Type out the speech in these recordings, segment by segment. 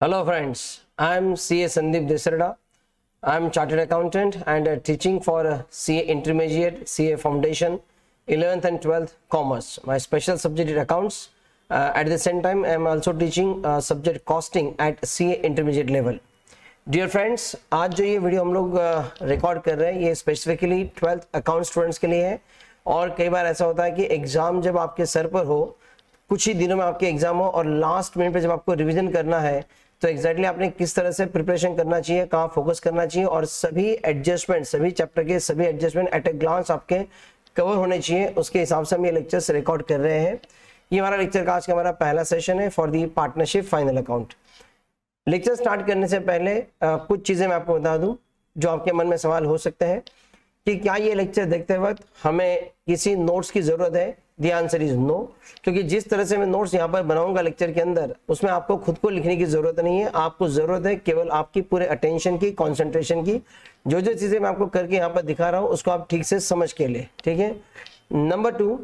Hello friends, I am CA Sandeep Desarda. I am chartered accountant and teaching for CA Intermediate, CA Foundation, 11th and 12th Commerce. My special subject is accounts. At the same time, I am also teaching subject costing at CA Intermediate level. Dear friends, आज जो ये video हम लोग record कर रहे हैं ये specifically 12th account students के लिए है। और कई बार ऐसा होता है कि एग्जाम जब आपके सर पर हो, कुछ ही दिनों में आपके एग्जाम हो और लास्ट मिनट पे जब आपको रिवीजन करना है तो एग्जैक्टली आपने किस तरह से प्रिपरेशन करना चाहिए, कहाँ फोकस करना चाहिए और सभी एडजस्टमेंट, सभी चैप्टर के सभी एडजस्टमेंट एट ए ग्लांस आपके कवर होने चाहिए, उसके हिसाब से हम ये लेक्चर्स रिकॉर्ड कर रहे हैं। ये हमारा लेक्चर का आज का हमारा पहला सेशन है for the partnership final account. Lecture start करने से पहले कुछ चीज़ें मैं आपको बता दूं जो आपके मन में सवाल हो सकते हैं कि क्या ये लेक्चर देखते वक्त हमें किसी नोट्स की ज़रूरत है। द आंसर इज नो, क्योंकि जिस तरह से मैं नोट्स यहाँ पर बनाऊंगा लेक्चर के अंदर उसमें आपको खुद को लिखने की ज़रूरत नहीं है। आपको ज़रूरत है केवल आपकी पूरे अटेंशन की, कंसंट्रेशन की। जो जो चीज़ें मैं आपको करके यहाँ पर दिखा रहा हूँ उसको आप ठीक से समझ के ले, ठीक है। नंबर 2,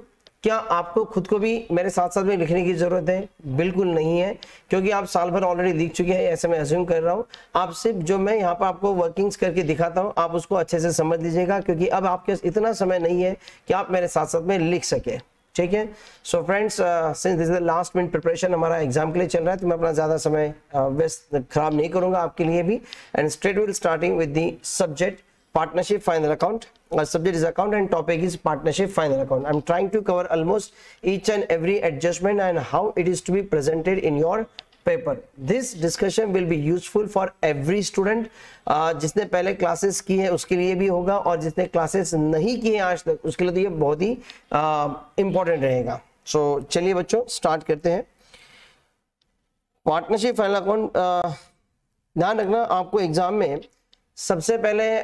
क्या आपको खुद को भी मेरे साथ साथ में लिखने की जरूरत है? बिल्कुल नहीं है, क्योंकि आप साल भर ऑलरेडी लिख चुके हैं, ऐसे मैं अज्यूम कर रहा हूं। आप सिर्फ जो मैं यहाँ पर आपको वर्किंग्स करके दिखाता हूं आप उसको अच्छे से समझ लीजिएगा, क्योंकि अब आपके पास इतना समय नहीं है कि आप मेरे साथ साथ में लिख सके, ठीक है। So friends, since this is the last minute preparation हमारा एग्जाम के लिए चल रहा है तो मैं अपना ज्यादा समय व्यस्त खराब नहीं करूंगा आपके लिए भी। And straight will starting with the subject partnership final account. Subject is account and topic is partnership final account. I'm trying to cover almost each and every adjustment and how it is to be presented in your paper. This discussion will be useful for every student. जिसने पहले classes की है उसके लिए भी होगा और जिसने क्लासेस नहीं की है आज तक उसके लिए तो ये बहुत ही इंपॉर्टेंट रहेगा। सो चलिए बच्चों स्टार्ट करते हैं। पार्टनरशिप फाइनल अकाउंट, ध्यान रखना आपको एग्जाम में सबसे पहले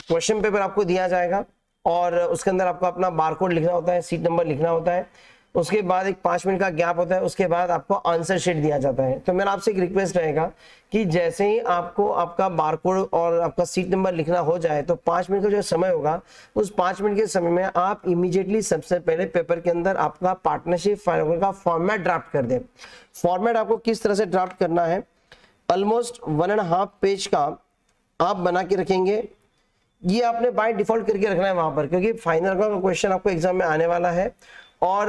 क्वेश्चन पेपर आपको दिया जाएगा और उसके अंदर आपको अपना बारकोड लिखना होता है, सीट नंबर लिखना होता है। उसके बाद एक 5 मिनट का गैप होता है, उसके बाद आपको आंसर शीट दिया जाता है। तो मेरा आपसे एक रिक्वेस्ट रहेगा कि जैसे ही आपको आपका बारकोड और आपका सीट नंबर लिखना हो जाए तो 5 मिनट का जो समय होगा उस 5 मिनट के समय में आप इमीडिएटली सबसे पहले पेपर के अंदर आपका पार्टनरशिप फाइनल का फॉर्मेट ड्राफ्ट कर दें। फॉर्मेट आपको किस तरह से ड्राफ्ट करना है, ऑलमोस्ट 1.5 पेज का आप बना के रखेंगे। ये आपने बाय डिफॉल्ट करके रखना है वहां पर, क्योंकि फाइनल का क्वेश्चन आपको एग्जाम में आने वाला है और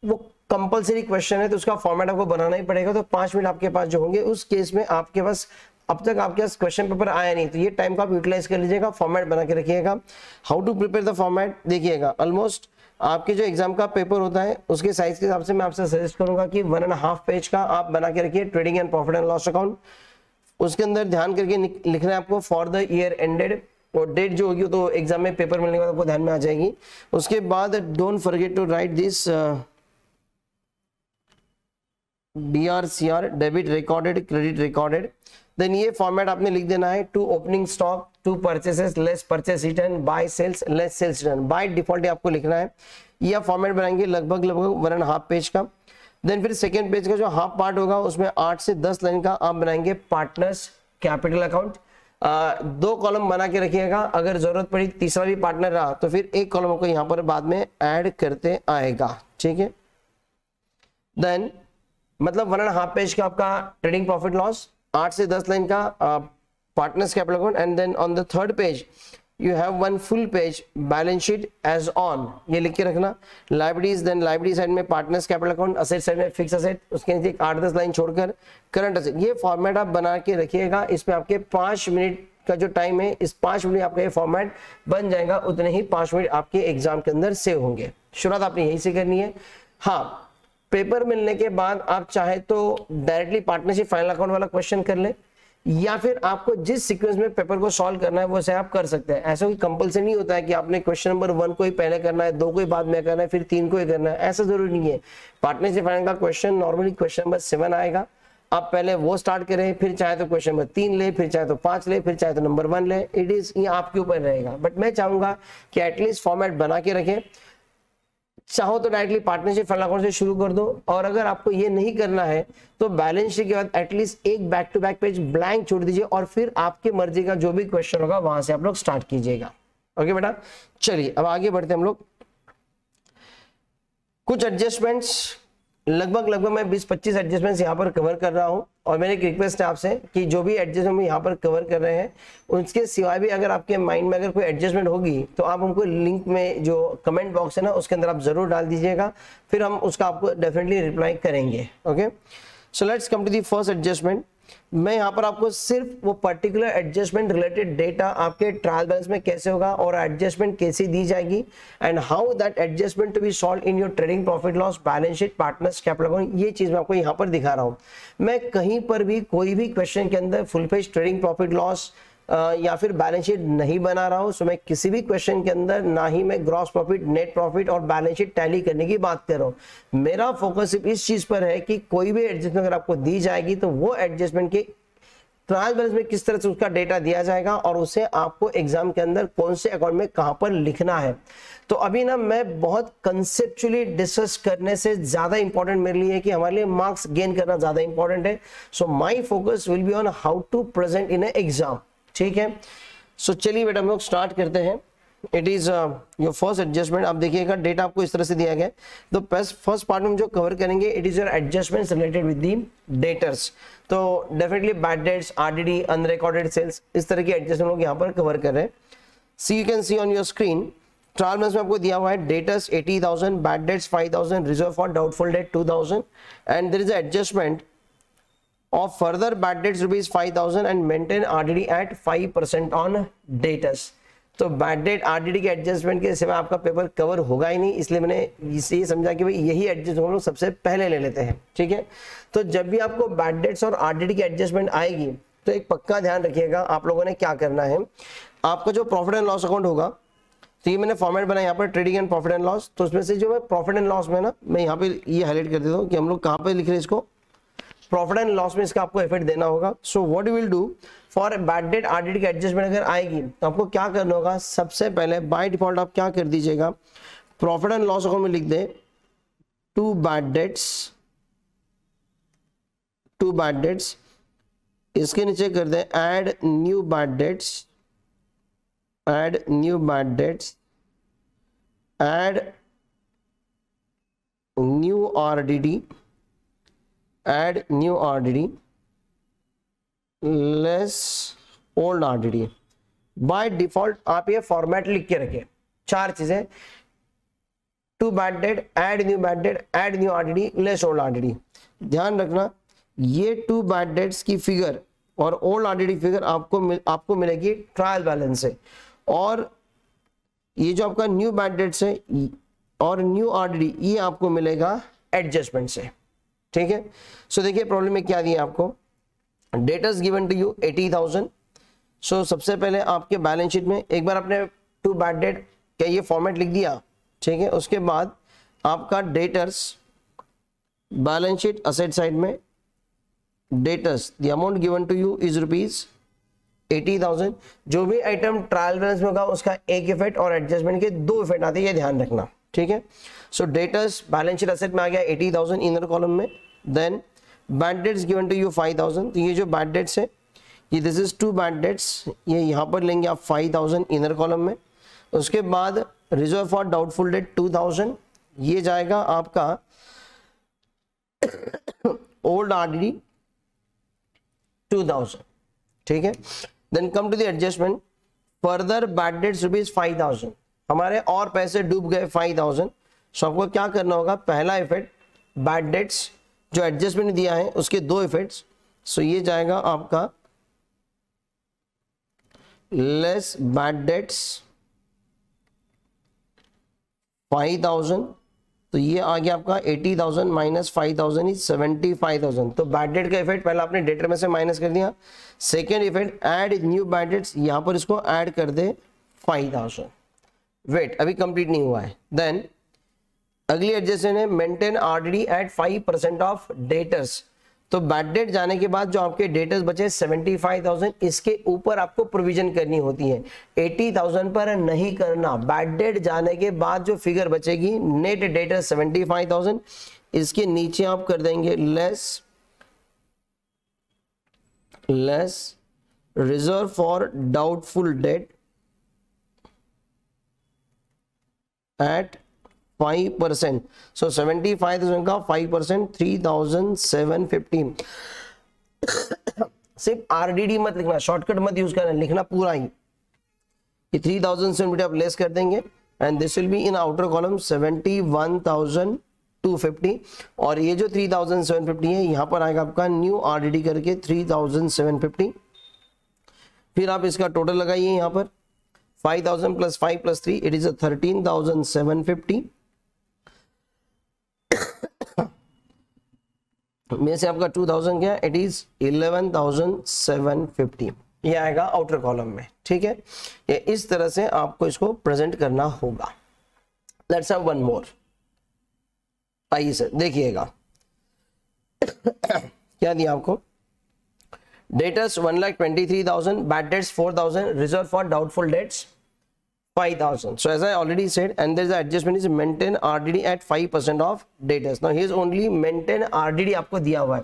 वो कंपलसरी क्वेश्चन है तो उसका फॉर्मेट आपको बनाना ही पड़ेगा। तो 5 मिनट आपके पास जो होंगे उस केस में आपके पास अब तक आपके पास क्वेश्चन पेपर आया नहीं तो ये टाइम का आप यूटिलाइज कर लीजिएगा, फॉर्मेट बना के रखिएगा। How to prepare the format देखिएगा, ऑलमोस्ट आपके जो एग्जाम का पेपर होता है उसके साइज के हिसाब से मैं आपसे सजेस्ट करूंगा कि 1.5 पेज का आप बना के रखिए trading and profit and loss account. उसके अंदर ध्यान करके लिखना है आपको फॉर द ईयर एंडेड, और डेट जो होगी तो एग्जाम में पेपर मिलने के बाद आपको ध्यान में आ जाएगी। उसके बाद don't forget to write this BRCR, debit recorded, credit recorded. Then ये फॉर्मेट आपने लिख देना है to opening stock, to purchases less purchase return, by sales less sales return. By default आपको लिखना है। ये आप फॉर्मेट बनाएंगे लगभग 1.5 पेज का। देन फिर सेकेंड पेज का जो हाफ पार्ट होगा उसमें 8 से 10 लाइन का आप बनाएंगे पार्टनर्स कैपिटल अकाउंट। 2 कॉलम बना के रखिएगा, अगर जरूरत पड़ी तीसरा भी पार्टनर रहा तो फिर एक कॉलम को यहाँ पर बाद में ऐड करते आएगा, ठीक है। देन मतलब 1.5 पेज का आपका ट्रेडिंग प्रॉफिट लॉस, 8 से 10 लाइन का partners capital account. And then on the third page you have 1 full page balance sheet as on, ये लिख के रखना। लाइबिलिटीज, देन लाइबिलिटी साइड में partners capital account, asset side में फिक्स असेट, उसके नीचे 8-10 लाइन छोड़कर करंट असेट। ये फॉर्मेट आप बना के रखिएगा। इसमें आपके 5 मिनट का जो टाइम है, इस 5 मिनट आपका ये फॉर्मेट बन जाएगा, उतने ही 5 मिनट आपके एग्जाम के अंदर सेव होंगे। शुरुआत आपने यही से करनी है। हाँ, पेपर मिलने के बाद आप चाहे तो डायरेक्टली पार्टनरशिप फाइनल अकाउंट वाला क्वेश्चन कर ले, या फिर आपको जिस सीक्वेंस में पेपर को सॉल्व करना है वो से आप कर सकते हैं। ऐसा कोई कंपल्सरी नहीं होता है कि आपने क्वेश्चन नंबर 1 को ही पहले करना है, 2 को ही बाद में करना है, फिर 3 को ही करना है, ऐसा जरूरी नहीं है। पार्टनरशिप फाइनल का क्वेश्चन नॉर्मली क्वेश्चन नंबर 7 आएगा, आप पहले वो स्टार्ट करें, फिर चाहे तो क्वेश्चन नंबर 3 ले, फिर चाहे तो 5 ले, फिर चाहे तो नंबर 1 ले। इट इज ये आपके ऊपर रहेगा, बट मैं चाहूंगा कि एटलीस्ट फॉर्मेट बना के रखें। चाहो तो डायरेक्टली पार्टनरशिप फाइनल अकाउंट से शुरू कर दो, और अगर आपको ये नहीं करना है तो बैलेंस शीट के बाद एटलीस्ट एक back to back page blank छोड़ दीजिए और फिर आपके मर्जी का जो भी क्वेश्चन होगा वहां से आप लोग स्टार्ट कीजिएगा। ओके बेटा, चलिए अब आगे बढ़ते हैं हम लोग। कुछ एडजस्टमेंट्स लगभग मैं 20-25 एडजस्टमेंट्स यहाँ पर कवर कर रहा हूँ, और मेरी एक रिक्वेस्ट है आपसे कि जो भी एडजस्टमेंट हम यहाँ पर कवर कर रहे हैं उसके सिवाय भी अगर आपके माइंड में अगर कोई एडजस्टमेंट होगी तो आप हमको लिंक में जो कमेंट बॉक्स है ना उसके अंदर आप जरूर डाल दीजिएगा, फिर हम उसका आपको डेफिनेटली रिप्लाई करेंगे। Okay, so let's come to the first adjustment. मैं यहाँ पर आपको सिर्फ वो पर्टिकुलर एडजस्टमेंट रिलेटेड डेटा आपके ट्रायल बैलेंस में कैसे होगा और एडजस्टमेंट कैसे दी जाएगी and how that adjustment to be solve in your trading profit loss balance sheet partners capital account, ये चीज मैं आपको यहाँ पर दिखा रहा हूँ। मैं कहीं पर भी कोई भी क्वेश्चन के अंदर full page trading profit loss या फिर बैलेंस शीट नहीं बना रहा हूं। सो मैं किसी भी क्वेश्चन के अंदर ना ही मैं ग्रॉस प्रॉफिट, नेट प्रॉफिट और बैलेंस शीट टैली करने की बात कर रहा हूं। मेरा फोकस सिर्फ इस चीज पर है कि कोई भी एडजस्टमेंट अगर आपको दी जाएगी तो वो एडजस्टमेंट के ट्रायल बैलेंस में किस तरह से उसका डेटा दिया जाएगा और उसे आपको एग्जाम के अंदर कौन से अकाउंट में कहां पर लिखना है। तो अभी ना मैं बहुत कंसेप्चुअली डिस्कस करने से ज्यादा इंपॉर्टेंट मेरे लिए है कि हमारे लिए मार्क्स गेन करना ज्यादा इंपॉर्टेंट है। So my focus will be on how to present in exam. ठीक है, सो चलिए बेटा हम लोग स्टार्ट करते हैं। It is your first adjustment. आप देखिएगा डेटा आपको इस तरह से दिया गया है। तो फर्स्ट पार्ट में जो कवर करेंगे it is your adjustments related with the debtors. तो definitely bad debts, RDD, unrecorded sales, इस तरह की एडजस्टमेंट लोग यहाँ पर कवर कर रहे हैं। See you can see on your screen trial balance में आपको दिया हुआ है debtors 80,000, bad debts 5,000, reserve for doubtful debt 2,000 and there is a adjustment of further bad debts rupees 5,000 and maintain RDD at 5% on debtors। तो bad date RDD के adjustment के सिवा आपका पेपर कवर होगा ही नहीं, इसलिए मैंने ये समझा कि भाई यही एडजस्ट हम लोग सबसे पहले ले लेते हैं। ठीक है, तो जब भी आपको बैड डेट्स और आरडीडी की एडजस्टमेंट आएगी तो एक पक्का ध्यान रखिएगा आप लोगों ने क्या करना है। आपका जो प्रॉफिट एंड लॉस अकाउंट होगा, तो ये मैंने फॉर्मेट बनाया यहाँ पर trading and profit and loss. तो उसमें से जो मैं प्रॉफिट एंड लॉस में ना मैं यहाँ पे ये हाईलाइट कर देता हूँ कि हम लोग कहाँ पे लिख रहे हैं इसको, प्रॉफिट एंड लॉस में इसका आपको इफेक्ट देना होगा। So what you will do for bad debt RDD की एडजस्टमेंट अगर आएगी तो आपको क्या करना होगा, सबसे पहले बाय डिफॉल्ट आप क्या कर दीजिएगा, प्रॉफिट एंड लॉस अकाउंट में लिख दे टू बैड डेट्स, इसके नीचे कर दे add new bad debts, add new RDD, add new RDD less old RDD। By default आप ये फॉर्मेट लिख के रखें, चार चीजें, to bad debt, add new bad debt, add new RDD, less old RDD। ध्यान रखना ये टू बैड डेट्स की फिगर और ओल्ड RDD फिगर आपको मिलेगी ट्रायल बैलेंस से, और ये जो आपका न्यू बैड डेट्स है और न्यू RDD ये आपको मिलेगा एडजस्टमेंट से। ठीक है, सो देखिए प्रॉब्लम में क्या दिया आपको, डेटर्स गिवन टू यू 80,000। सो सबसे पहले आपके बैलेंस शीट में एक बार आपने टू बैड डेट का ये फॉर्मेट लिख दिया। ठीक है, उसके बाद आपका debtors balance sheet asset side में debtors the amount given to you is rupees 80,000। जो भी आइटम ट्रायल बैलेंस में होगा उसका एक इफेक्ट और एडजस्टमेंट के दो इफेक्ट आते हैं, ये ध्यान रखना। ठीक है, so debtors balance sheet asset में आ गया 80,000 इनर कॉलम में, then bad debts given to you 5,000। तो ये जो बैड डेट्स है ये this is to bad debts, ये यहाँ पर लेंगे आप 5,000 इनर कॉलम में। उसके बाद रिजर्व फॉर डाउटफुल डेट 2,000, ये जाएगा आपका ओल्ड आरडीडी 2,000। ठीक है, then come to the adjustment, further bad debts rupees 5,000, हमारे और पैसे डूब गए 5,000। सो आपको क्या करना होगा, पहला इफेक्ट बैड डेट्स जो एडजस्टमेंट दिया है उसके दो इफेक्ट्स। सो ये जाएगा आपका लेस बैड डेट्स 5,000, तो ये आ गया आपका 80,000 माइनस 5,000 इज 75,000। तो बैड डेट का इफेक्ट पहले आपने डेटर में से माइनस कर दिया। Second effect add new bad dates, यहां पर इसको ऐड कर दे 5,000। वेट अभी कंप्लीट नहीं हुआ है। देन अगली एडजस्टमेंट है maintain RDD at 5% of debtors. तो बैड डेट जाने के बाद जो आपके डेटर्स बचे 75,000, इसके ऊपर आपको प्रोविजन करनी होती है, 80,000 पर नहीं करना। बैड डेट जाने के बाद जो फिगर बचेगी नेट डेटर 75,000, इसके नीचे आप कर देंगे less reserve for doubtful debt at 5%, so 75,000 का 5% 3,750। सिर्फ RDD मत लिखना, शॉर्टकट मत यूज करना, लिखना पूरा ही। ये 3,750 आप लेस कर देंगे and this will be in outer column 71,250, और ये जो 3,750 है यहाँ पर आएगा आपका न्यू RDD करके 3,750। फिर आप इसका टोटल लगाइए यहाँ पर 5,000 प्लस 5 प्लस 3 इट इज 13,750 में से आपका 2,000 क्या, इट इज 11,750। ये आएगा आउटर कॉलम में, ठीक है। ये इस तरह से आपको इसको प्रेजेंट करना होगा। Let's have one more. आइए सर देखिएगा क्या दिया आपको, debtors 1,23,000, bad debts 4,000, reserve for doubtful debts 5,000. So as I already said, and there is adjustment is maintain RDD at 5% of debtors. Now here is only maintain RDD आपको दिया हुआ है,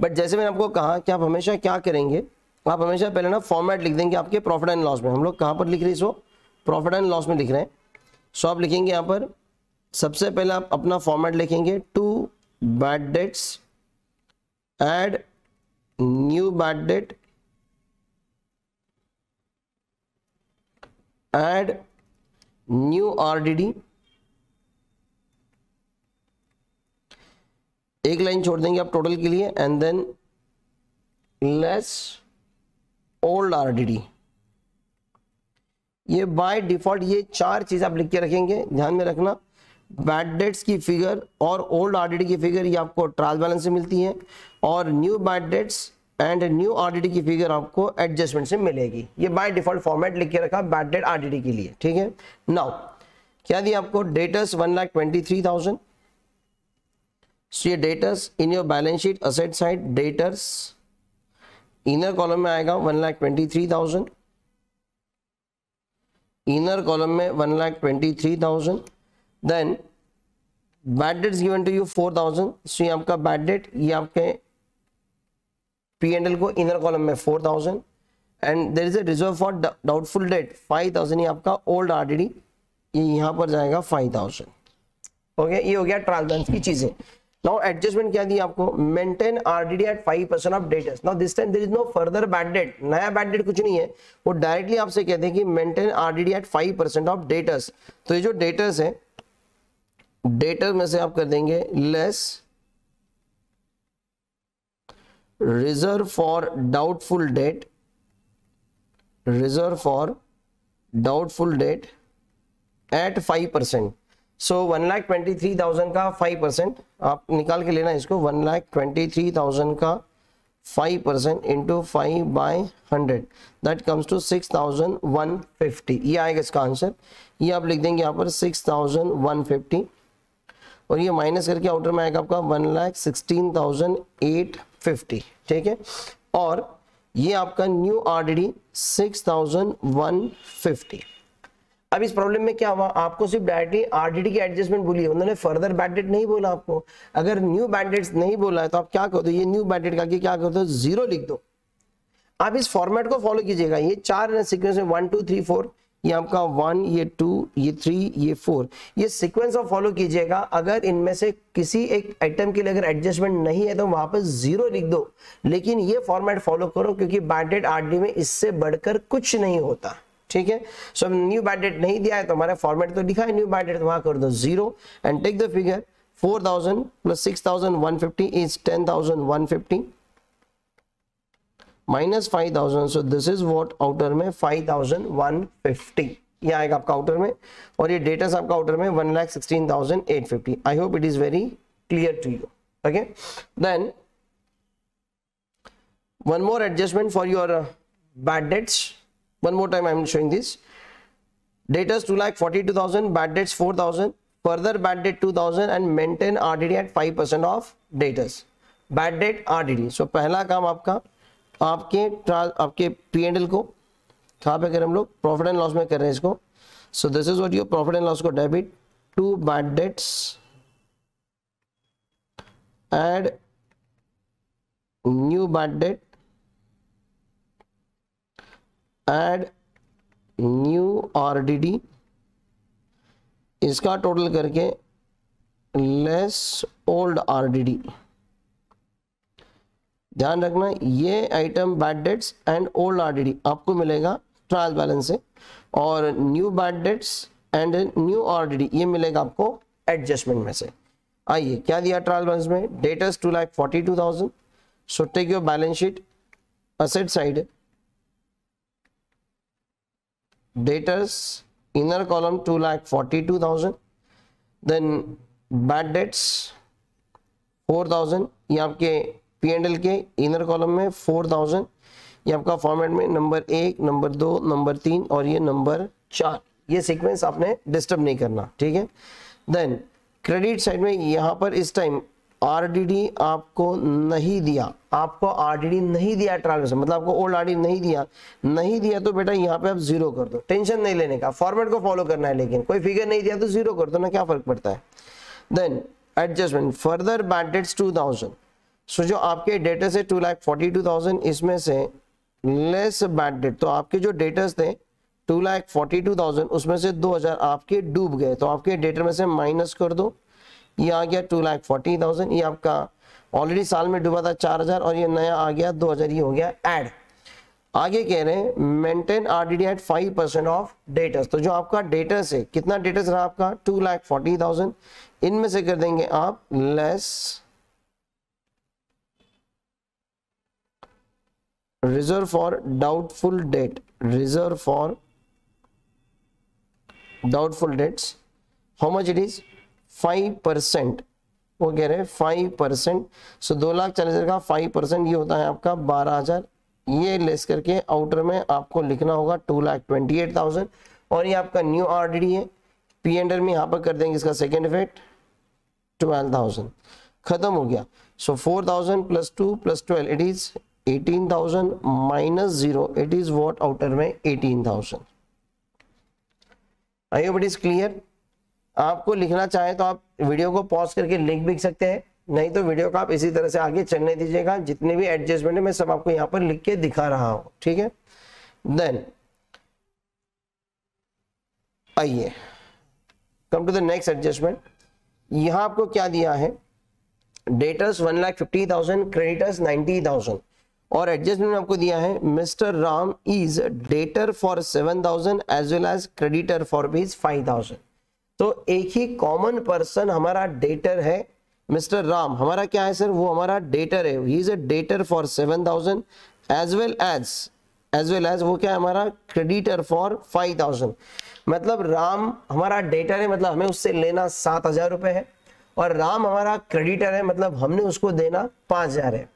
but जैसे मैंने आपको कहा कि आप हमेशा क्या करेंगे, आप हमेशा पहले ना फॉर्मेट लिख देंगे आपके प्रॉफिट एंड लॉस में। हम लोग कहाँ पर लिख रहे हैं इसको, प्रॉफिट एंड लॉस में लिख रहे हैं। सो आप लिखेंगे यहाँ पर सबसे पहले आप अपना फॉर्मेट लिखेंगे, to bad debts add new bad debt, add new RDD, एक लाइन छोड़ देंगे आप टोटल के लिए, and then less old RDD। ये बाय डिफॉल्ट ये चार चीज आप लिख के रखेंगे, ध्यान में रखना। बैड डेट्स की फिगर और ओल्ड RDD की फिगर ये आपको ट्रायल बैलेंस से मिलती है, और new bad debts and new RDD की फिगर आपको एडजस्टमेंट से मिलेगी। ये बाय डिफॉल्ट फॉर्मेट लिख के रखा बैड डेट RDD के लिए, ठीक है। नाउ क्या दिया आपको, डेटर्स 1,23,000। सो ये debtors in your balance sheet asset side, debtors inner column में आएगा 1,23,000, इनर कॉलम में 1,23,000। Then bad debts given to you 4,000। So ये आपका बैड डेट, ये आपके P&L को इनर कॉलम में 4,000, and there is a reserve for doubtful debt 5,000। ये आपका ओल्ड RDD, ये यहाँ पर जाएगा 5,000। ओके, ये हो गया ट्रायल बैलेंस की चीजें। नाउ एडजस्टमेंट क्या दी आपको, maintain RDD at 5% of debtors. Now this time there is no further bad debt, नया बैड डेट कुछ नहीं है, वो डायरेक्टली आपसे कहते हैं कि maintain RDD at 5% of debtors. तो ये जो डेटर्स है, डेटर में से आप कर देंगे less reserve for doubtful debt, reserve for doubtful debt at 5%। so 1,23,000 का 5% आप निकाल के लेना इसको, 1,23,000 का 5% इंटू 5/100 दैट कम्स टू 6,150। ये आएगा इसका आंसर। ये आप लिख देंगे यहाँ पर 6,150, और ये माइनस करके आउटर में आएगा आपका 1,16,850, ठीक है। और ये आपका न्यू RDD 6,150। अब इस प्रॉब्लम में क्या हुआ, आपको सिर्फ डायरेक्टली RDD की एडजस्टमेंट बोली है, उन्होंने फर्दर बैड डेट नहीं बोला आपको। अगर न्यू बैड डेट्स नहीं बोला है तो आप क्या कर दो, ये न्यू बैड डेट का क्या कर दो, 0 लिख दो। आप इस फॉर्मेट को फॉलो कीजिएगा। ये चार सीक्वेंस में 1 2 3 4, ये आपका 1, ये 2, ये 3, ये 4, ये सीक्वेंस ऑफ फॉलो कीजिएगा। अगर इनमें से किसी एक आइटम के लिए अगर एडजस्टमेंट नहीं है तो वहां पर 0 लिख दो, लेकिन ये फॉर्मेट फॉलो करो, क्योंकि बैड डेट RDD में इससे बढ़कर कुछ नहीं होता, ठीक है। सो न्यू बैड डेट नहीं दिया है तो हमारा फॉर्मेट तो लिखा है न्यू बैड डेट, तो वहां कर दो 0 and take the figure 4,000 plus 6,150 is 10,150 minus 5,000। So this is what outer में 5,150 ये आएगा आपका आउटर में, और ये डेटर्स आपका आउटर में 1,16,850। I hope it is very clear to you. Okay, then one more adjustment for your bad debts. One more time I am showing this. Debtors 2,42,000, bad debts 4,000, further bad debt 2,000 and maintain RDD at 5% of debtors. Bad debt RDD. So पहला काम आपका आपके P&L को कहाँ पे करें हम लोग, प्रॉफिट एंड लॉस में कर रहे हैं इसको। So this is what your profit and loss को debit to bad debts, add new bad debt, add new RDD, इसका टोटल करके लेस ओल्ड आरडीडी। ध्यान रखना ये item bad debts and old RDD आपको मिलेगा ट्रायल बैलेंस से, और new bad debts and new RDD ये मिलेगा आपको एडजस्टमेंट में से। आइए क्या दिया ट्रायल बैलेंस में, debtors 2,42,000। So take your balance sheet, asset side, debtors inner column 2,42,000, then bad debts 4,000, ये आपके P&L के इनर कॉलम में 4,000, ये आपका फॉर्मेट में नंबर 1, नंबर 2, नंबर 3 और ये नंबर 4, ये सीक्वेंस आपने डिस्टर्ब नहीं करना, ठीक है। देन क्रेडिट साइड में यहाँ पर इस टाइम आरडीडी आपको नहीं दिया, आपको आरडीडी नहीं दिया ट्रायल में, मतलब आपको ओल्ड आरडीडी नहीं दिया तो बेटा यहाँ पे आप जीरो कर दो, टेंशन नहीं लेने का, फॉर्मेट को फॉलो करना है, लेकिन कोई फिगर नहीं दिया तो जीरो कर दो ना, क्या फर्क पड़ता है। Then adjustment further bad debts 2,000। So जो आपके डेटर्स है 2,42,000, इसमें से लेस बैड डेट, तो आपके जो डेटर्स थे 2,42,000 उसमें से 2,000 आपके डूब गए, तो आपके डेटर में से माइनस कर दो, ये आ गया 2,40,000, ये आपका ऑलरेडी साल में डूबा था 4,000 और ये नया आ गया 2,000, ये हो गया ऐड। आगे कह रहे हैं maintain RDD at 5% of debtors, तो जो आपका डेटर्स है, कितना डेटर्स रहा आपका 2,40,000, इनमें से कर देंगे आप less reserve for doubtful date, reserve for doubtful debts, how much it is 5%, वो कह रहे हैं 5%। सो 2,40,000 का 5% ये होता है आपका 12,000, ये लेस करके आउटर में आपको लिखना होगा 2,28,000, और ये आपका न्यू आरडीडी है। P&L में यहाँ पर कर देंगे इसका सेकेंड इफेक्ट 12,000, खत्म हो गया। सो 4,000 + 2 + 12 it is 18,000 minus 0 it is what outer में 18,000। आई होप इट इज क्लियर। आपको लिखना चाहे तो आप वीडियो को पॉज करके लिख भी सकते हैं, नहीं तो वीडियो को आप इसी तरह से आगे चलने दीजिएगा, जितने भी एडजस्टमेंट है मैं सब आपको यहाँ पर लिख के दिखा रहा हूँ, ठीक है। देन आइए come to the next adjustment. यहाँ आपको क्या दिया है, डेटर्स 1,50,000, क्रेडिटर्स 90,000, और एडजस्टमेंट में आपको दिया है mister Ram is debtor for 7,000 as well as creditor for बीज 5,000। तो एक ही कॉमन पर्सन हमारा डेटर है, मिस्टर राम हमारा क्या है सर, वो हमारा डेटर है, he is a debtor for 7,000 as well as वो क्या है हमारा क्रेडिटर फॉर 5,000। मतलब राम हमारा डेटर है, मतलब हमें उससे लेना 7,000 रुपए है, और राम हमारा क्रेडिटर है, मतलब हमने उसको देना 5,000 है।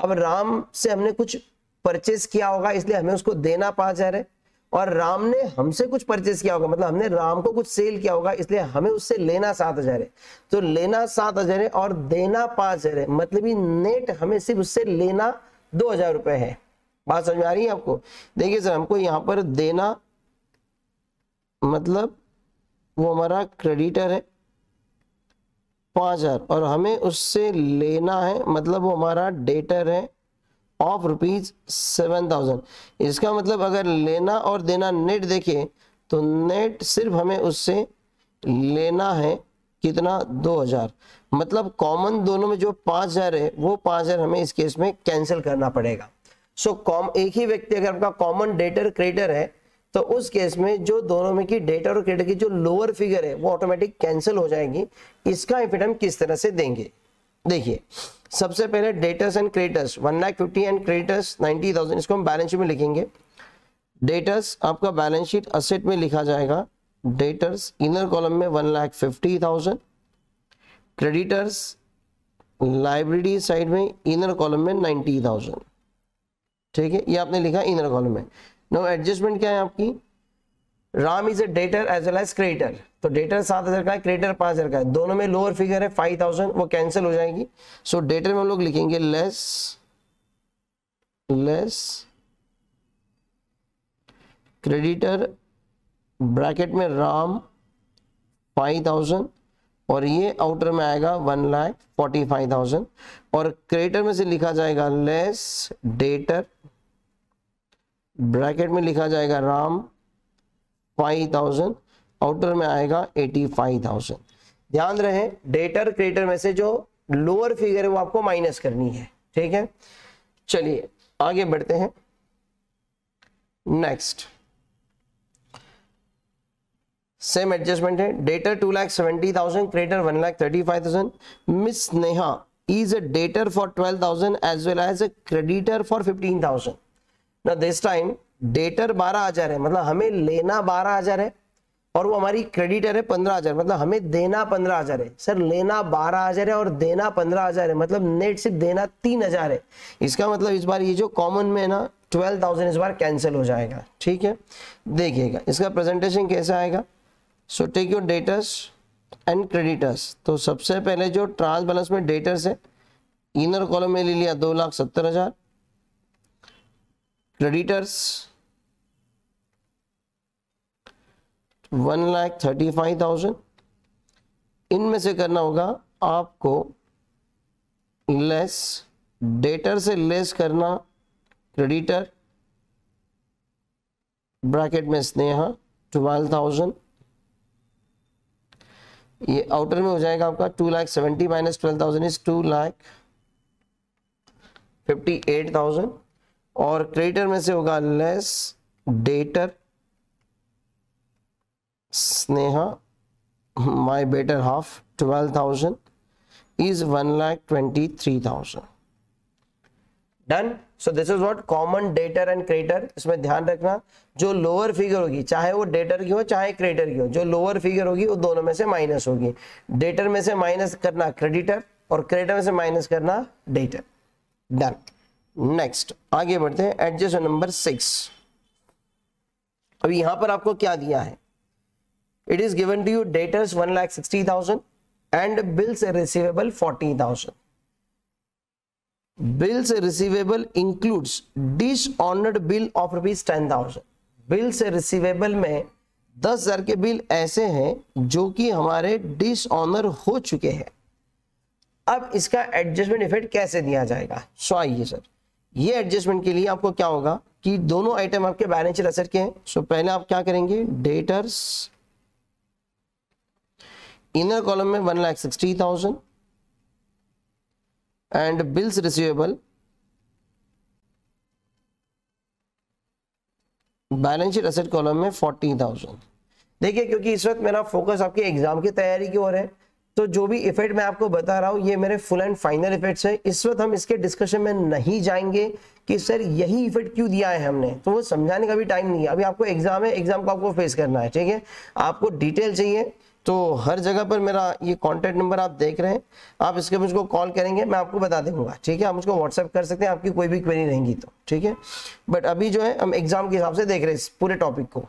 अब राम से हमने कुछ परचेस किया होगा इसलिए हमें उसको देना 5,000 है, और राम ने हमसे कुछ परचेस किया होगा, मतलब हमने राम को कुछ सेल किया होगा इसलिए हमें उससे लेना 7,000 है। तो लेना 7,000 है और देना 5,000 है, मतलब ये नेट हमें सिर्फ उससे लेना 2,000 रुपए है। बात समझ में आ रही है आपको। देखिए सर हमको यहाँ पर देना मतलब वो हमारा क्रेडिटर है 5,000, और हमें उससे लेना है मतलब वो हमारा डेटर है ऑफ ₹7,000। इसका मतलब अगर लेना और देना नेट देखें तो नेट सिर्फ हमें उससे लेना है कितना 2,000, मतलब कॉमन दोनों में जो 5,000 है वो 5,000 हमें इस केस में कैंसिल करना पड़ेगा। सो एक ही व्यक्ति अगर आपका कॉमन डेटर क्रेडिटर है तो उस केस में जो दोनों में की डेटर और क्रेडिटर की जो लोअर फिगर है वो ऑटोमेटिक कैंसिल हो जाएगी। इसका इफेक्ट हम किस तरह से देंगे, देखिए सबसे पहले debtors and creditors 1,50,000 and creditors 90,000, इसको हम बैलेंस शीट में लिखेंगे। डेटर्स आपका बैलेंस शीट असेट में लिखा जाएगा, डेटर्स इनर कॉलम में 1,50,000, क्रेडिटर्स लाइब्रेरी साइड में इनर कॉलम में 90,000, ठीक है, ये आपने लिखा इनर कॉलम में। नो एडजस्टमेंट क्या है आपकी, Ram is a debtor as well as creditor, तो डेटर 7,000 का है, क्रेडिटर 5,000 का है, दोनों में लोअर फिगर है 5,000, वो कैंसिल हो जाएगी। सो डेटर में हम लोग लिखेंगे लेस क्रेडिटर ब्रैकेट में राम 5,000, और ये आउटर में आएगा 1,45,000, और क्रेडिटर में से लिखा जाएगा लेस डेटर ब्रैकेट में लिखा जाएगा राम 5,000, आउटर में आएगा 85,000। ध्यान रहे डेटर क्रेडिटर में से जो लोअर फिगर है वो आपको माइनस करनी है, ठीक है। चलिए आगे बढ़ते हैं। नेक्स्ट सेम एडजस्टमेंट है। Debtor 2,70,000, creditor 1,35,000। Miss Neha is a debtor for 12,000 as well as a creditor for 15,000. Now this time debtor 12,000 है, मतलब हमें लेना 12,000 है और वो हमारी क्रेडिटर है 15,000, मतलब हमें देना 15,000 है। सर लेना 12,000 है और देना 15,000 है, मतलब नेट से देना 3,000 है। इसका मतलब इस बार ये जो कॉमन में ना 12,000 इस बार कैंसिल हो जाएगा, ठीक है। देखिएगा इसका प्रेजेंटेशन कैसा आएगा। So take your debtors and creditors. तो सबसे पहले जो ट्रांस बैलेंस में डेटर्स है इनर कॉलम में ले लिया 2,70,000, क्रेडिटर्स 1,35,000। इनमें से करना होगा आपको लेस, डेटर से लेस करना क्रेडिटर, ब्रैकेट में स्नेहा 12,000। ये आउटर में हो जाएगा आपका 2,70,000 माइनस 12,000 इज 2,58,000। और क्रेडिटर में से होगा less debtor Sneha my better half 12,000 is 1,23,000। Done. So this is what common debtor and creditor. इसमें ध्यान रखना जो लोअर फिगर होगी चाहे वो डेटर की हो चाहे क्रेडिटर की हो, जो लोअर फिगर होगी वो दोनों में से माइनस होगी। डेटर में से माइनस करना क्रेडिटर और क्रेडिटर में से माइनस करना डेटर। डन। नेक्स्ट आगे बढ़ते हैं। Adjustment number 6। अब यहां पर आपको क्या दिया है। It is given to you debtors 1,60,000 and bills receivable 40,000। Bills receivable includes dishonoured bill of ₹10,000। Bills receivable में 10,000 के बिल ऐसे हैं जो कि हमारे डिसऑनर हो चुके हैं। अब इसका एडजस्टमेंट इफेक्ट कैसे दिया जाएगा। सो आइए सर, ये एडजस्टमेंट के लिए आपको क्या होगा कि दोनों आइटम आपके बैलेंस शीट असर के हैं। सो पहले आप क्या करेंगे, डेटर्स इनर कॉलम में 1,60,000 and bills receivable balance sheet asset column में 40,000। देखिए क्योंकि इस वक्त मेरा फोकस आपके एग्जाम की तैयारी की ओर है, तो जो भी इफेक्ट मैं आपको बता रहा हूं ये मेरे फुल एंड फाइनल इफेक्ट्स है। इस वक्त हम इसके डिस्कशन में नहीं जाएंगे कि सर यही इफेक्ट क्यों दिया है हमने, तो वो समझाने का भी टाइम नहीं है। अभी आपको एग्जाम है, एग्जाम को आपको फेस करना है, ठीक है। आपको डिटेल चाहिए तो हर जगह पर मेरा ये कॉन्टैक्ट नंबर आप देख रहे हैं, आप इसके मुझको कॉल करेंगे, मैं आपको बता दूंगा, ठीक है। आप मुझको व्हाट्सएप कर सकते हैं आपकी कोई भी क्वेरी रहेंगी तो, ठीक है। बट अभी जो है हम एग्जाम के हिसाब से देख रहे हैं इस पूरे टॉपिक को।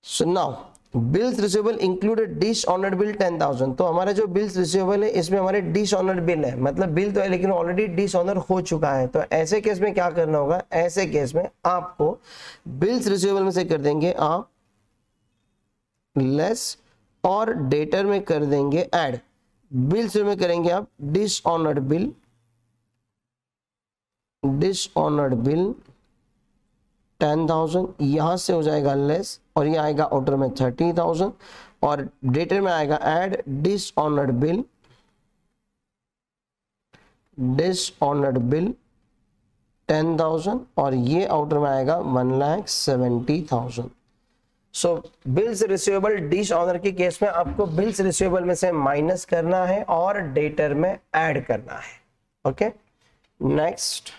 So now bills receivable included dishonoured bill 10,000। तो हमारा जो बिल्स रिसीवेबल है इसमें हमारे डिसऑनर्ड बिल है, मतलब बिल तो है लेकिन ऑलरेडी डिसऑनर हो चुका है। तो ऐसे केस में क्या करना होगा, ऐसे केस में आपको बिल्स रिसीवेबल में से कर देंगे आप लेस और डेटर में कर देंगे ऐड। बिल्स में करेंगे आप डिसऑनर्ड बिल, डिसऑनर्ड बिल 10,000, यहां से हो जाएगा लेस और ये आएगा आउटर में 30,000 और डेटर में आएगा add dishonoured bill, dishonoured bill 10,000 और ये आउटर में आएगा 1,70,000। सो बिल्स रिसीवेबल डिसऑनर के केस में आपको बिल्स रिसीवेबल में से माइनस करना है और डेटर में ऐड करना है। ओके नेक्स्ट,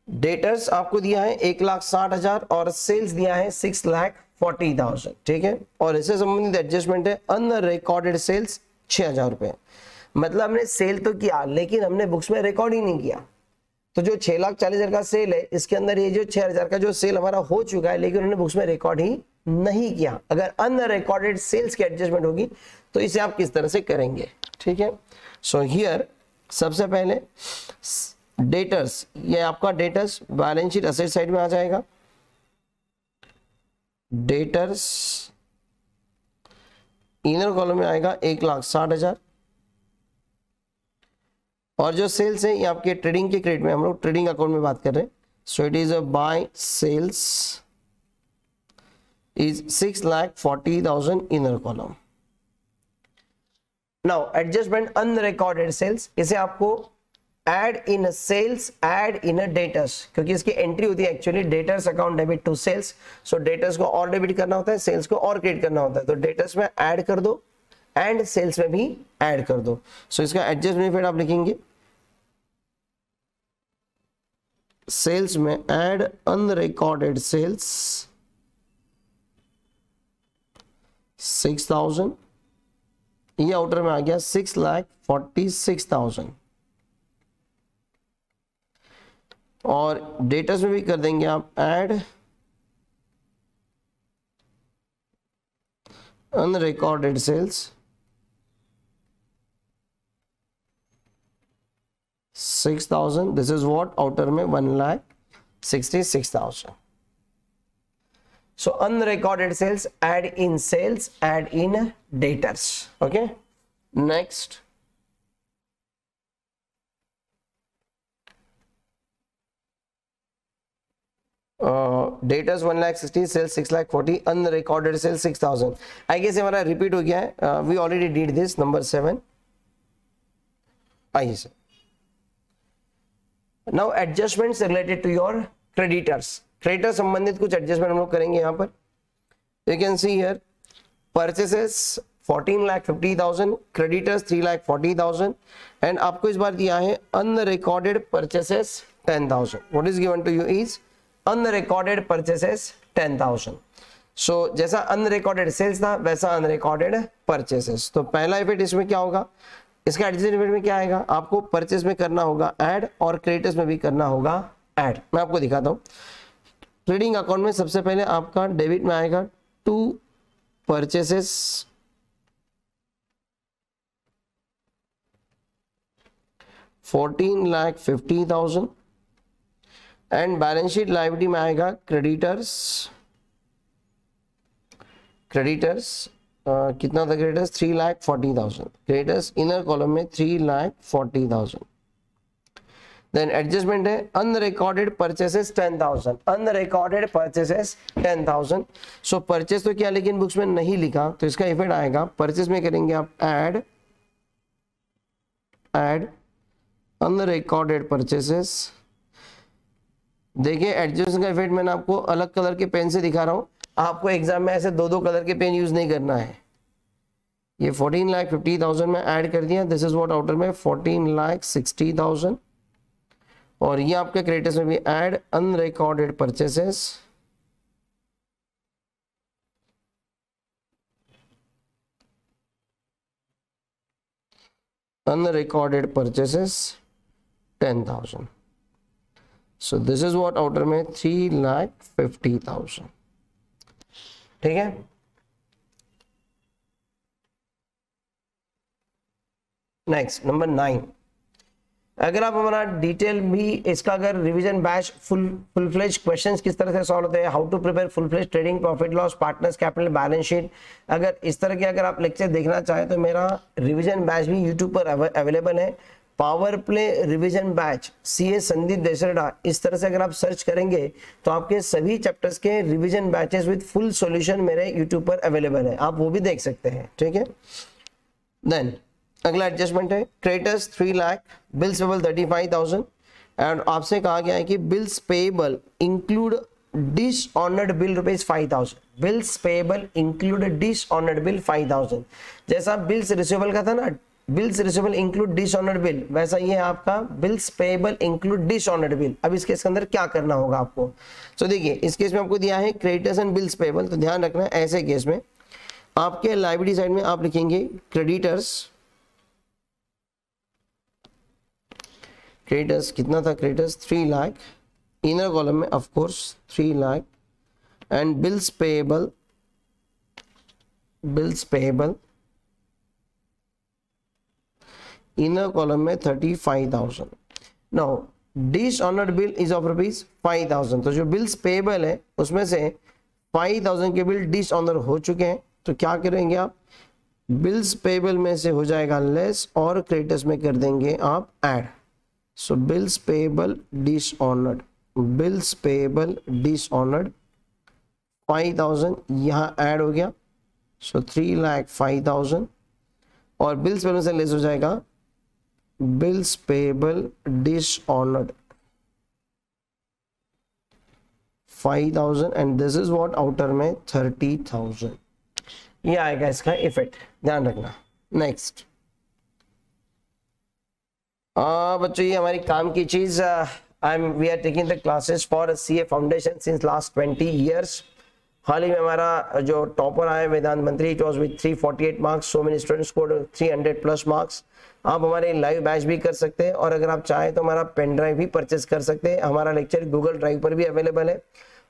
डेटर्स आपको दिया है 1,60,000 और सेल्स दिया है 6,40,000, ठीक है। और इससे संबंधित एडजस्टमेंट है अनरिकॉर्डेड सेल्स 6,000 रुपए। मतलब हमने सेल तो किया लेकिन हमने बुक्स में रिकॉर्ड ही नहीं किया। तो जो 6,40,000 का सेल है इसके अंदर ये जो 6,000 का जो सेल हमारा हो चुका है लेकिन उन्होंने बुक्स में रिकॉर्ड ही नहीं किया। अगर अनरिकॉर्डेड सेल्स की एडजस्टमेंट होगी तो इसे आप किस तरह से करेंगे, ठीक है। सो हियर सबसे पहले डेटर्स, ये आपका debtors balance sheet asset side में आ जाएगा। डेटर्स इनर कॉलम में आएगा 1,60,000 और जो सेल्स है ये आपके ट्रेडिंग के क्रेडिट में, हम लोग ट्रेडिंग अकाउंट में बात कर रहे हैं। So it is a by sales is 6,40,000 inner column. Now adjustment unrecorded sales, इसे आपको add in sales, add in debtors, क्योंकि इसकी एंट्री होती है actually debtors account debit to sales. So debtors को और डेबिट करना होता है, सेल्स को और क्रेडिट करना होता है. तो debtors में ऐड कर दो एंड सेल्स में भी ऐड कर दो. सो इसका एडजस्ट बेनिफिट आप लिखेंगे सेल्स में ऐड अनरिकॉर्डेड सेल्स 6,000, ये आउटर में आ गया 6,46,000. और डेटर्स में भी कर देंगे आप add unrecorded sales 6,000. This is what outer में 1,66,000. So unrecorded sales, add in sales, add in debtors. Okay, next. Debtors 1,60,000, sales 6,40,000, unrecorded sales 6,000. I guess हमारा repeat हो गया है. We already did this. Number 7. आइए सर. Now adjustments related to your creditors. Creditor संबंधित कुछ adjustment हम लोग करेंगे यहाँ पर. You can see here purchases 14,50,000, creditors 3,40,000 and आपको इस बार दिया है unrecorded purchases 10,000. What is given to you is unrecorded purchases 10,000. So जैसा अनरिकॉर्डेड सेल्स था वैसा अनरिकॉर्डेड परचेसेस. तो पहला इफेक्ट इसमें क्या होगा, इसका एडजस्टमेंट इफेक्ट में क्या आएगा, आपको परचेस में करना होगा ऐड और क्रेडिटर्स में भी करना होगा ऐड. मैं आपको दिखाता हूँ. ट्रेडिंग अकाउंट में सबसे पहले आपका डेबिट में आएगा to purchases 14,50,000 and balance sheet liability में आएगा क्रेडिटर्स कितना था क्रेडिटर्स 3,40,000. क्रेडिटर्स इनर कॉलम में 3,40,000. देन एडजस्टमेंट है अनरिकॉर्डेड परचेसेस 10,000, अनरिकॉर्डेड परचेसेस 10,000. सो परचेस तो क्या लेकिन बुक्स में नहीं लिखा, तो इसका इफेक्ट आएगा परचेस में करेंगे आप ऐड अनरिकॉर्डेड परचेसेस. देखिए एडजस्टमेंट का इफेक्ट मैंने आपको अलग कलर के पेन से दिखा रहा हूं. आपको एग्जाम में ऐसे दो कलर के पेन यूज नहीं करना है. ये 14,50,000 में ऐड कर दिया. दिस इज व्हाट आउटर में 14,60,000 और ये आपके क्रेडिटर्स में भी add unrecorded purchases 10,000. So this is what outer में 3,50,000. ठीक है. Next number 9. अगर आप हमारा डिटेल भी इसका अगर revision batch full fledged questions किस तरह से सॉल्व होते हैं, how to prepare full fledged trading profit loss partners capital balance sheet, अगर इस तरह के अगर आप लेक्चर देखना चाहें तो मेरा रिवीजन बैच भी यूट्यूब पर अवेलेबल है. Power play revision batch CA Sandeep Desarda, इस तरह से अगर आप सर्च करेंगे तो आपके सभी चैप्टर्स के revision batches with full solution मेरे यूट्यूब पर अवेलेबल है, आप वो भी देख सकते हैं. ठीक है. देन अगला एडजस्टमेंट है creditors 3 lakh, bills payable 35,000 and आपसे कहा गया है कि bills payable include dishonoured bill rupees 5,000. Bills payable include dishonoured bill 5,000. जैसा बिल्स रिसीवेबल का था ना, bills receivable include dishonoured bill, वैसा ये आपका bills payable include dishonoured bill. अब इस केस के अंदर क्या करना होगा आपको, तो देखिए इस केस में आपको दिया है क्रेडिटर्स एंड बिल्स पेबल. तो ध्यान रखना ऐसे केस में आपके लायबिलिटी साइड में आप लिखेंगे क्रेडिटर्स कितना था, क्रेडिटर्स 3 लाख, इनर कॉलम में of course 3 lakh and bills payable inner column में 35,000. Now dishonoured bill is of rupees 5,000. तो जो बिल्स पेबल है उसमें से 5,000 के बिल डिसऑनर हो चुके हैं. तो क्या करेंगे आप, बिल्स पेबल में से हो जाएगा लेस और क्रेडिटर्स में कर देंगे आप ऐड. सो बिल्स पेबल डिसऑनर्ड 5,000 यहाँ ऐड हो गया, सो 3,05,000 और बिल्स पेबल से लेस हो जाएगा bills payable dishonoured 5,000 and this is what outer में 30,000। ये आएगा इसका इफेक्ट, ध्यान रखना। नेक्स्ट बच्चों, ये हमारी काम की चीज, we are taking the classes for CA foundation since last 20 years. हाल ही में हमारा जो टॉपर आया Vedant Mantri, it was with 348 marks, so many students scored 300 plus marks. आप हमारे लाइव बैच भी कर सकते हैं और अगर आप चाहें तो हमारा पेन ड्राइव भी परचेस कर सकते हैं। हमारा लेक्चर गूगल ड्राइव पर भी अवेलेबल है।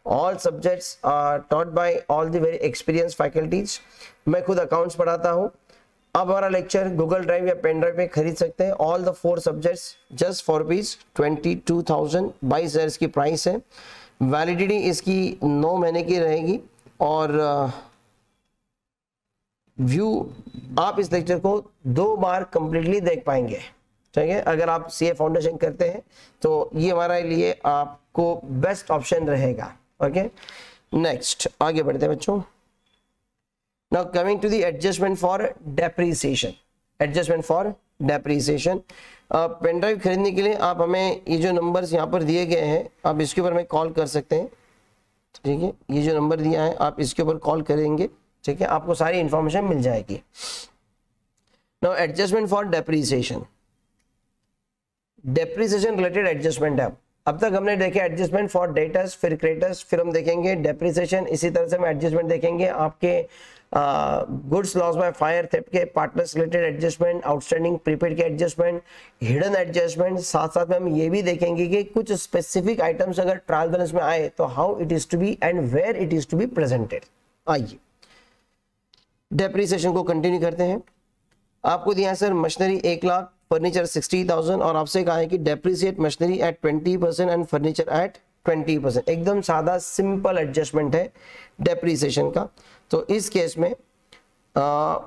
All subjects are taught by all the very experience faculties. मैं खुद अकाउंट्स पढ़ाता हूँ। आप हमारा लेक्चर गूगल ड्राइव या पेन ड्राइव में खरीद सकते हैं। All the 4 subjects just for rupees 22,000, 22,000 की प्राइस है। वैलिडिटी इसकी 9 महीने की रहेगी और व्यू आप इस लेक्चर को 2 बार कंप्लीटली देख पाएंगे। ठीक है, अगर आप सीए फाउंडेशन करते हैं तो ये हमारे लिए आपको बेस्ट ऑप्शन रहेगा। ओके, नेक्स्ट आगे बढ़ते हैं बच्चों। Now coming to the adjustment for depreciation. Adjustment for depreciation, pen drive खरीदने के लिए आप हमें ये जो नंबर्स यहाँ पर दिए गए हैं, आप इसके ऊपर में कॉल कर सकते हैं। ठीक है, ये जो नंबर दिया है आप इसके ऊपर कॉल करेंगे। ठीक है, आपको सारी इंफॉर्मेशन मिल जाएगी। Now adjustment for depreciation, depreciation related adjustment है। अब तक हमने देखे एडजस्टमेंट फॉर डेटर्स, फिर क्रेडिटर्स, फिर हम देखेंगे डेप्रीसिएशन। इसी तरह से हम एडजस्टमेंट देखेंगे आपके goods loss by fire, theft के, partners related adjustment, outstanding prepaid के एडजस्टमेंट, हिडन एडजस्टमेंट। साथ साथ में हम ये भी देखेंगे कि कुछ स्पेसिफिक आइटम्स अगर ट्रायल बैलेंस में आए तो how it is to be and where it is to be presented. आइए डेप्रीसिएशन को कंटिन्यू करते हैं। आपको दिया है सर मशीनरी 1 लाख, फर्नीचर 60,000 और आपसे कहा है कि depreciate machinery at 20% and furniture at 20%। एकदम सादा सिंपल एडजस्टमेंट है डेप्रीसिएशन का। तो इस केस में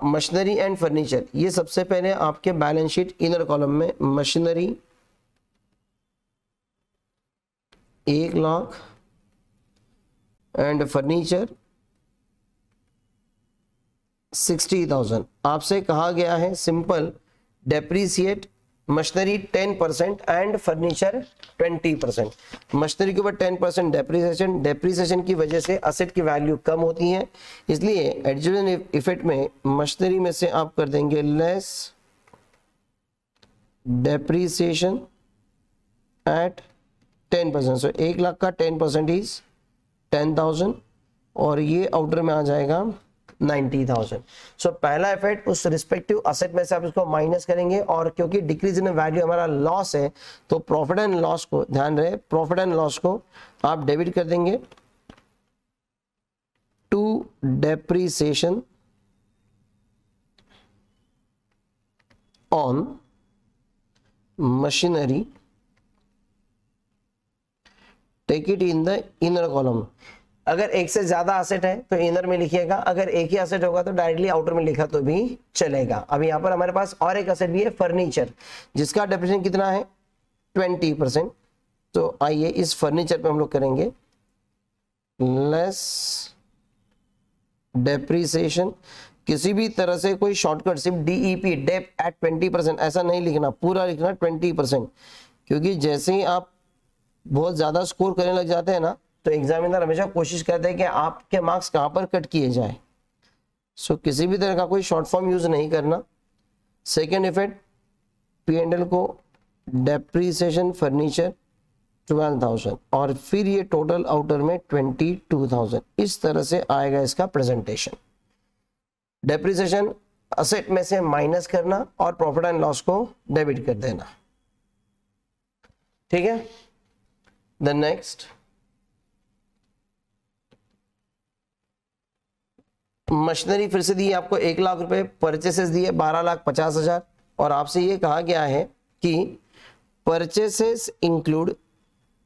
मशीनरी एंड फर्नीचर, ये सबसे पहले आपके बैलेंस शीट इनर कॉलम में मशीनरी 1 लाख एंड फर्नीचर 60,000। आपसे कहा गया है simple depreciate machinery 10% and furniture 20%। Machinery के ऊपर 10% डेप्रीसिएशन, डेप्रीसिएशन की वजह से असेट की वैल्यू कम होती है, इसलिए एडजस्टमेंट इफेक्ट में मशीनरी में से आप कर देंगे लेस डेप्रीसिएशन एट 10%। सो 1 लाख का 10% इज 10,000 और ये आउटर में आ जाएगा 90,000। सो पहला इफेक्ट उस रिस्पेक्टिव असेट में से आप इसको माइनस करेंगे और क्योंकि डिक्रीज इन वैल्यू हमारा लॉस है तो प्रॉफिट एंड लॉस को, ध्यान रहे, प्रॉफिट एंड लॉस को आप डेबिट कर देंगे to depreciation on machinery, take it in the inner column. अगर एक से ज्यादा असेट है तो इनर में लिखिएगा, अगर एक ही असेट होगा तो डायरेक्टली आउटर में लिखा तो भी चलेगा। अब यहाँ पर हमारे पास और एक असेट भी है फर्नीचर, जिसका डेप्रिसिएशन कितना है 20%। तो आइए इस फर्नीचर पे हम लोग करेंगे लेस डेप्रिसिएशन। किसी भी तरह से कोई शॉर्टकट सिर्फ डीईपी डेप एट 20% ऐसा नहीं लिखना, पूरा लिखना 20%, क्योंकि जैसे ही आप बहुत ज्यादा स्कोर करने लग जाते हैं ना तो एग्जामिनर हमेशा कोशिश करते हैं कि आपके मार्क्स कहां पर कट किए जाए। सो किसी भी तरह का कोई शॉर्ट फॉर्म यूज नहीं करना। सेकेंड इफेक्ट P&L को डेप्रीसिएशन फर्नीचर 12,000 और फिर ये टोटल आउटर में 22,000। इस तरह से आएगा इसका प्रेजेंटेशन। डेप्रीसिएशन असेट में से माइनस करना और प्रॉफिट एंड लॉस को डेबिट कर देना। ठीक है, द नेक्स्ट मशीनरी फिर से दी आपको 1 लाख रुपए, परचेसेस दिए 12,50,000 और आपसे ये कहा गया है कि purchases include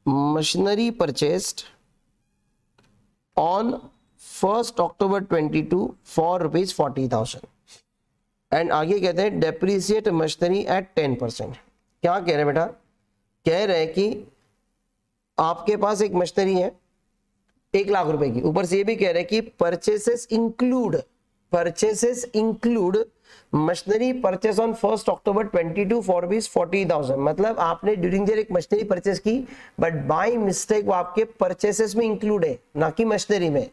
machinery purchased on 1 October 22 for ₹40,000 and आगे कहते हैं डेप्रीसिएट मशीनरी एट 10%। क्या कह रहे हैं बेटा? कह रहे हैं कि आपके पास एक मशीनरी है 1,00,000 की। ऊपर से ये भी कह रहे हैं कि purchases include machinery purchase on 1 October 22 for rupees 40,000। मतलब आपने ड्यूरिंग द एक मशीनरी परचेस की, बट बाय मिस्टेक वो आपके परचेसेस में इंक्लूड है, ना कि मशीनरी में।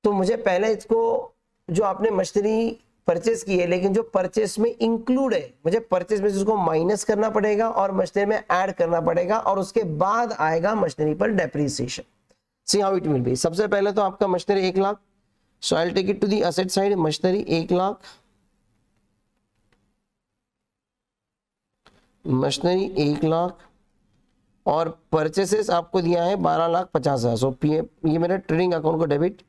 तो मुझे पहले इसको, जो आपने मशीनरी परचेस की है लेकिन जो परचेस में इंक्लूड है, मुझे परचेस में उसको माइनस करना पड़ेगा और मशीनरी में ऐड करना पड़ेगा, और उसके बाद आएगा मशीनरी पर depreciation. See how it will be. सबसे पहले तो आपका machinery 1,00,000, so I will take it to the asset side. Machinery 1,00,000, machinery 1,00,000 और परचेसेस आपको दिया है 12,50,000। सो ये मेरे ट्रेडिंग अकाउंट को debit,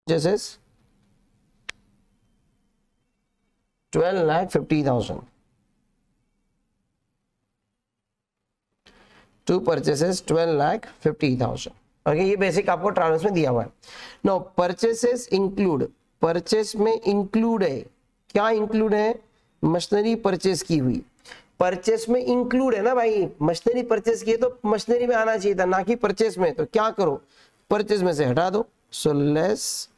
purchases 12,50,000 to purchases 12,50,000। Okay, ये बेसिक आपको ट्रांस में दिया हुआ है। नो परचेसेस इंक्लूड, परचेस में इंक्लूड है, क्या इंक्लूड है? मशीनरी परचेस की हुई, परचेस में इंक्लूड है ना भाई, मशीनरी परचेस की है तो मशीनरी में आना चाहिए था, ना कि परचेस में। तो क्या करो, परचेस में से हटा दो। सो लेस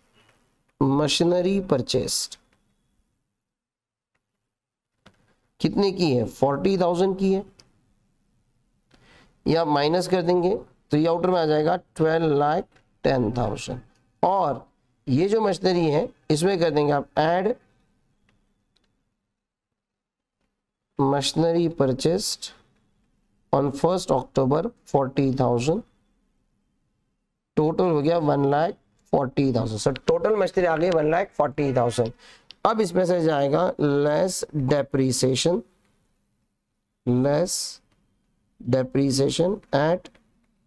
मशीनरी परचेस्ड, कितने की है? 40,000 की है, या माइनस कर देंगे तो ये आउटर में आ जाएगा 12,10,000। और ये जो मशीनरी है इसमें कर देंगे आप add machinery purchased on 1 October 40,000, total हो गया 1,40,000। सो टोटल मशीनरी आ गई 1,40,000। अब इसमें से जाएगा less depreciation, less depreciation at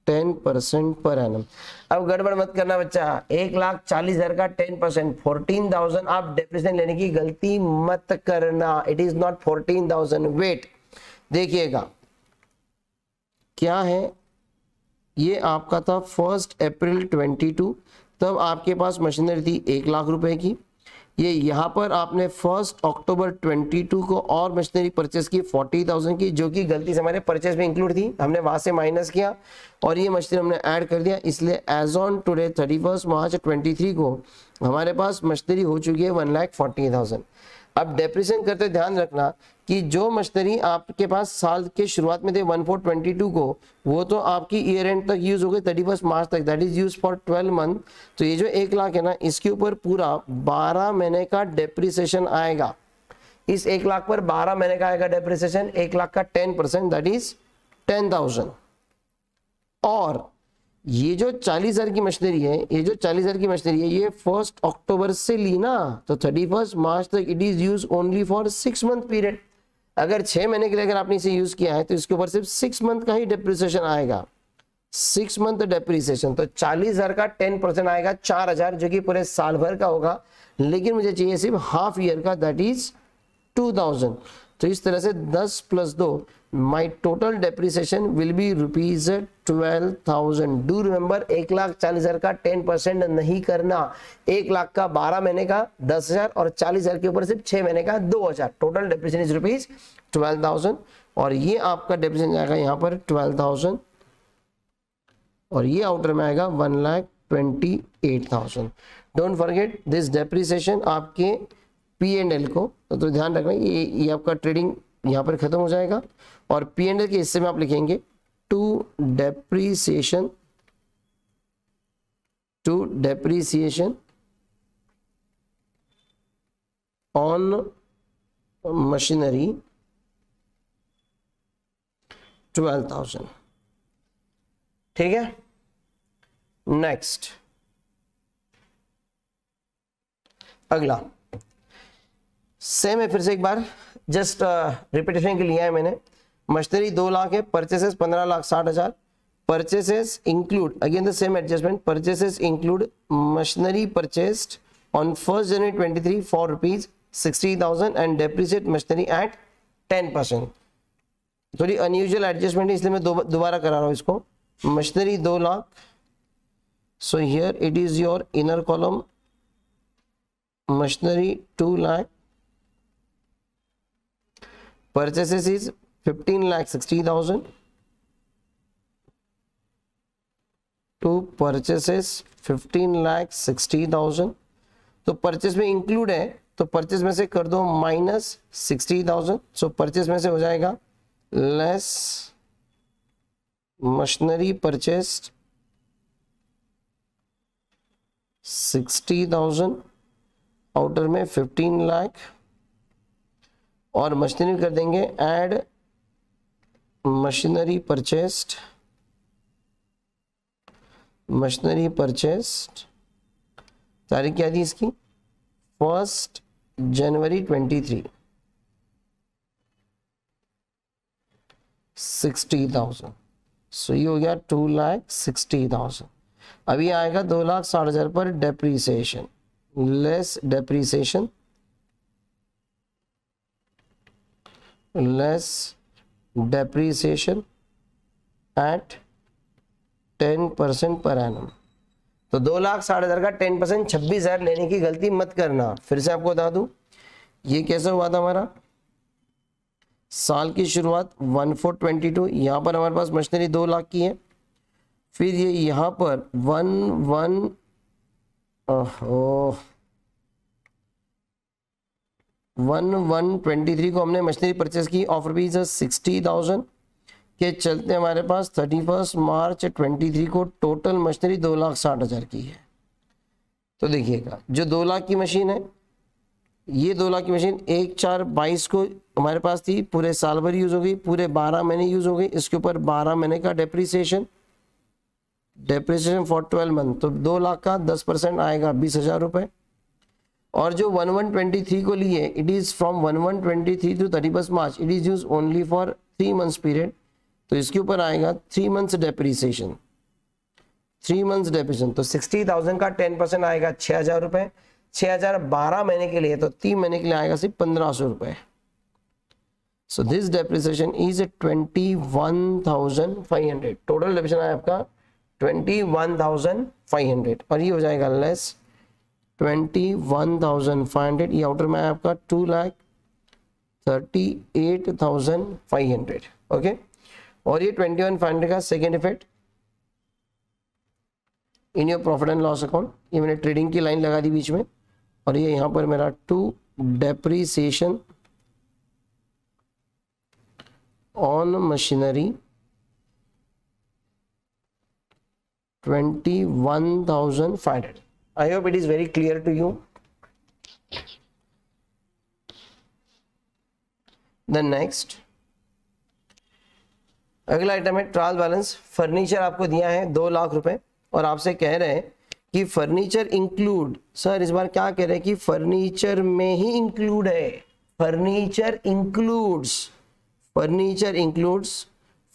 10% per annum. अब गड़बड़ मत करना बच्चा, 1,40,000 का 10% 14,000 आप डेप्रीसिएशन लेने की गलती मत करना। It is not 14,000। वेट, देखिएगा क्या है, ये आपका था 1 अप्रैल 22, तब आपके पास मशीनरी थी 1,00,000 रुपए की। ये यहाँ पर आपने 1 अक्टूबर 22 को और मशीनरी परचेस की 40,000 की, जो कि गलती से हमारे परचेस में इंक्लूड थी, हमने वहां से माइनस किया और ये मशीनरी हमने ऐड कर दिया। इसलिए एज ऑन टुडे 31 मार्च 23 को हमारे पास मशीनरी हो चुकी है 1,40,000। अब डेप्रिसिएशन करते ध्यान रखना कि जो मशीनरी आपके पास साल के शुरुआत में थे 1/4/22 को, वो तो आपकी ईयर एंड तक यूज हो गई 31 मार्च तक, that is use for 12 month. तो ये जो 1,00,000 है ना, इसके ऊपर पूरा 12 महीने का डेप्रिसिएशन आएगा। इस 1,00,000 पर 12 महीने का आएगा डेप्रिसिएशन, 1,00,000 का 10% दैट इज 10,000। और ये जो 40,000 की मशीनरी है, ये जो 40,000 की मशीनरी है, ये 1 अक्टूबर से ली ना, तो 31 मार्च तक it is use only for 6 month period. अगर 6 महीने के लिए अगर आपने इसे यूज किया है तो इसके ऊपर सिर्फ 6 मंथ का ही डेप्रिसिएशन आएगा, 6 मंथ डेप्रिसिएशन। तो 40,000 का 10% आएगा 4,000, जो कि पूरे साल भर का होगा, लेकिन मुझे चाहिए सिर्फ हाफ ईयर का, दैट इज 2,000। तो इस तरह से 10 + 2 माई total depreciation will be rupees 12,000। Do remember, 1,40,000 का 10% नहीं करना, 1,00,000 का 12 महीने का 10,000 और 40,000 के ऊपर सिर्फ 6 महीने का 2,000। टोटल डेप्रिसिएशन इज रुपीज 12,000 और ये आपका डेप्रिसिएशन आएगा यहाँ पर 12,000 और ये आउटर में आएगा 1,28,000। डोंट फॉरगेट दिस डेप्रिसिएशन आपके P&L को, तो ध्यान रखना ये आपका ट्रेडिंग यहाँ पर खत्म हो जाएगा और P&L के हिस्से में आप लिखेंगे टू डेप्रीसिएशन ऑन मशीनरी 12,000। ठीक है, नेक्स्ट अगला सेम है, फिर से एक बार जस्ट रिपीटेशन के लिए है मैंने। मशीनरी 2,00,000 है, purchases 15,60,000। Purchases include, again the same adjustment, purchases include machinery purchased on 1 January 23 for rupees 60,000 and depreciate machinery at 10%। थोड़ी अनयूजुअल एडजस्टमेंट है इसलिए मैं दोबारा करा रहा हूँ इसको। Machinery 2,00,000, so here it is your inner column machinery 2,00,000, purchases is 15,60,000 to purchases 15,60,000, तो परचेस में इंक्लूड है तो परचेस में से कर दो -60,000, सो परचेस में से हो जाएगा लेस मशीनरी परचेस्ड 60,000, आउटर में 15 लाख, और मशीनरी कर देंगे ऐड मशीनरी परचेस्ड तारीख क्या थी इसकी 1 जनवरी 23, 60,000, सो ये हो गया 2,60,000। अभी आएगा 2,60,000 पर depreciation, less depreciation at 10% per annum. तो 2,60,000 का 10% 26,000 लेने की गलती मत करना। फिर से आपको बता दूं ये कैसे हुआ था हमारा, साल की शुरुआत 1422, यहाँ पर हमारे पास मशीनरी 2 लाख की है, फिर ये यहाँ पर 1123 को हमने मशीनरी परचेस की ऑफ रुपीज 60,000 के चलते हमारे पास 31 मार्च 23 को टोटल मशीनरी 2,60,000 की है। तो देखिएगा जो 2 लाख की मशीन है, ये 2 लाख की मशीन 1/4/22 को हमारे पास थी, पूरे साल भर यूज हो गई, पूरे 12 महीने यूज हो गई, इसके ऊपर 12 महीने का डेप्रीसिएशन फॉर 12 मंथ, तो 2 लाख का 10% आएगा 20,000 रुपए। और जो 1123 को लिए, it is from 1123 to 31 March, it is use only for 3 months period, तो इसके ऊपर आएगा 3 मंथ्स डेप्रीसिएशन, 3 मंथ्स डेप्रीसिएशन, तो 60,000 का 10% आएगा 6,000 रुपए, 6,000 12 महीने के लिए, तो 3 महीने के लिए आएगा सिर्फ 1,500 रुपए। So this depreciation is 21,500, total depreciation आया आपका 21,500, और ये हो जाएगा लेस 21,500, ये आउटर में आया आपका 2,38,500, ओके। और ये 21,500 का second effect in your profit and loss account, ये मैंने ट्रेडिंग की लाइन लगा दी बीच में, और ये यहाँ पर मेरा 2 depreciation on machinery 21,500। I hope it is very clear to you. The next, अगला आइटम है ट्रायल बैलेंस। फर्नीचर आपको दिया है 2 लाख रुपए, और आपसे कह रहे हैं कि फर्नीचर इंक्लूड, सर इस बार क्या कह रहे हैं कि फर्नीचर में ही इंक्लूड है, furniture includes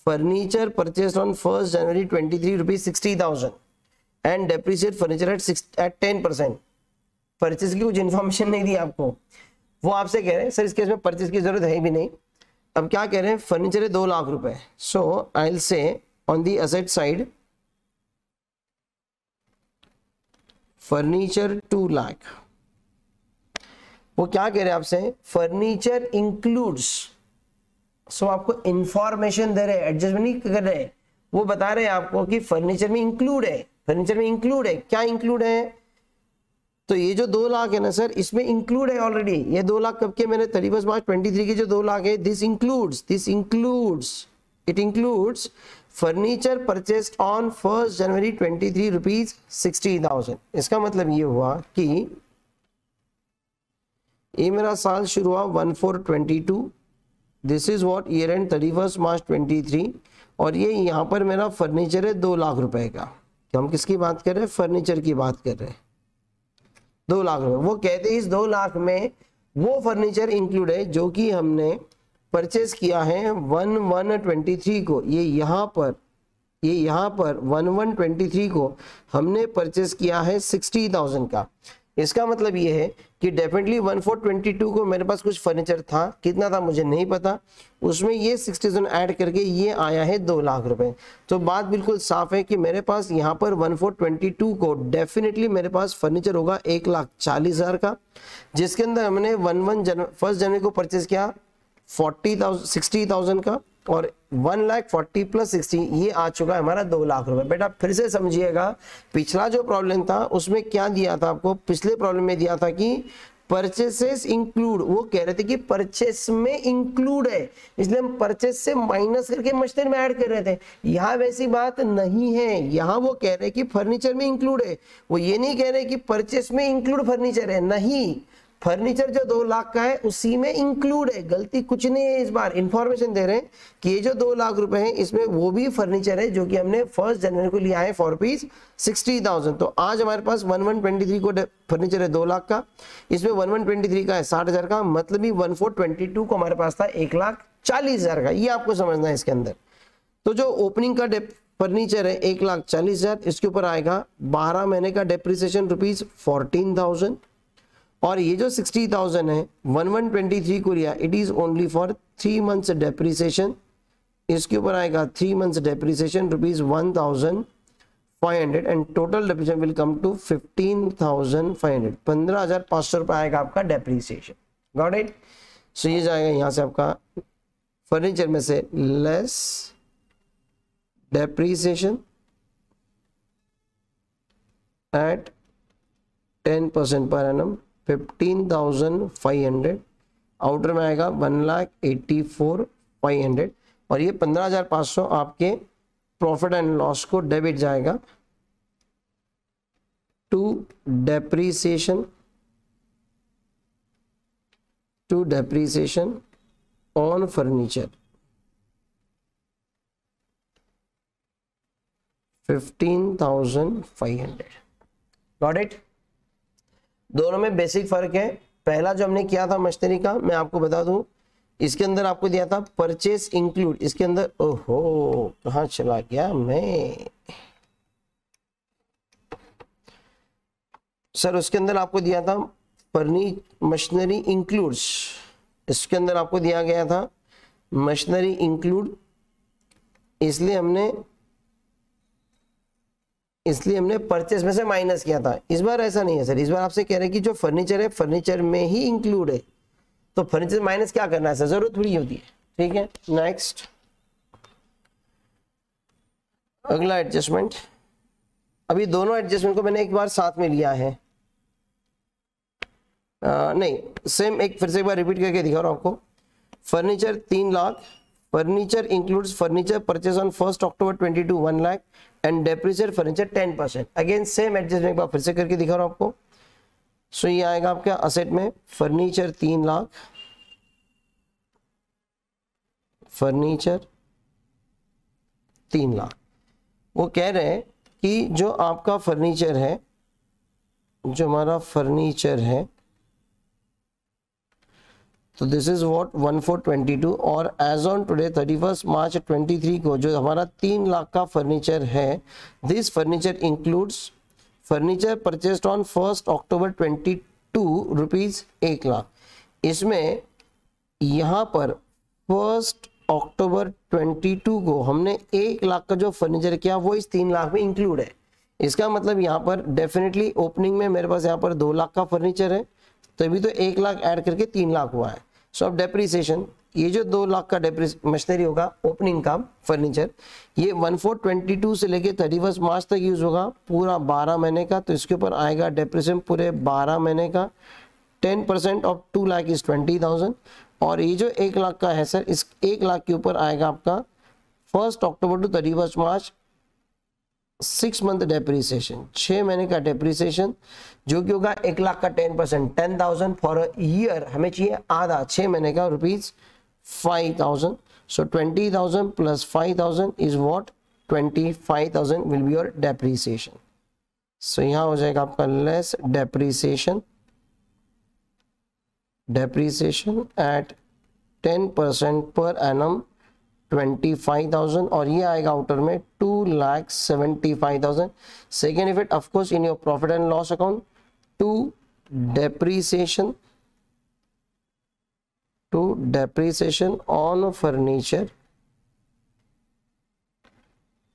furniture purchased on 1 January 23 rupees 60,000 and depreciate furniture at 10%। Purchase की कुछ इन्फॉर्मेशन नहीं दी आपको, वो आपसे कह रहे हैं सर इस केस में परचेज की जरूरत है भी नहीं। अब क्या कह रहे हैं, फर्नीचर है 2 लाख रुपए, so I will say on the asset side furniture 2 lakh. वो क्या कह रहे हैं आपसे, फर्नीचर इंक्लूड्स, सो आपको इंफॉर्मेशन दे रहे हैं, एडजस्टमेंट नहीं कर रहे, वो बता रहे हैं आपको कि फर्नीचर में इंक्लूड है, फर्नीचर में इंक्लूड है। क्या इंक्लूड है, तो ये जो 2 लाख है ना सर, इसमें इंक्लूड है ऑलरेडी। ये 2 लाख कब के, मैंने 31 मार्च 23 के जो 2 लाख है, it includes furniture purchased on 1 January 23 rupees 60,000। इसका मतलब ये हुआ कि ये मेरा साल शुरू हुआ 1422, this is what year and 31 मार्च 23, और ये यहाँ पर मेरा फर्नीचर है 2 लाख रुपए का। तो हम किसकी बात कर रहे हैं, फर्नीचर की बात कर रहे हैं, 2 लाख रुपए। वो कहते हैं इस 2 लाख में वो फर्नीचर इंक्लूड है जो कि हमने परचेस किया है 1123 को, ये यहाँ पर 1123 को हमने परचेस किया है 60,000 का। इसका मतलब ये है कि डेफिनेटली 1422 को मेरे पास कुछ फर्नीचर था, कितना था मुझे नहीं पता, उसमें ये 60,000 ऐड करके ये आया है 2 लाख रुपए। तो बात बिल्कुल साफ है कि मेरे पास यहाँ पर 1422 को डेफिनेटली मेरे पास फर्नीचर होगा 1,40,000 का, जिसके अंदर हमने 1 जनवरी को परचेज किया 60,000 का, और 1,40,000 प्लस 60 ये आ चुका है हमारा 2 लाख रुपए। बेटा फिर से समझिएगा, पिछला जो प्रॉब्लम था उसमें क्या दिया था आपको, पिछले प्रॉब्लम में दिया था कि परचेसेस इंक्लूड, वो कह रहे थे कि परचेस में इंक्लूड है, इसलिए हम परचेस से माइनस करके मशीनरी में ऐड कर रहे थे। यहाँ वैसी बात नहीं है, यहाँ वो कह रहे हैं कि फर्नीचर में इंक्लूड है, वो ये नहीं कह रहे कि परचेस में इंक्लूड फर्नीचर है, नहीं, फर्नीचर जो 2 लाख का है उसी में इंक्लूड है, गलती कुछ नहीं है। इस बार इंफॉर्मेशन दे रहे हैं कि ये जो 2 लाख रुपए है इसमें वो भी फर्नीचर है जो कि हमने 1 जनवरी को लिया है फॉर रुपीज 60,000। तो आज हमारे पास 1123 को फर्नीचर है 2 लाख का, इसमें 1123 का है 60,000 का, मतलब ही 1422 को हमारे पास था 1,40,000 का, ये आपको समझना है इसके अंदर। तो जो ओपनिंग का फर्नीचर है 1,40,000, इसके ऊपर आएगा 12 महीने का डेप्रिसिएशन रुपीज 14,000, और ये जो 60,000 है 1123 को लिया, it is only for 3 months depreciation, इसके ऊपर आएगा 3 months depreciation rupees 1,500 and total depreciation will come to 15,500, 15,500 रुपए आएगा आपका डेप्रिसिएशन। Got it? सो ये जाएगा यहाँ से आपका फर्नीचर में से less depreciation eight 10% per annum 15,500, outer में आएगा 1,84,500, और ये 15,500 आपके प्रॉफिट एंड लॉस को डेबिट जाएगा to depreciation on furniture 15,500। Got it? दोनों में बेसिक फर्क है। पहला जो हमने किया था मशीनरी का, मैं आपको बता दूं, इसके अंदर आपको दिया था परचेस इंक्लूड, इसके अंदर ओहो कहां चला गया मैं सर, उसके अंदर आपको दिया था मशीनरी इंक्लूड्स, इसके अंदर आपको दिया गया था मशीनरी इंक्लूड, इसलिए हमने परचेस में से माइनस किया था। इस बार ऐसा नहीं है सर, इस बार आपसे कह रहे हैं कि जो फर्नीचर है फर्नीचर में ही इंक्लूड है, तो फर्नीचर माइनस क्या करना है सर, जरूरत थोड़ी होती है। ठीक है, नेक्स्ट अगला एडजस्टमेंट। अभी दोनों एडजस्टमेंट को मैंने एक बार साथ में लिया है, नहीं सेम एक फिर से एक बार रिपीट करके दिखा रहा हूं आपको। Furniture 3 lakh, furniture includes furniture purchase on 1 October 22 1 lakh and depreciate furniture 10%। Again same adjustment एक बार फिर से करके दिखा रहा हूं आपको। सो ये आएगा आपका असेट में फर्नीचर 3 लाख, फर्नीचर 3 लाख। वो कह रहे हैं कि जो आपका फर्नीचर है, जो हमारा फर्नीचर है, तो दिस इज व्हाट 1422, और एज ऑन टुडे 31 मार्च 23 को जो हमारा 3 लाख का फर्नीचर है, this furniture includes furniture purchased on 1 October 22 rupees 1 lakh. इसमें यहाँ पर 1 अक्टूबर 22 को हमने 1 लाख का जो फर्नीचर किया वो इस 3 लाख में इंक्लूड है। इसका मतलब यहाँ पर डेफिनेटली ओपनिंग में मेरे पास यहाँ पर 2 लाख का फर्नीचर है, तभी तो 1 लाख ऐड करके 3 लाख हुआ है। सो अब डेप्रीसिएशन, ये जो 2 लाख का मशीनरी होगा ओपनिंग का फर्नीचर, ये 1422 से लेके 31 मार्च तक यूज होगा, पूरा 12 महीने का, तो इसके ऊपर आएगा डेप्रीसिएशन पूरे 12 महीने का। 10% ऑफ 2 लाख इज 20,000, और ये जो 1 लाख का है सर, इस 1 लाख के ऊपर आएगा आपका 1 अक्टूबर टू 31 मार्च 6 मंथ डेप्रीसिएशन, 6 महीने का डेप्रीसिएशन, जो कि होगा 1 लाख का 10%, 10,000 फॉर अ ईयर, हमें चाहिए आधा 6 महीने का rupees 5,000। So 20,000 plus 5,000 is what 25,000 will be your depreciation. So यहाँ हो जाएगा आपका less depreciation at 10% per annum 25,000, और ये आएगा आउटर में 2,75,000। Second effect of course in your profit and loss account, to depreciation on furniture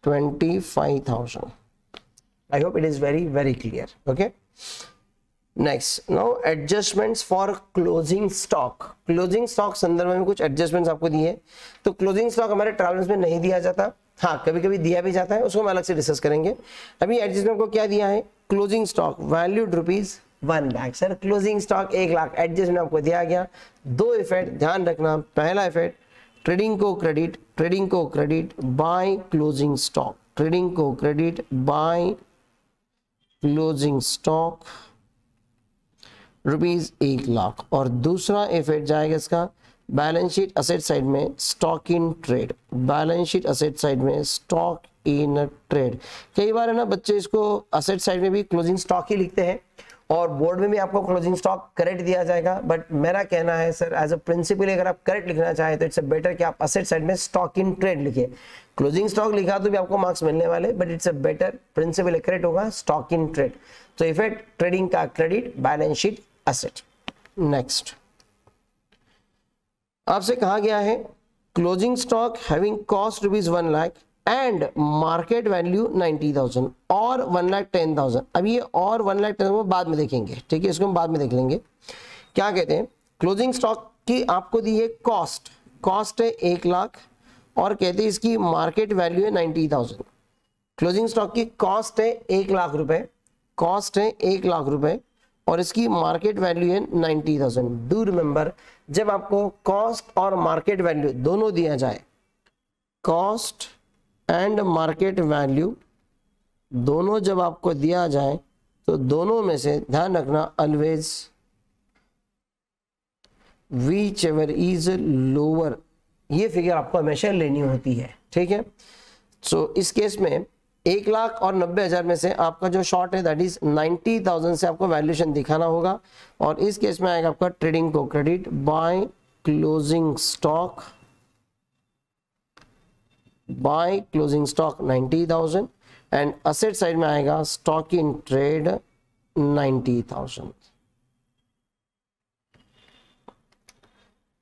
25,000। I hope it is very clear. Okay, next, now adjustments for closing stock. Closing stock संदर्भ में कुछ adjustments आपको दिए। तो closing stock हमारे travellers में नहीं दिया जाता, हाँ कभी कभी दिया भी जाता है, उसको हम अलग से डिस्कस करेंगे। अभी एडजस्टमेंट को क्या दिया है, closing stock valued ₹1 lakh. Sir closing stock 1 lakh, adjustment आपको दिया गया। दो इफेक्ट ध्यान रखना, पहला इफेक्ट ट्रेडिंग को credit by closing stock, trading को credit by closing stock ₹1 lakh. और दूसरा इफेक्ट जाएगा इसका बैलेंस शीट असेट साइड में stock in trade, balance sheet asset side में स्टॉक इन ट्रेड। कई बार है ना बच्चे इसको असेट साइड में भी क्लोजिंग स्टॉक ही लिखते हैं और बोर्ड में भी आपको क्लोजिंग स्टॉक करेक्ट दिया जाएगा, बट मेरा कहना है सर एज अ प्रिंसिपल अगर आप करेक्ट लिखना चाहें तो इट्स बेटर कि आप असेट साइड में स्टॉक इन ट्रेड लिखिए। क्लोजिंग स्टॉक लिखा तो भी आपको मार्क्स मिलने वाले, but it's a better principle correct होगा स्टॉक इन ट्रेड। तो इफेक्ट ट्रेडिंग का credit, balance sheet asset. Next आपसे कहा गया है closing stock having cost ₹1 lakh and market value 90,000 और 1,10,000। अब ये और 1,10,000 बाद में देखेंगे, ठीक है, इसको हम बाद में देख लेंगे। क्या कहते हैं, क्लोजिंग स्टॉक की आपको दी है कॉस्ट है 1 लाख और कहते हैं इसकी मार्केट वैल्यू है 90,000। क्लोजिंग स्टॉक की कॉस्ट है 1 लाख रुपए, कॉस्ट है 1 लाख रुपए और इसकी मार्केट वैल्यू है 90,000। डू रिमेंबर, जब आपको कॉस्ट और मार्केट वैल्यू दोनों दिया जाए, कॉस्ट एंड मार्केट वैल्यू दोनों जब आपको दिया जाए तो दोनों में से ध्यान रखना always which ever is lower, ये फिगर आपको हमेशा लेनी होती है, ठीक है। सो इस केस में 1 लाख और 90,000 में से आपका जो शॉर्ट है दैट इज 90,000 से आपको वैल्यूएशन दिखाना होगा और इस केस में आएगा आपका ट्रेडिंग को credit by closing stock, bye closing stock 90,000 and asset side में आएगा stock in trade 90,000।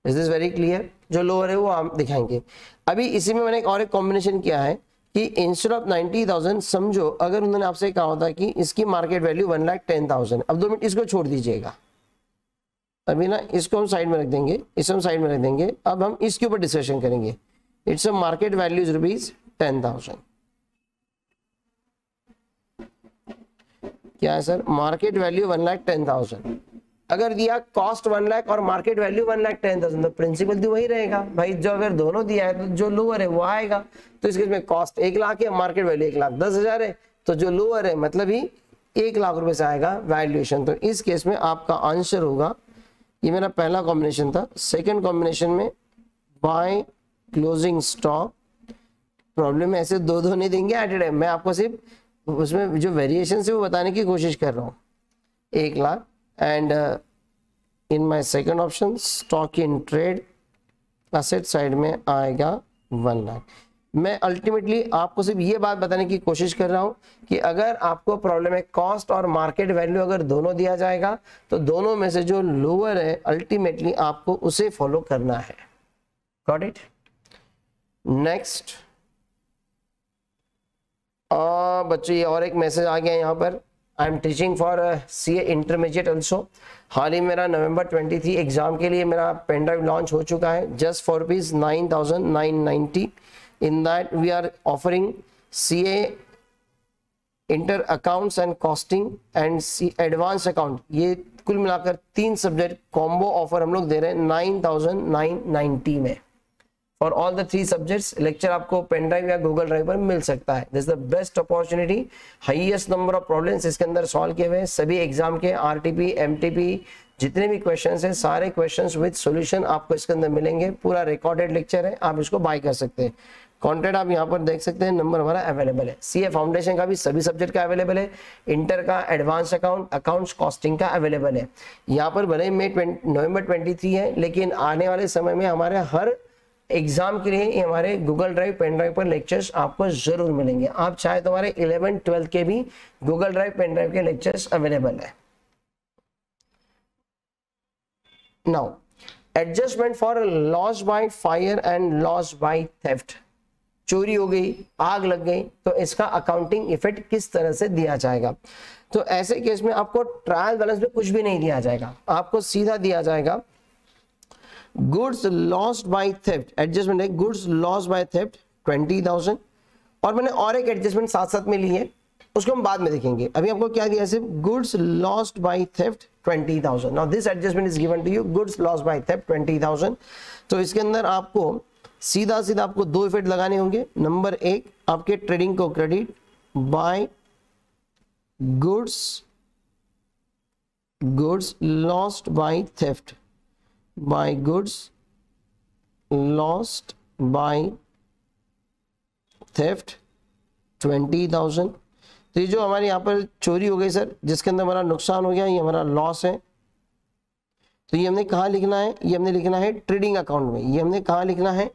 Is this very clear? जो लोअर है वो हम दिखाएंगे। अभी इसी में मैंने एक कॉम्बिनेशन किया है कि इंस्टेड ऑफ 90,000 समझो अगर उन्होंने आपसे कहा होता कि इसकी मार्केट वैल्यू 1,10,000। अब 2 मिनट इसको छोड़ दीजिएगा, अभी ना इसको हम साइड में रख देंगे, इसको हम साइड में रख देंगे। अब हम इसके ऊपर डिस्कशन करेंगे। It's a market value is ₹10,000। क्या है सर? Market value 1,10,000। अगर दिया कॉस्ट 1 लाख और मार्केट वैल्यू 1,10,000 तो प्रिंसिपल तो वही रहेगा भाई, जो अगर दोनों दिया है तो जो लोअर है वो आएगा। तो इसके में कॉस्ट 1 लाख है, मार्केट वैल्यू 1,10,000 है, तो जो लोअर है मतलब ही 1 लाख रुपए से आएगा वैल्यूएशन। तो इस केस में आपका आंसर होगा, ये मेरा पहला कॉम्बिनेशन था। सेकेंड कॉम्बिनेशन में बाय क्लोजिंग स्टॉक, प्रॉब्लम में ऐसे दो नहीं देंगे एट ए टाइम, मैं आपको सिर्फ उसमें जो वेरिएशन है वो बताने की कोशिश कर रहा हूँ। 1 lakh and in my second option stock in trade asset side में आएगा 1 लाख। मैं अल्टीमेटली आपको सिर्फ ये बात बताने की कोशिश कर रहा हूं कि अगर आपको प्रॉब्लम है कॉस्ट और मार्केट वैल्यू अगर दोनों दिया जाएगा तो दोनों में से जो लोअर है अल्टीमेटली आपको उसे फॉलो करना है। Got it? नेक्स्ट बच्चों ये और एक मैसेज आ गया यहाँ पर, I am teaching for CA intermediate also. हाल ही मेरा नवंबर 23 एग्जाम के लिए मेरा पेन ड्राइव लॉन्च हो चुका है just for ₹9,990। In that we are offering CA inter accounts and costing and advance account, ये कुल मिलाकर 3 सब्जेक्ट कॉम्बो ऑफर हम लोग दे रहे हैं 9,990 में। For all the 3 subjects lecture आपको पेन ड्राइव या गूगल ड्राइव पर मिल सकता है। This is the best opportunity, highest number of problems इसके अंदर सॉल्व किए हुए हैं। सभी एग्जाम के RTP MTP जितने भी क्वेश्चंस हैं सारे क्वेश्चंस विद सॉल्यूशन आपको इसके अंदर मिलेंगे। पूरा रिकॉर्डेड लेक्चर है, आप इसको बाय कर सकते हैं। कॉन्टेंट आप यहाँ पर देख सकते हैं, नंबर हमारा अवेलेबल है। CA फाउंडेशन का भी सभी सब्जेक्ट का अवेलेबल है, इंटर का एडवांस अकाउंट अकाउंट्स कॉस्टिंग का अवेलेबल है। यहाँ पर भले नवंबर 23 है लेकिन आने वाले समय में हमारे हर एग्जाम के लिए हमारे गूगल ड्राइव पेन ड्राइव पर लेक्चर्स आपको जरूर मिलेंगे। आप चाहे तो हमारे 11 12 के भी गूगल ड्राइव पेन ड्राइव के लेक्चर्स अवेलेबल है। Now adjustment for loss by fire and loss by theft. चोरी हो गई, आग लग गई, तो इसका अकाउंटिंग इफेक्ट किस तरह से दिया जाएगा। तो ऐसे केस में आपको ट्रायल बैलेंस में कुछ भी नहीं दिया जाएगा, आपको सीधा दिया जाएगा goods lost by theft, adjustment है गुड्स लॉस्ट बाय थेफ्ट 20,000, और मैंने और एक एडजस्टमेंट साथ साथ में ली है, उसको हम बाद में देखेंगे। अभी आपको क्या दिया, सिर्फ goods lost by theft 20,000। Now this adjustment is given to you, goods lost by theft 20,000। तो इसके अंदर आपको सीधा सीधा आपको दो इफेक्ट लगाने होंगे। नंबर एक, आपके ट्रेडिंग को credit by goods lost by theft, by goods lost by theft 20,000। तो ये जो हमारे यहाँ पर चोरी हो गई सर, जिसके अंदर हमारा नुकसान हो गया, ये हमारा लॉस है। तो ये हमने कहाँ लिखना है, ये हमने लिखना है ट्रेडिंग अकाउंट में। ये हमने कहाँ लिखना है,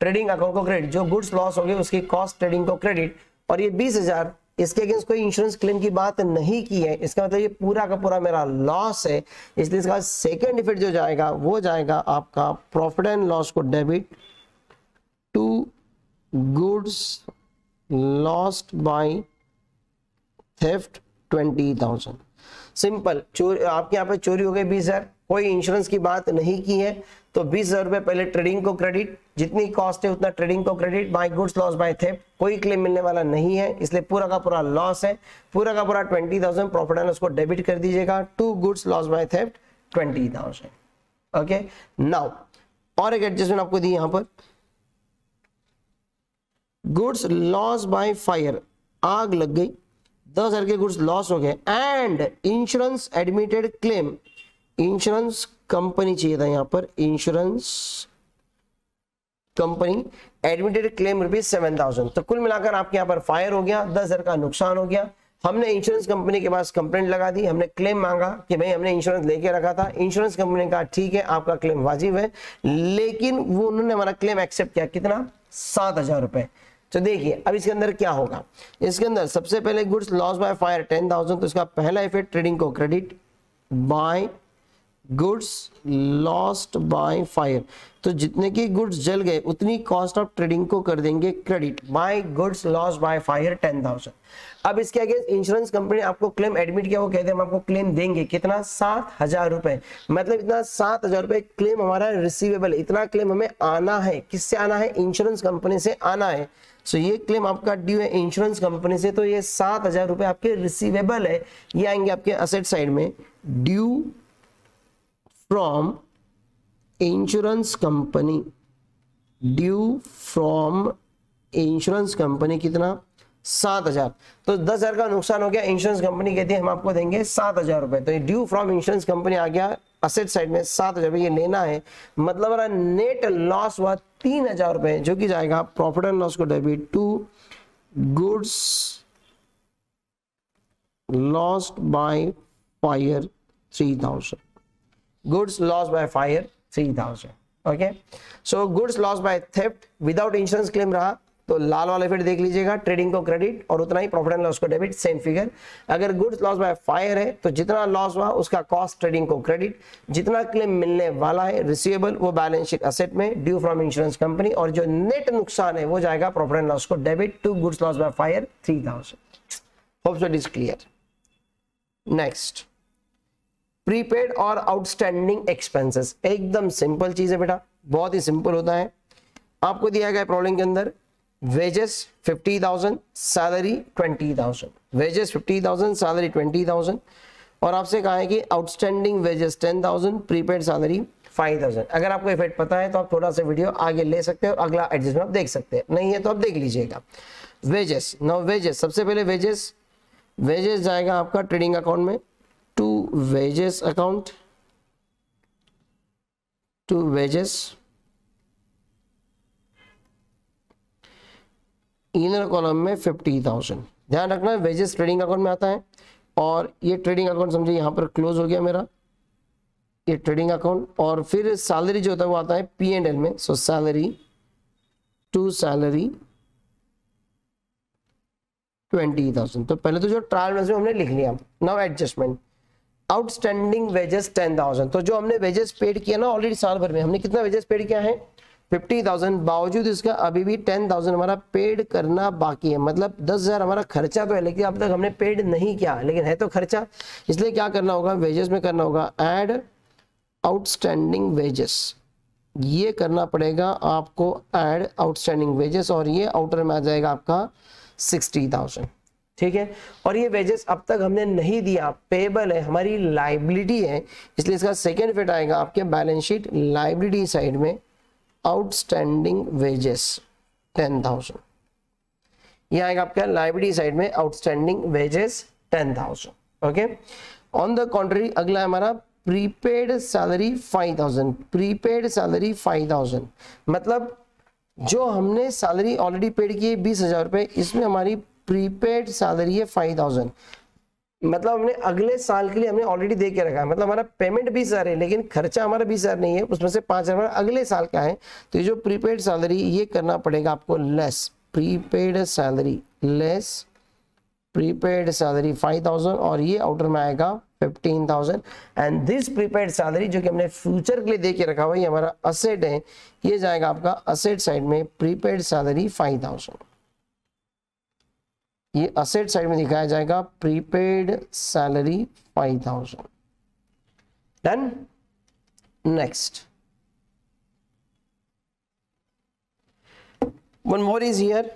ट्रेडिंग अकाउंट को क्रेडिट, जो गुड्स लॉस हो गए उसकी कॉस्ट ट्रेडिंग को क्रेडिट। और ये 20,000 इसके अगेंस्ट कोई इंश्योरेंस क्लेम की बात नहीं की है, इसका मतलब ये पूरा का पूरा मेरा लॉस है, इसलिए इसका सेकेंड इफेक्ट जो जाएगा वो जाएगा आपका प्रॉफिट एंड लॉस को debit to goods lost by theft 20,000। Simple, चोरी आपके यहाँ पे चोरी हो गई 20,000, कोई इंश्योरेंस की बात नहीं की है, तो 20,000 रुपए पहले ट्रेडिंग को क्रेडिट, जितनी कॉस्ट है उतना ट्रेडिंग को credit, by goods loss by theft, कोई क्लेम मिलने वाला नहीं है, इसलिए पूरा का पूरा लॉस है, पूरा का पूरा 20,000 प्रॉफिट एंड लॉस को डेबिट कर दीजिएगा to goods loss by theft 20,000। Okay, now और एक एडजस्टमेंट आपको दी यहां पर, गुड्स लॉस बाय फायर, आग लग गई, 10,000 के गुड्स लॉस हो गए, and insurance admitted claim, insurance company चाहिए था यहां पर, इंश्योरेंस कंपनी एडमिटेड क्लेम ₹7,000। तो कुल मिलाकर आपके यहाँ पर फायर हो गया, 10,000 का नुकसान हो गया, हमने इंश्योरेंस कंपनी के पास कंप्लेंट लगा दी, हमने क्लेम मांगा कि भाई हमने इंश्योरेंस लेके रखा था, इंश्योरेंस कंपनी ने कहा ठीक है आपका क्लेम वाजिब है, लेकिन वो उन्होंने हमारा क्लेम एक्सेप्ट किया, कितना, 7,000 रुपए। तो देखिए अब इसके अंदर क्या होगा, इसके अंदर सबसे पहले गुड्स लॉस बाय फायर 10,000, तो इसका पहला इफेक्ट ट्रेडिंग को credit by goods lost by fire, तो जितने की गुड्स जल गए उतनी कॉस्ट ऑफ ट्रेडिंग को कर देंगे credit by goods lost by fire 10,000। अब इसके आगे इंश्योरेंस कंपनी आपको क्लेम एडमिट किया, वो कहते हैं हम आपको क्लेम देंगे, कितना, 7,000 रुपए, मतलब इतना 7,000 रुपए क्लेम हमारा रिसीवेबल है, इतना क्लेम हमें आना है, किससे आना है, इंश्योरेंस कंपनी से आना है। सो ये क्लेम आपका ड्यू है इंश्योरेंस कंपनी से, तो ये 7,000 रुपए आपके रिसीवेबल है, ये आएंगे आपके असेट साइड में, due from insurance company, due from insurance company कितना, 7,000। तो 10,000 का नुकसान हो गया, इंश्योरेंस कंपनी कहती है हम आपको देंगे 7,000 रुपए, तो ये ड्यू फ्रॉम इंश्योरेंस कंपनी आ गया असेट साइड में, 7,000 रुपए ये लेना है, मतलब हमारा नेट लॉस हुआ 3,000 रुपए, जो कि जाएगा प्रॉफिट एंड लॉस को debit to goods lost by fire 3,000, goods loss by fire 3,000। Okay, so goods loss by theft without insurance claim रहा, तो लाल वाला इफेक्ट देख लीजिएगा, ट्रेडिंग को क्रेडिट और उतना ही प्रॉफिट एंड लॉस को डेबिट, सेम फिगर। अगर गुड्स लॉस बाय फायर है तो जितना लॉस हुआ उसका कॉस्ट ट्रेडिंग को क्रेडिट, जितना क्लेम मिलने वाला है रिसीवेबल वो बैलेंस शीट असेट में ड्यू फ्रॉम इंश्योरेंस कंपनी, और जो नेट नुकसान है वो जाएगा प्रॉफिट एंड लॉस को debit to goods loss by fire 3,000। Hope so it is clear. Next, prepaid और आउटस्टैंडिंग एक्सपेंसेस, एकदम सिंपल चीज है बेटा, बहुत ही सिंपल होता है। आपको दिया गया प्रॉब्लम के अंदर वेजेस 50,000, सैलरी 20,000, वेजेस 50,000, सैलरी 20,000, और आपसे कहा है कि आउटस्टैंडिंग वेजेस 10,000, प्रीपेड सैलरी 5,000। अगर आपको इफेक्ट पता है तो आप थोड़ा सा वीडियो आगे ले सकते हो, अगला एडजस्टमेंट आप देख सकते हैं, नहीं है तो आप देख लीजिएगा। वेजेस, नाउ वेजेस, सबसे पहले वेजेस जाएगा आपका ट्रेडिंग अकाउंट में, to wages account, to wages, inner column में 50,000। ध्यान रखना वेजेस ट्रेडिंग अकाउंट में आता है, और ये ट्रेडिंग अकाउंट समझिए यहाँ पर क्लोज हो गया मेरा, ये ट्रेडिंग अकाउंट, और फिर सैलरी जो होता है वो आता है P&L में, सो सैलरी टू सैलरी 20,000। तो पहले तो जो ट्रायल बैलेंस में हमने लिख लिया। नाउ एडजस्टमेंट, आउटस्टैंडिंग वेजेस 10,000, तो जो हमने वेजेस पेड किया ना ऑलरेडी साल भर में, हमने कितना वेजेस पेड किया है, 50,000, बावजूद इसका अभी भी 10,000 हमारा पेड करना बाकी है। मतलब 10,000 हमारा खर्चा तो है, लेकिन अब तक हमने पेड नहीं किया, लेकिन है तो खर्चा। इसलिए क्या करना होगा, वेजेस में करना होगा ऐड आउटस्टैंडिंग वेजेस, ये करना पड़ेगा आपको ऐड आउटस्टैंडिंग वेजेस, और ये आउटर में आ जाएगा आपका 60,000। ठीक है, और ये वेजेस अब तक हमने नहीं दिया, पेबल है, हमारी लाइबिलिटी है, इसलिए इसका सेकेंड फिट आएगा आपके बैलेंस शीट लाइबिलिटी साइड में आउटस्टैंडिंग वेजेस 10,000। ये आएगा आपका लाइबिलिटी साइड में outstanding wages 10,000। Okay, on the contrary अगला है हमारा प्रीपेड सैलरी 5,000। प्रीपेड सैलरी 5,000 मतलब जो हमने सैलरी ऑलरेडी पेड की है 20,000 रुपए, इसमें हमारी प्रीपेड सैलरी है 5,000। मतलब हमने अगले साल के लिए हमने ऑलरेडी दे के रखा है, मतलब हमारा पेमेंट 20,000 है, लेकिन खर्चा हमारा 20,000 नहीं है, उसमें से 5,000 अगले साल का है। तो ये जो प्रीपेड सैलरी ये करना पड़ेगा आपको less prepaid salary, less prepaid salary 5,000, और ये आउटर में आएगा 15,000। एंड दिस प्रीपेड सैलरी जो कि हमने फ्यूचर के लिए दे के रखा हुआ, ये हमारा असेट है, ये जाएगा आपका असेट साइड में प्रीपेड सैलरी 5,000। ये असेट साइड में दिखाया जाएगा prepaid salary 5,000। Done. Next one more is here,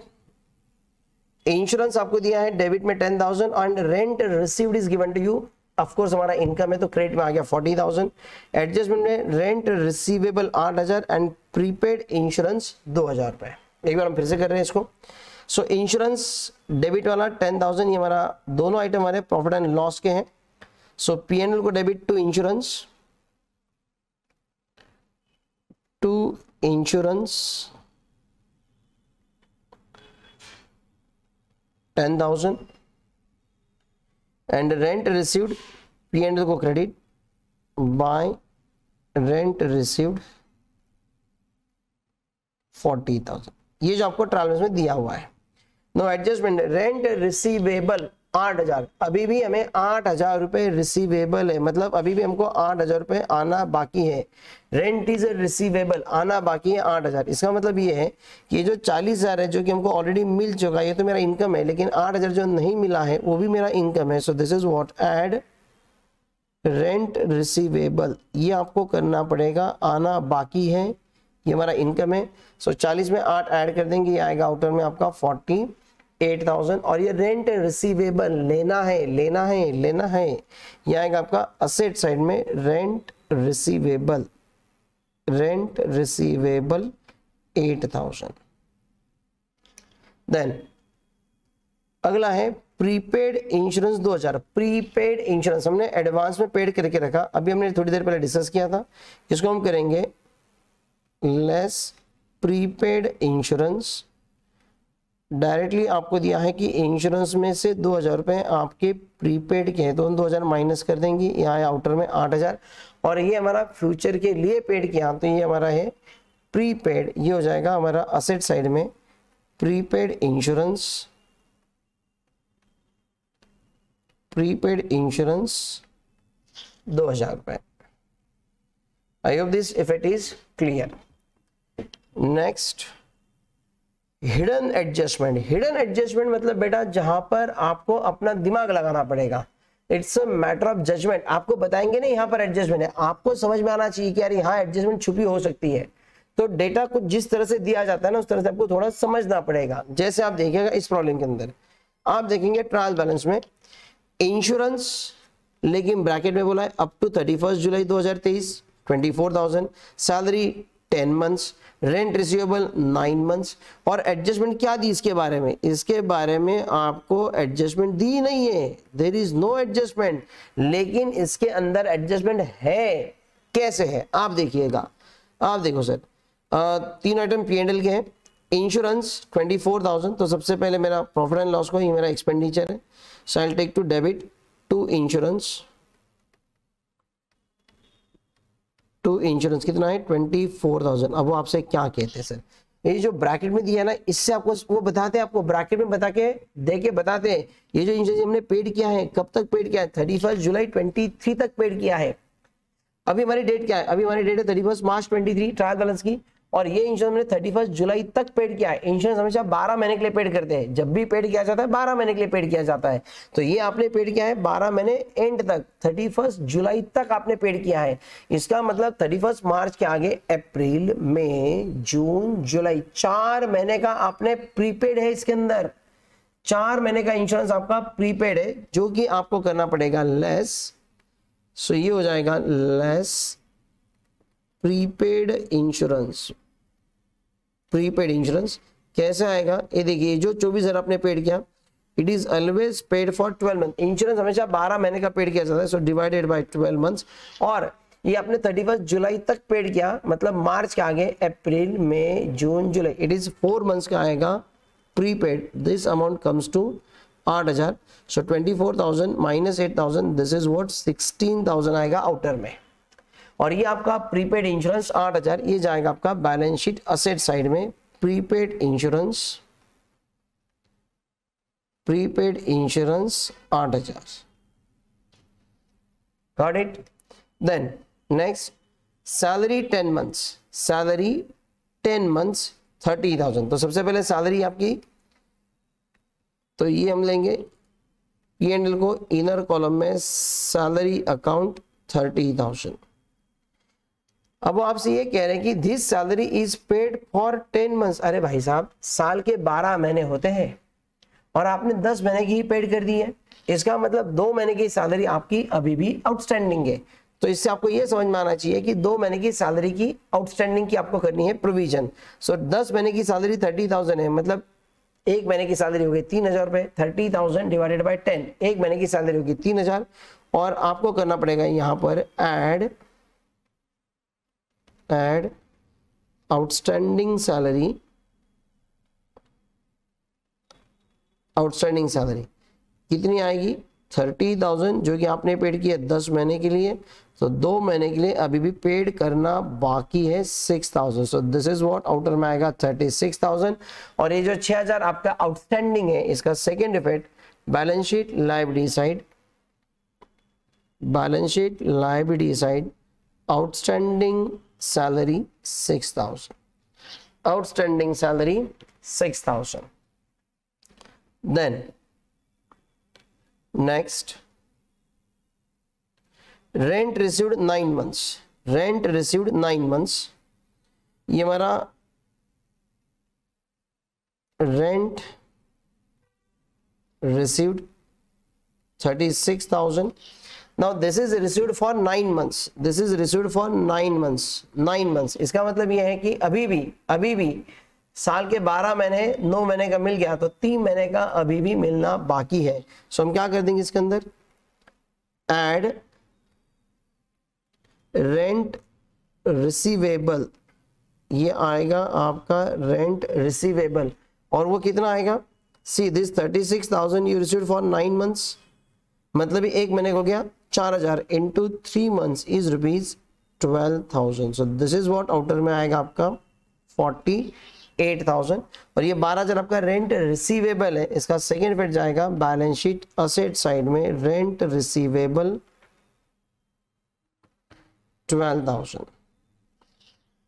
insurance आपको दिया है डेबिट में 10,000 and rent received is given to you. Of course हमारा इनकम है तो क्रेडिट में आ गया 40,000। एडजस्टमेंट में rent receivable 8,000 and prepaid insurance 2,000 रुपए। एक बार हम फिर से कर रहे हैं इसको। सो इंश्योरेंस डेबिट वाला 10,000, ये हमारा दोनों आइटम हमारे प्रॉफिट एंड लॉस के हैं। सो पीएनएल को debit to insurance 10,000 and rent received PNL को क्रेडिट बाय रेंट रिसीव्ड 40,000। ये जो आपको ट्रायल बैलेंस में दिया हुआ है। नो एडजस्टमेंट, रेंट रिसीवेबल 8,000, अभी भी हमें 8,000 रुपए रिसीवेबल है, मतलब अभी भी हमको 8,000 रुपए आना बाकी है। रेंट इज रिसीवेबल, आना बाकी है 8,000। इसका मतलब ये है कि ये जो 40,000 है जो कि हमको ऑलरेडी मिल चुका है, ये तो मेरा इनकम है, लेकिन 8,000 जो नहीं मिला है वो भी मेरा इनकम है। So this is what add rent receivable, ये आपको करना पड़ेगा, आना बाकी है, ये हमारा इनकम है। सो 40 में 8 ऐड कर देंगे, ये आएगा आउटर में आपका 48,000। और ये रेंट रिसीवेबल लेना है, लेना है, लेना है, ये आएगा आपका असेट साइड में रेंट रिसीवेबल 8,000। देन अगला है प्रीपेड इंश्योरेंस 2,000। प्रीपेड इंश्योरेंस हमने एडवांस में पेड करके रखा, अभी हमने थोड़ी देर पहले डिस्कस किया था। इसको हम करेंगे लेस प्रीपेड इंश्योरेंस। डायरेक्टली आपको दिया है कि इंश्योरेंस में से 2,000 रुपए आपके प्रीपेड के हैं, तो उन 2,000 माइनस कर देंगे, यहाँ आउटर में 8,000, और ये हमारा फ्यूचर के लिए पेड किया, तो ये हमारा है प्रीपेड, ये हो जाएगा हमारा असेट साइड में प्रीपेड इंश्योरेंस 2,000 रुपए। I hope this effect is clear. Next hidden adjustment. Hidden adjustment मतलब बेटा जहां पर आपको अपना दिमाग लगाना पड़ेगा, it's a matter of judgement. आपको बताएंगे नहीं यहाँ पर एडजस्टमेंट है, आपको समझ में आना चाहिए कि यार यहाँ एडजस्टमेंट छुपी हो सकती है। तो डेटा को जिस तरह से दिया जाता है ना, उस तरह से आपको थोड़ा समझना पड़ेगा। जैसे आप देखिएगा इस प्रॉब्लम के अंदर आप देखेंगे ट्रायल बैलेंस में इंश्योरेंस, लेकिन ब्रैकेट में बोला है up to 31 July 2023 24,000, salary 10 months, rent receivable 9 months. और एडजस्टमेंट क्या दी इसके बारे में, इसके बारे में आपको एडजस्टमेंट दी नहीं है, देयर इज नो एडजस्टमेंट, लेकिन इसके अंदर एडजस्टमेंट है। कैसे है आप देखिएगा, आप देखो सर, 3 आइटम P&L के हैं। इंश्योरेंस 24,000, तो सबसे पहले मेरा प्रॉफिट एंड लॉस को, ये मेरा एक्सपेंडिचर है, so I will take to debit to insurance. To insurance कितना है 24,000। अब वो आपसे क्या कहते हैं सर, ये जो ब्रैकेट में दिया है ना, इससे आपको वो बताते हैं, आपको ब्रैकेट में बता के दे के बताते हैं ये जो इंश्योरेंस हमने पेड किया है, कब तक पेड किया है, 31 जुलाई 23 तक पेड किया है। अभी हमारी डेट क्या है, अभी हमारी डेट है 31 मार्च 23 ट्रायल बैलेंस की, और ये इंश्योरेंस मैंने 31 जुलाई तक पेड किया है। इंश्योरेंस हमेशा 12 महीने के लिए पेड करते हैं, जब भी पेड किया जाता है 12 महीने के लिए पेड किया जाता है। तो ये आपने पेड किया है 12 महीने एंड तक, 31 जुलाई तक आपने पेड किया है। इसका मतलब 31 मार्च के आगे अप्रैल, मई, जून, जुलाई, 4 महीने का आपने प्रीपेड है। इसके अंदर 4 महीने का इंश्योरेंस आपका प्रीपेड है, जो कि आपको करना पड़ेगा लेस। सो ये हो जाएगा less prepaid insurance. Prepaid insurance कैसे आएगा, ये देखिए, जो 24,000 आपने पेड किया, it is always paid for 12 month. Insurance हमेशा 12 महीने का पेड किया जाता है, सो डिवाइडेड बाय 12 मंथ्स। और ये आपने 31 जुलाई तक पेड किया, मतलब मार्च के आगे अप्रैल, मई, जून, जुलाई, इट इज 4 मंथ्स का आएगा prepaid. This amount comes to 8,000। So 24,000 minus 8,000, this is what 16,000 आएगा आउटर में। और ये आपका प्रीपेड इंश्योरेंस 8,000, ये जाएगा आपका बैलेंस शीट असेट साइड में। Prepaid insurance, prepaid insurance 8,000, got it. Then next salary 10 months, salary 10 months 30,000। तो सबसे पहले सैलरी आपकी, तो ये हम लेंगे P&L को इनर कॉलम में, सैलरी अकाउंट 30,000। अब वो आपसे ये कह रहे हैं कि this salary is paid for 10 months. अरे भाई साहब, साल के 12 महीने होते हैं और आपने 10 महीने की ही पेड कर दी है। इसका मतलब 2 महीने की सैलरी आपकी अभी भी आउटस्टैंडिंग है। तो इससे आपको ये समझ में आना चाहिए कि 2 महीने की सैलरी की आउटस्टैंडिंग की आपको करनी है प्रोविजन। सो 10 महीने की सैलरी 30,000 है, मतलब एक महीने की सैलरी हो गई 3,000 रुपए। 30,000 डिवाइडेड बाय 10, एक महीने की सैलरी होगी 3,000। और आपको करना पड़ेगा यहाँ पर add outstanding salary. Outstanding salary कितनी आएगी 30,000, जो कि आपने पेड किया 10 महीने के लिए। तो 2 महीने के लिए अभी भी पेड करना बाकी है 6,000। सो दिस इज व्हाट आउटर में आएगा 36,000। और ये जो 6,000 आपका आउटस्टैंडिंग है, इसका second effect balance sheet liability side, balance sheet liability side, outstanding salary 6,000, outstanding salary 6,000. Then next rent received 9 months, rent received 9 months। ये हमारा rent received 36,000। Now this is received for 9 months, this is received for 9 months, 9 months। इसका मतलब ये है कि अभी भी साल के 12 महीने 9 महीने का मिल गया, तो 3 महीने का अभी भी मिलना बाकी है। सो हम क्या कर देंगे इसके अंदर, ऐड रेंट रिसीवेबल, ये आएगा आपका रेंट रिसीवेबल। और वो कितना आएगा, see this 36,000 you received for 9 months, मतलब एक महीने को गया 4,000 into 3 months is rupees 12,000। So this is what outer में आएगा आपका 48,000। और ये 12,000 आपका रेंट रिसीवेबल है, इसका सेकेंड इफेक्ट जाएगा बैलेंस शीट असेट साइड में, रेंट रिसीवेबल 12,000।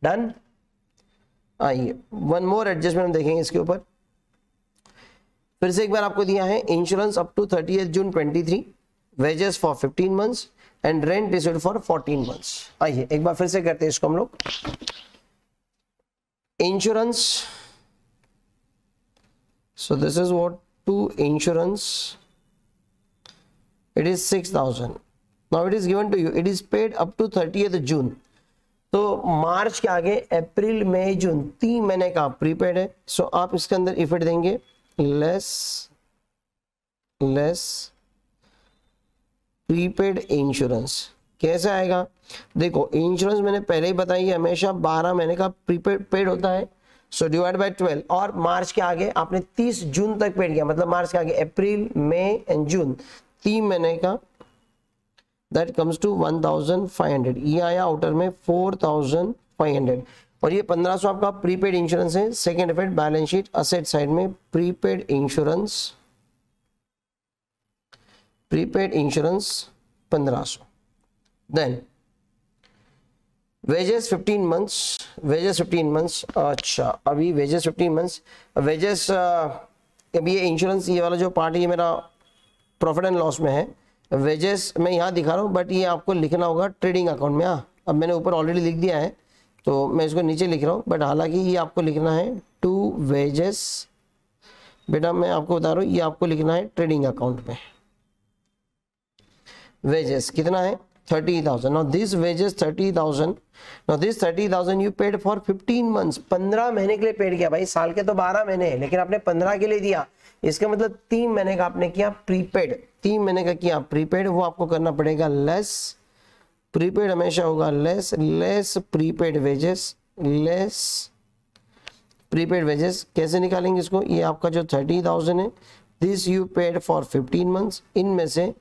डन। आइए वन मोर एडजस्टमेंट हम देखेंगे इसके ऊपर। फिर से एक बार आपको दिया है insurance up to 30 June 23, wages for 15 months and rent received for 14 months. आइए एक बार फिर से करते हैं इसको हम लोग। Insurance, so this is what to insurance, it is 6,000। Now it is given to you, it is paid up to 30 June. तो मार्च के आगे अप्रैल मई जून 3 महीने का प्रीपेड है। सो आप इसके अंदर इफेक्ट देंगे लेस प्रीपेड इंश्योरेंस। कैसे आएगा, देखो इंश्योरेंस मैंने पहले ही बताई है हमेशा 12 महीने का प्रीपेड पेड होता है। सो डिवाइड बाय 12, और मार्च के आगे आपने 30 जून तक पेड किया, मतलब मार्च के आगे अप्रैल मई एंड जून 3 महीने का, दैट कम्स टू 1,500। ये आया आउटर में 4,500। और ये 1,500 आपका प्रीपेड इंश्योरेंस है। Second effect balance sheet asset side में, prepaid insurance 1,500। Then wages 15 months, wages 15 months. अच्छा अभी वेजेस 15 मंथ्स, वेजेस अभी ये इंश्योरेंस ये वाला जो पार्ट ये मेरा प्रॉफिट एंड लॉस में है। वेजेस मैं यहाँ दिखा रहा हूँ बट ये आपको लिखना होगा ट्रेडिंग अकाउंट में। हाँ अब मैंने ऊपर ऑलरेडी लिख दिया है तो मैं इसको नीचे लिख रहा हूँ, बट हालांकि ये आपको लिखना है टू वेजेस। बेटा मैं आपको बता रहा हूँ ये आपको लिखना है ट्रेडिंग अकाउंट में। वेजेस कितना है 30,000। Now this wages 30,000, now this 30,000 you paid for 15 months, 15 महीने के लिए पेड किया। भाई साल के तो 12 महीने हैं लेकिन आपने 15 के लिए दिया, इसका मतलब 3 महीने का आपने किया प्रीपेड, 3 महीने का किया प्रीपेड, वो आपको करना पड़ेगा लेस। प्रीपेड हमेशा होगा less, less prepaid wages, less prepaid wages. कैसे निकालेंगे इसको, ये आपका जो 30,000 है this you paid for 15 months, इनमें से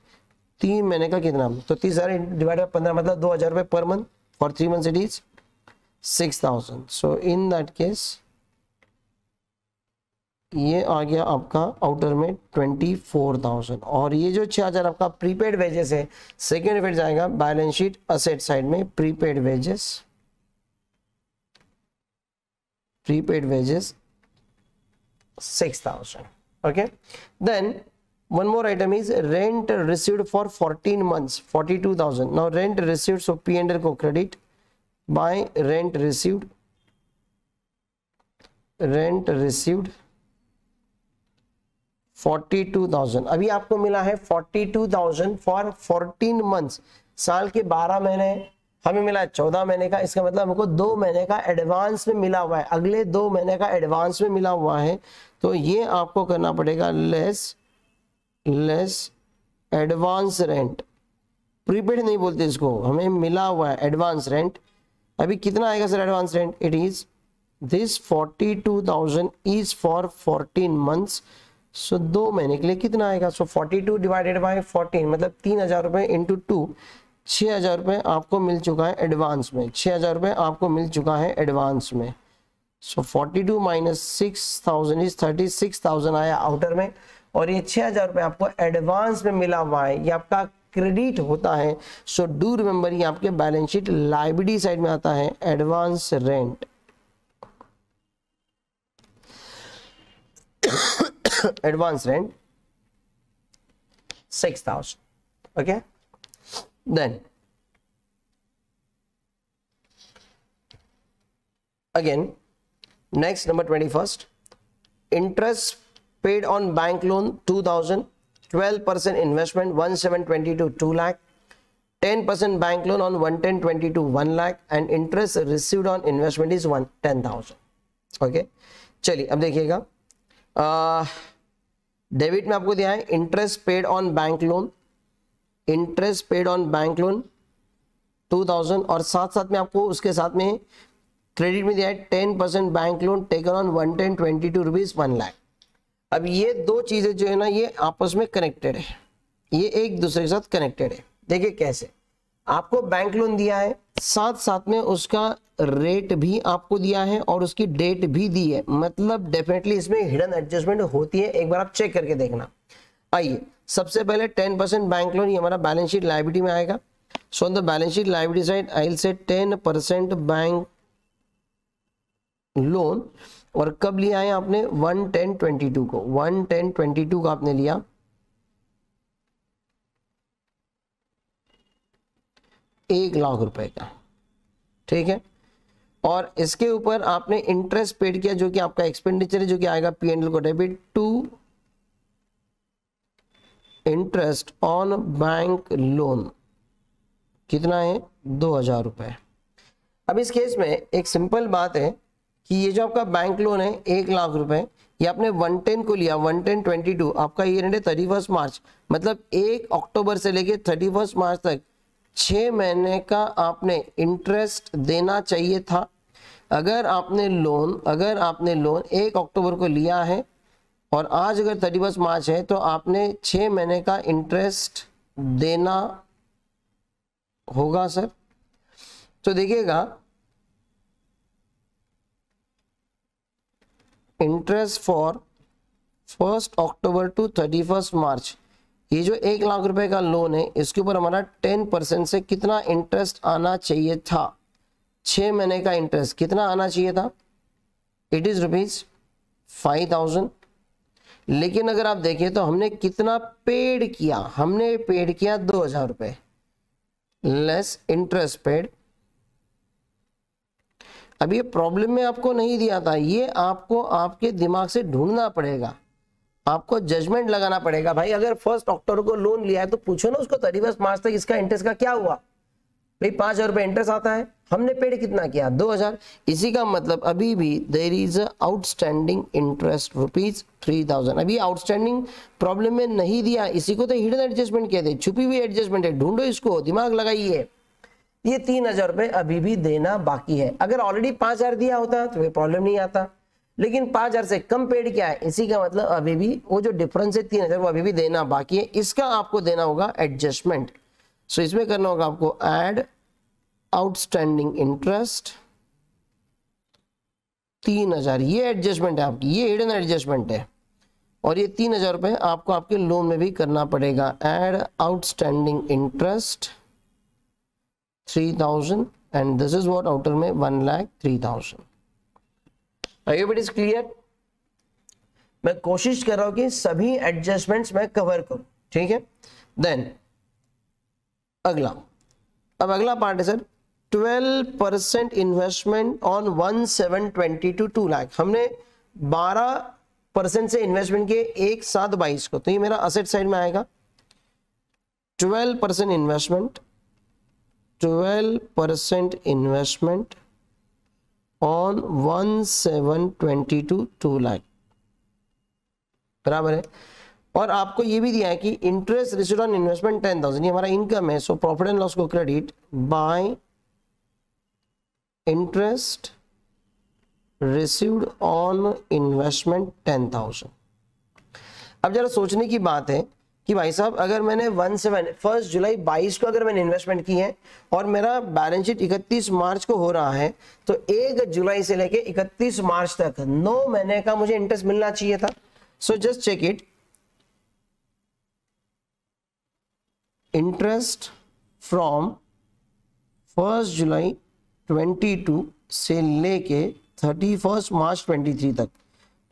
3 महीने का कितना, तो 30,000 डिवाइड बाय 15 मतलब 2,000 रुपये per month, for 3 months it is 6,000। So in that case ये आ गया आपका आउटर में 24,000, और ये जो 6,000 आपका प्रीपेड वेजेस है सेकेंड इफेक्ट जाएगा बैलेंस शीट असेट साइड में, prepaid wages, prepaid wages 6,000। Okay then one more item is rent received for 14 months 42,000। now rent received, so P&L को credit by rent received, rent received 42,000। अभी आपको मिला है 42,000 for 14 months, साल के 12 महीने, हमें मिला है 14 महीने का, इसका मतलब हमको 2 महीने का एडवांस में मिला हुआ है, अगले 2 महीने का एडवांस में मिला हुआ है, तो ये आपको करना पड़ेगा less, less advance rent. Prepaid नहीं बोलते इसको, हमें मिला हुआ है एडवांस रेंट। अभी कितना आएगा sir advance rent, it is this 42,000 is for 14 months, so 2 महीने के लिए कितना आएगा, सो 42 डिवाइडेड बाय 14 मतलब 3,000 रुपये इंटू 2, 6,000 रुपये आपको मिल चुका है एडवांस में, 6,000 रुपये आपको मिल चुका है एडवांस में। सो 42 माइनस 6,000 इज 36,000 आया आउटर में, और ये 6,000 रुपये आपको एडवांस में मिला हुआ है, ये आपका क्रेडिट होता है। सो डू रिमेंबर ये आपके बैलेंस शीट लायबिलिटी साइड में आता है, advance rent, advance rent 6,000। Okay then again next number 21st, interest paid on bank loan 2,000, 12% investment 1722 2 lakh, 10% bank loan on 11022 1 lakh, and interest received on investment is 10,000। Okay चलिए अब देखिएगा, debit में आपको दिया है interest paid on bank loan, interest paid on bank loan 2,000, और साथ साथ में आपको उसके साथ में क्रेडिट में दिया है 10% bank loan taken on 11022 rupees 1 lakh. अब ये दो चीजें जो है ना ये आपस में कनेक्टेड है, ये एक दूसरे के साथ कनेक्टेड है। देखिए कैसे, आपको बैंक लोन दिया है, साथ साथ में उसका रेट भी आपको दिया है और उसकी डेट भी दी है, मतलब डेफिनेटली इसमें हिडन एडजस्टमेंट होती है, एक बार आप चेक करके देखना। आइए सबसे पहले 10% बैंक लोन, ये हमारा बैलेंस शीट लायबिलिटी में आएगा। So on the balance sheet liability side I will से 10% बैंक लोन, और कब लिया है आपने 11022 को, 11022 का आपने लिया, ₹1,00,000 का, ठीक है। और इसके ऊपर आपने इंटरेस्ट पेड किया जो कि आपका एक्सपेंडिचर है, जो कि आएगा P&L को debit to interest on bank loan, कितना है ₹2,000। अब इस केस में एक सिंपल बात है कि ये जो आपका बैंक लोन है ₹1,00,000, ये आपने 110 को लिया, 11022, आपका ईयर एंड है 31 मार्च, मतलब 1 अक्टूबर से लेके 31 मार्च तक 6 महीने का आपने इंटरेस्ट देना चाहिए था। अगर आपने लोन 1 अक्टूबर को लिया है और आज अगर 31 मार्च है तो आपने 6 महीने का इंटरेस्ट देना होगा सर। तो देखिएगा इंटरेस्ट फॉर 1 अक्टूबर टू 31 मार्च, ये जो ₹1,00,000 का लोन है इसके ऊपर हमारा 10% से कितना इंटरेस्ट आना चाहिए था, 6 महीने का इंटरेस्ट कितना आना चाहिए था, इट इज ₹5,000। लेकिन अगर आप देखें तो हमने कितना पेड किया, हमने पेड किया 2,000 रुपए लेस इंटरेस्ट पेड। अब ये प्रॉब्लम में आपको नहीं दिया था, ये आपको आपके दिमाग से ढूंढना पड़ेगा, आपको जजमेंट लगाना पड़ेगा। भाई अगर 1 अक्टूबर को लोन लिया है तो पूछो ना उसको 31 मार्च तक इसका इंटरेस्ट का क्या हुआ। भाई 5,000 रुपए इंटरेस्ट आता है, हमने पेड कितना किया 2,000। इसी का मतलब अभी भी देयर इज आउटस्टैंडिंग इंटरेस्ट ₹3,000। अभी आउटस्टैंडिंग प्रॉब्लम में नहीं दिया, इसी को तो हिडन एडजस्टमेंट कहते हैं, छुपी हुई एडजस्टमेंट है, ढूंढो इसको, दिमाग लगाइए। ये 3,000 रुपए अभी भी देना बाकी है। अगर ऑलरेडी 5,000 दिया होता तो प्रॉब्लम नहीं आता, लेकिन 5,000 से कम पेड किया है, इसी का मतलब अभी भी वो जो डिफरेंस है 3,000 वो अभी भी देना बाकी है, इसका आपको देना होगा एडजस्टमेंट। सो इसमें करना होगा आपको ऐड आउटस्टैंडिंग इंटरेस्ट 3,000, ये एडजस्टमेंट है आपकी, ये हिडन एडजस्टमेंट है। और ये 3,000 रुपए आपको आपके लोन में भी करना पड़ेगा। Add outstanding interest 3,000 and this is what outer में 1,03,000। It is clear. मैं कोशिश कर रहा हूं कि सभी एडजस्टमेंट्स मैं कवर करूं, ठीक है। देन अगला, अब अगला पार्ट है sir 12% investment on 1,720 to 2 lakh. हमने 12% से इन्वेस्टमेंट किए 1,722 को, तो ये मेरा असेट साइड में आएगा। 12% investment, 12% investment on 1,720 to 2 lakh बराबर है। और आपको ये भी दिया है कि इंटरेस्ट रिसीव्ड ऑन इन्वेस्टमेंट 10,000, ये हमारा इनकम है। सो प्रॉफिट एंड लॉस को credit by interest received on investment 10,000। अब जरा सोचने की बात है कि भाई साहब अगर मैंने 1 जुलाई 22 को अगर मैंने इन्वेस्टमेंट की है और मेरा बैलेंस शीट 31 मार्च को हो रहा है, तो 1 जुलाई से लेके 31 मार्च तक 9 महीने का मुझे इंटरेस्ट मिलना चाहिए था। So just check it, interest from 1 July 22 से लेके 31 मार्च 23 तक,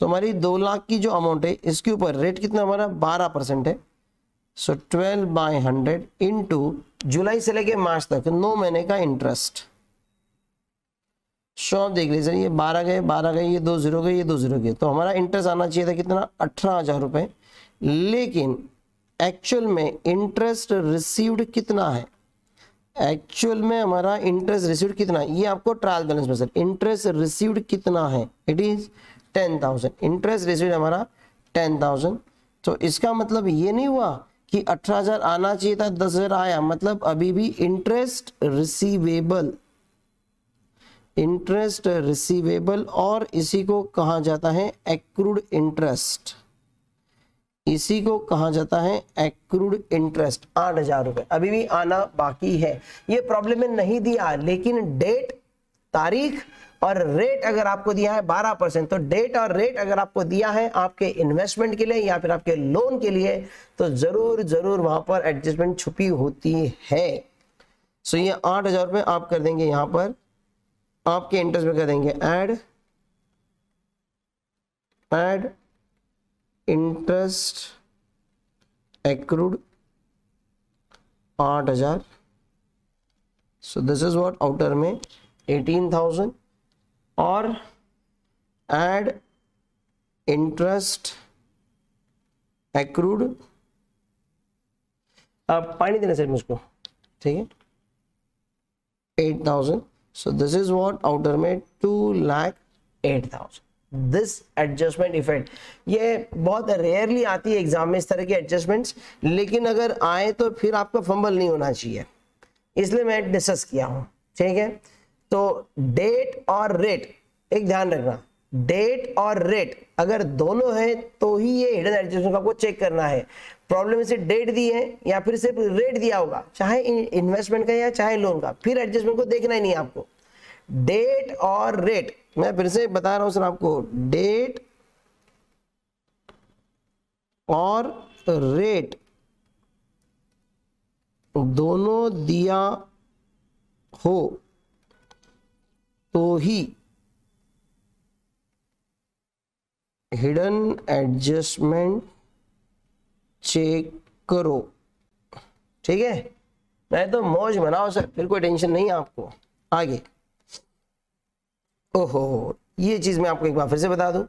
तो हमारी 2 लाख की जो अमाउंट है इसके ऊपर रेट कितना हमारा 12% है। सो 12/100 इंटू जुलाई से लेके मार्च तक 9 महीने का इंटरेस्ट। शॉप देख लीजिए, ये 12 गए, 12 गए, ये 2 0 गए, ये 2 0 गए, तो हमारा इंटरेस्ट आना चाहिए था कितना 18,000 रुपए। लेकिन एक्चुअल में इंटरेस्ट रिसीव्ड कितना है, एक्चुअल में हमारा इंटरेस्ट रिसीव्ड कितना, ये आपको ट्रायल बैलेंस में सर इंटरेस्ट रिसीव्ड कितना है, इट इज 10,000। इंटरेस्ट रिसीव्ड हमारा 10,000, तो इसका मतलब ये नहीं हुआ कि 18,000 आना चाहिए था, 10,000 आया, मतलब अभी भी इंटरेस्ट रिसीवेबल, इंटरेस्ट रिसीवेबल, और इसी को कहा जाता है एक्रूड इंटरेस्ट, इसी को कहा जाता है एक्रूड इंटरेस्ट। 8,000 रुपए अभी भी आना बाकी है। ये प्रॉब्लम में नहीं दिया, लेकिन डेट, तारीख और रेट अगर आपको दिया है 12%, तो डेट और रेट अगर आपको दिया है आपके इन्वेस्टमेंट के लिए या फिर आपके लोन के लिए, तो जरूर जरूर वहां पर एडजस्टमेंट छुपी होती है। सो ये 8,000 रुपए आप कर देंगे, यहां पर आपके इंटरेस्ट में कर देंगे add interest accrued 8,000। So this is what outer में 18,000 और ऐड इंटरेस्ट एक्रूड, अब पानी देना सर मुझको, ठीक है, 8,000। सो दिस इज व्हाट आउटर में 2,08,000। दिस एडजस्टमेंट इफेक्ट ये बहुत रेयरली आती है एग्जाम में इस तरह की एडजस्टमेंट्स, लेकिन अगर आए तो फिर आपका फंबल नहीं होना चाहिए, इसलिए मैं डिस्कस किया हूं, ठीक है। तो डेट और रेट, एक ध्यान रखना, डेट और रेट अगर दोनों है तो ही ये हिडन एडजस्टमेंट आपको चेक करना है। प्रॉब्लम सिर्फ डेट दी है या फिर सिर्फ रेट दिया होगा, चाहे इन्वेस्टमेंट का या चाहे लोन का, फिर एडजस्टमेंट को देखना ही नहीं आपको। डेट और रेट, मैं फिर से बता रहा हूं सर आपको, डेट और रेट दोनों दिया हो तो ही हिडन एडजस्टमेंट चेक करो, ठीक है। मैं तो मौज मनाओ सर, फिर कोई टेंशन नहीं आपको। आगे, ओहो, ये चीज मैं आपको एक बार फिर से बता दूं,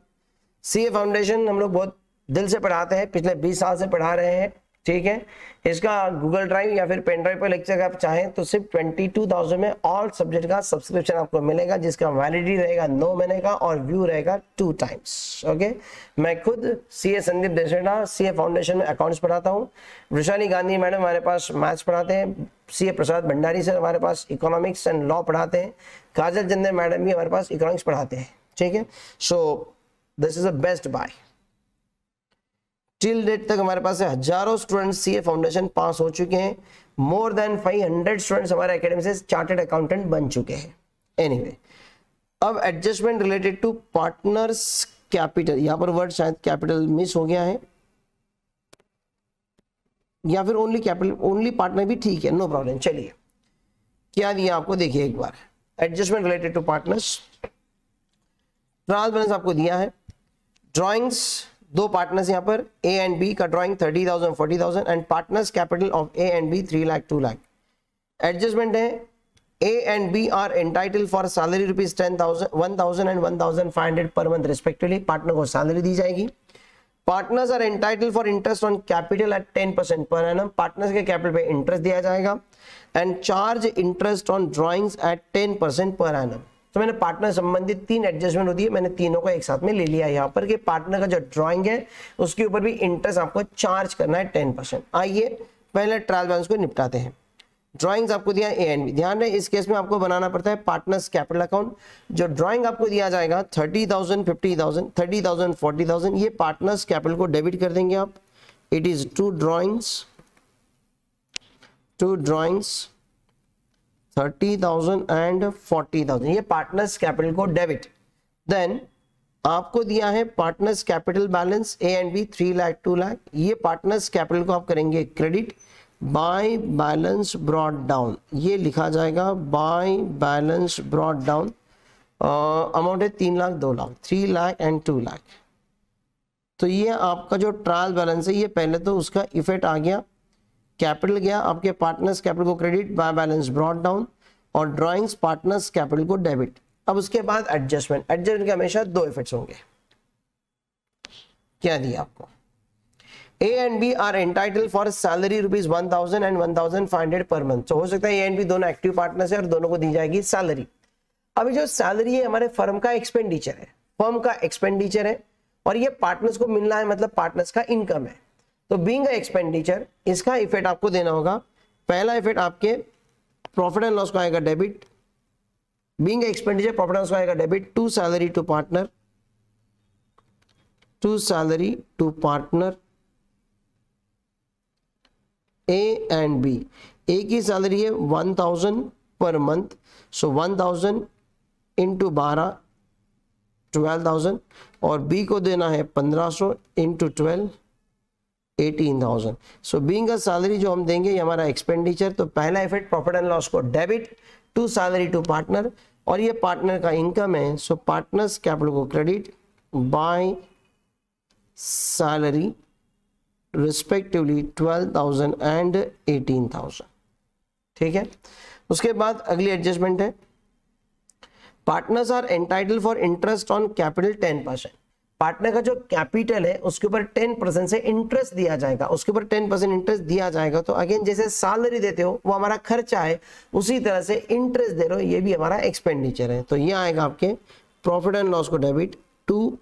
सीए फाउंडेशन हम लोग बहुत दिल से पढ़ाते हैं, पिछले 20 साल से पढ़ा रहे हैं, ठीक है। इसका गूगल ड्राइव या फिर पेन ड्राइव पर लेक्चर आप चाहें तो सिर्फ 22,000 में ऑल सब्जेक्ट का सब्सक्रिप्शन आपको मिलेगा, जिसका वैलिडिटी रहेगा 9 महीने का और व्यू रहेगा 2 टाइम्स। ओके, मैं खुद सीए संदीप देसरेडा सीए फाउंडेशन में अकाउंट्स पढ़ाता हूँ। वृषाली गांधी मैडम हमारे पास मैथ्स पढ़ाते हैं, सीए प्रसाद भंडारी सर हमारे पास इकोनॉमिक्स एंड लॉ पढ़ाते हैं, काजल चंदन मैडम भी हमारे पास इकोनॉमिक्स पढ़ाते हैं, ठीक है। So this is a best buy. Till date तक हमारे पास हजारों स्टूडेंट्स सीए फाउंडेशन पास हो चुके हैं, मोर देन 500 स्टूडेंट्स हमारे एकेडमी से चार्टर्ड अकाउंटेंट बन चुके हैं। एनीवे, अब adjustment related to partners capital, यहां पर वर्ड शायद कैपिटल मिस हो गया है, या फिर ओनली कैपिटल, ओनली पार्टनर भी ठीक है, नो प्रॉब्लम। चलिए, क्या दिया आपको देखिए एक बार, adjustment related to partners, trial balance आपको दिया है, ड्रॉइंग्स, दो पार्टनर्स यहाँ पर ए एंड बी का drawing 30,000 40,000 and partners capital of A and B 3 lakh 2 lakh. Adjustment है, A and B are entitle for salary rupees 10,000 1,000 and 1,500 per month respectively, partner को salary दी जाएगी। Partners are entitle for interest on capital at 10% per annum, partners के capital पे interest दिया जाएगा and charge interest on drawings at 10% per annum. तो मैंने partner संबंधित 3 एडजस्टमेंट होती है, मैंने तीनों को एक साथ में ले लिया यहाँ पर कि पार्टनर का जो ड्राइंग है उसके ऊपर भी इंटरेस्ट आपको चार्ज करना है 10%। आइए पहले ट्रायल बैलेंस को निपटाते हैं। ड्राइंग्स आपको दिया ए एंड बी, ध्यान रहे इस केस में आपको बनाना पड़ता है पार्टनर्स कैपिटल अकाउंट। जो ड्राइंग आपको दिया जाएगा 30,000 50,000 30,000 40,000, ये पार्टनर्स कैपिटल को डेबिट कर देंगे आप। It is to drawings 30,000 and 40,000, ये पार्टनर्स कैपिटल को डेबिट। देन आपको दिया है partners capital balance A and B 3 lakh 2 lakh, ये पार्टनर्स कैपिटल को आप करेंगे credit by balance brought down, ये लिखा जाएगा by balance brought down. Amount है 3 लाख 2 लाख 3 लाख एंड 2 लाख। तो ये आपका जो ट्रायल बैलेंस है, ये पहले तो उसका इफेक्ट आ गया, कैपिटल गया आपके पार्टनर्स कैपिटल को credit by balance brought down और ड्राइंग्स पार्टनर्स कैपिटल को डेबिट। अब उसके बाद एडजस्टमेंट, एडजस्टमेंट के हमेशा 2 इफेक्ट्स होंगे। क्या दिया आपको, A and B are entitle for salary rupees 1,000 and 1,500 per month. तो हो सकता है ए एंड बी दोनों एक्टिव पार्टनर्स है और दोनों को दी जाएगी सैलरी। अभी जो सैलरी है हमारे फर्म का एक्सपेंडिचर है, फर्म का एक्सपेंडिचर है और ये पार्टनर्स को मिलना है, मतलब पार्टनर्स का इनकम है। तो बीइंग एक्सपेंडिचर, इसका इफेक्ट आपको देना होगा। पहला इफेक्ट आपके प्रॉफिट एंड लॉस का आएगा debit, being expenditure profit and loss का आएगा debit to salary to partner, to salary to partner A and B. A की सैलरी है 1,000 पर मंथ, सो 1,000 इंटू 12 12,000 और बी को देना है 1,500 into 12 18,000। So being a salary जो हम देंगे ये हमारा एक्सपेंडिचर। तो पहला इफेक्ट प्रॉफिट एंड लॉस को debit to salary to partner और ये पार्टनर का इनकम है, सो पार्टनर्स कैपिटल को credit by salary respectively 12,000 and 18,000, ठीक है। उसके बाद अगली एडजस्टमेंट है, partners are entitle for interest on capital 10%। Partner का जो कैपिटल है उसके ऊपर 10% से इंटरेस्ट दिया जाएगा, उसके ऊपर 10% इंटरेस्ट दिया जाएगा। तो अगेन जैसे सैलरी देते हो वो हमारा खर्चा है, उसी तरह से इंटरेस्ट दे रहे हो, ये भी हमारा एक्सपेंडिचर है। तो ये आएगा आपके प्रॉफिट एंड लॉस को debit to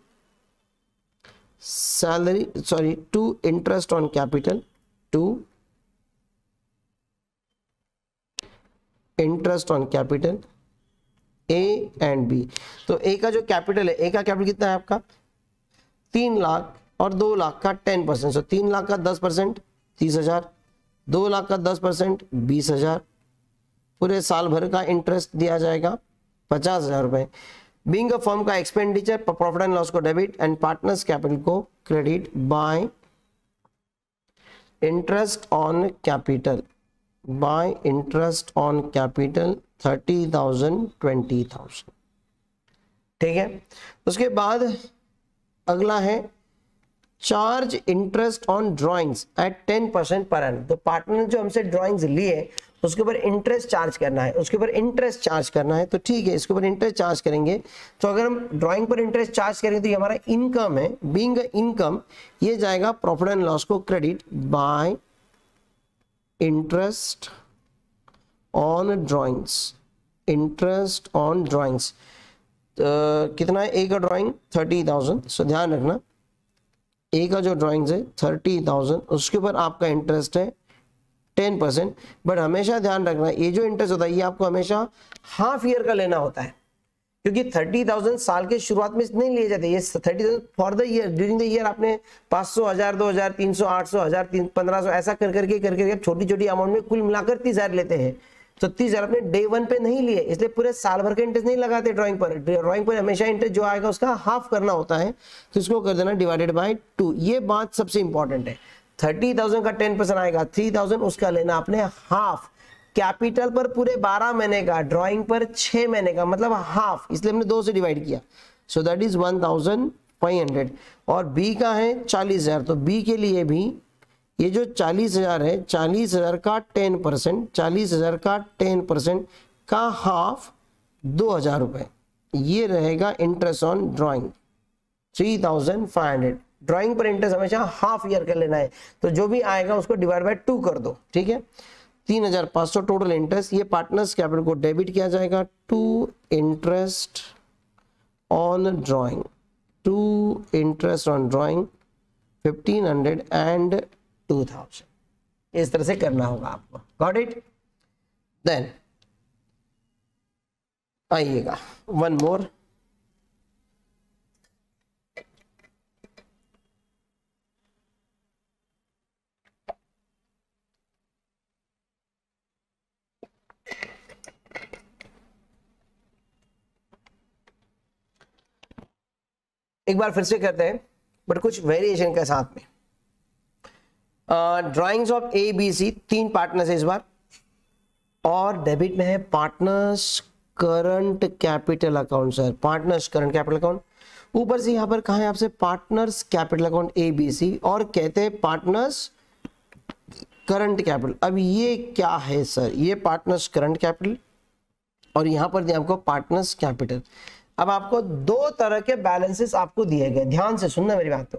salary sorry to interest on capital, to interest on capital A and B. तो ए का जो कैपिटल है, ए का कैपिटल कितना है आपका 3 लाख और 2 लाख का 10%, सो 3 लाख का 10% 30,000, 2 लाख का 10% 20,000, पूरे साल भर का इंटरेस्ट दिया जाएगा 50,000 रुपए। बीइंग अ फर्म का एक्सपेंडिचर प्रॉफिट एंड लॉस को डेबिट एंड पार्टनर्स कैपिटल को credit by interest on capital, by interest on capital 30,000 20,000। ठीक है। उसके बाद अगला है charge interest on drawings at 10% per annum. तो पार्टनर ने जो हमसे ड्राइंग्स लिए उसके ऊपर इंटरेस्ट चार्ज करना है, उसके ऊपर इंटरेस्ट चार्ज करना है। तो ठीक है, इसके ऊपर इंटरेस्ट चार्ज करेंगे। तो अगर हम ड्राइंग पर इंटरेस्ट चार्ज करेंगे तो ये हमारा इनकम है, बीइंग इनकम ये जाएगा प्रॉफिट एंड लॉस को credit by interest on drawings, interest on drawings. कितना है ए का ड्राइंग 30,000। सो ध्यान रखना ए का जो ड्राइंग्स है 30,000 उसके ऊपर आपका इंटरेस्ट है 10%। बट हमेशा ध्यान रखना ये जो इंटरेस्ट होता है ये आपको हमेशा हाफ ईयर का लेना होता है, क्योंकि 30,000 साल के शुरुआत में नहीं लिए जाते। ये 30,000 for the year, during the year आपने 500, 1000, 2000, 300, 800, 1000, 1500 ऐसा कर करके छोटी छोटी अमाउंट में कुल मिलाकर 30,000 लेते हैं। तो 30,000 आपने डे 1 पे नहीं लिए, इसलिए पूरे साल भर का इंटरेस्ट नहीं लगाते ड्राइंग पर। ड्राइंग पर हमेशा इंटरेस्ट जो आएगा उसका हाफ करना होता है, तो इसको कर देना डिवाइडेड बाय 2। ये बात सबसे इंपॉर्टेंट है। 30,000 का 10% आएगा 3,000, उसका लेना आपने हाफ। कैपिटल पर पूरे 12 महीने का, ड्राइंग पर 6 महीने का, मतलब हाफ, इसलिए हमने 2 से डिवाइड किया। So that is 1,500। और बी का है 40,000, तो बी के लिए भी ये जो 40,000 है 40,000 का 10%, 40,000 का 10% का हाफ 2,000 रुपए, ये रहेगा इंटरेस्ट ऑन ड्राइंग 3,500। ड्राइंग पर इंटरेस्ट हमेशा हाफ ईयर का लेना है, तो जो भी आएगा उसको डिवाइड बाय 2 कर दो, ठीक है। 3,500 टोटल इंटरेस्ट। ये पार्टनर्स कैपिटल को डेबिट किया जाएगा to interest on drawing, to interest on drawing 1,500 and 2,000। इस तरह से करना होगा आपको। Got it? देन आइएगा वन मोर। एक बार फिर से करते हैं बट कुछ वेरिएशन के साथ में। Drawings of A B C 3 partners है इस बार, और डेबिट में है partners current capital account. Sir partners current capital account, ऊपर से यहां पर कहा है आपसे partners capital account A B C, और कहते हैं पार्टनर्स करंट कैपिटल। अब ये क्या है सर? ये पार्टनर्स करंट कैपिटल और यहां पर दिया आपको पार्टनर्स कैपिटल। अब आपको 2 तरह के बैलेंसेस आपको दिए गए, ध्यान से सुनना मेरी बात। तो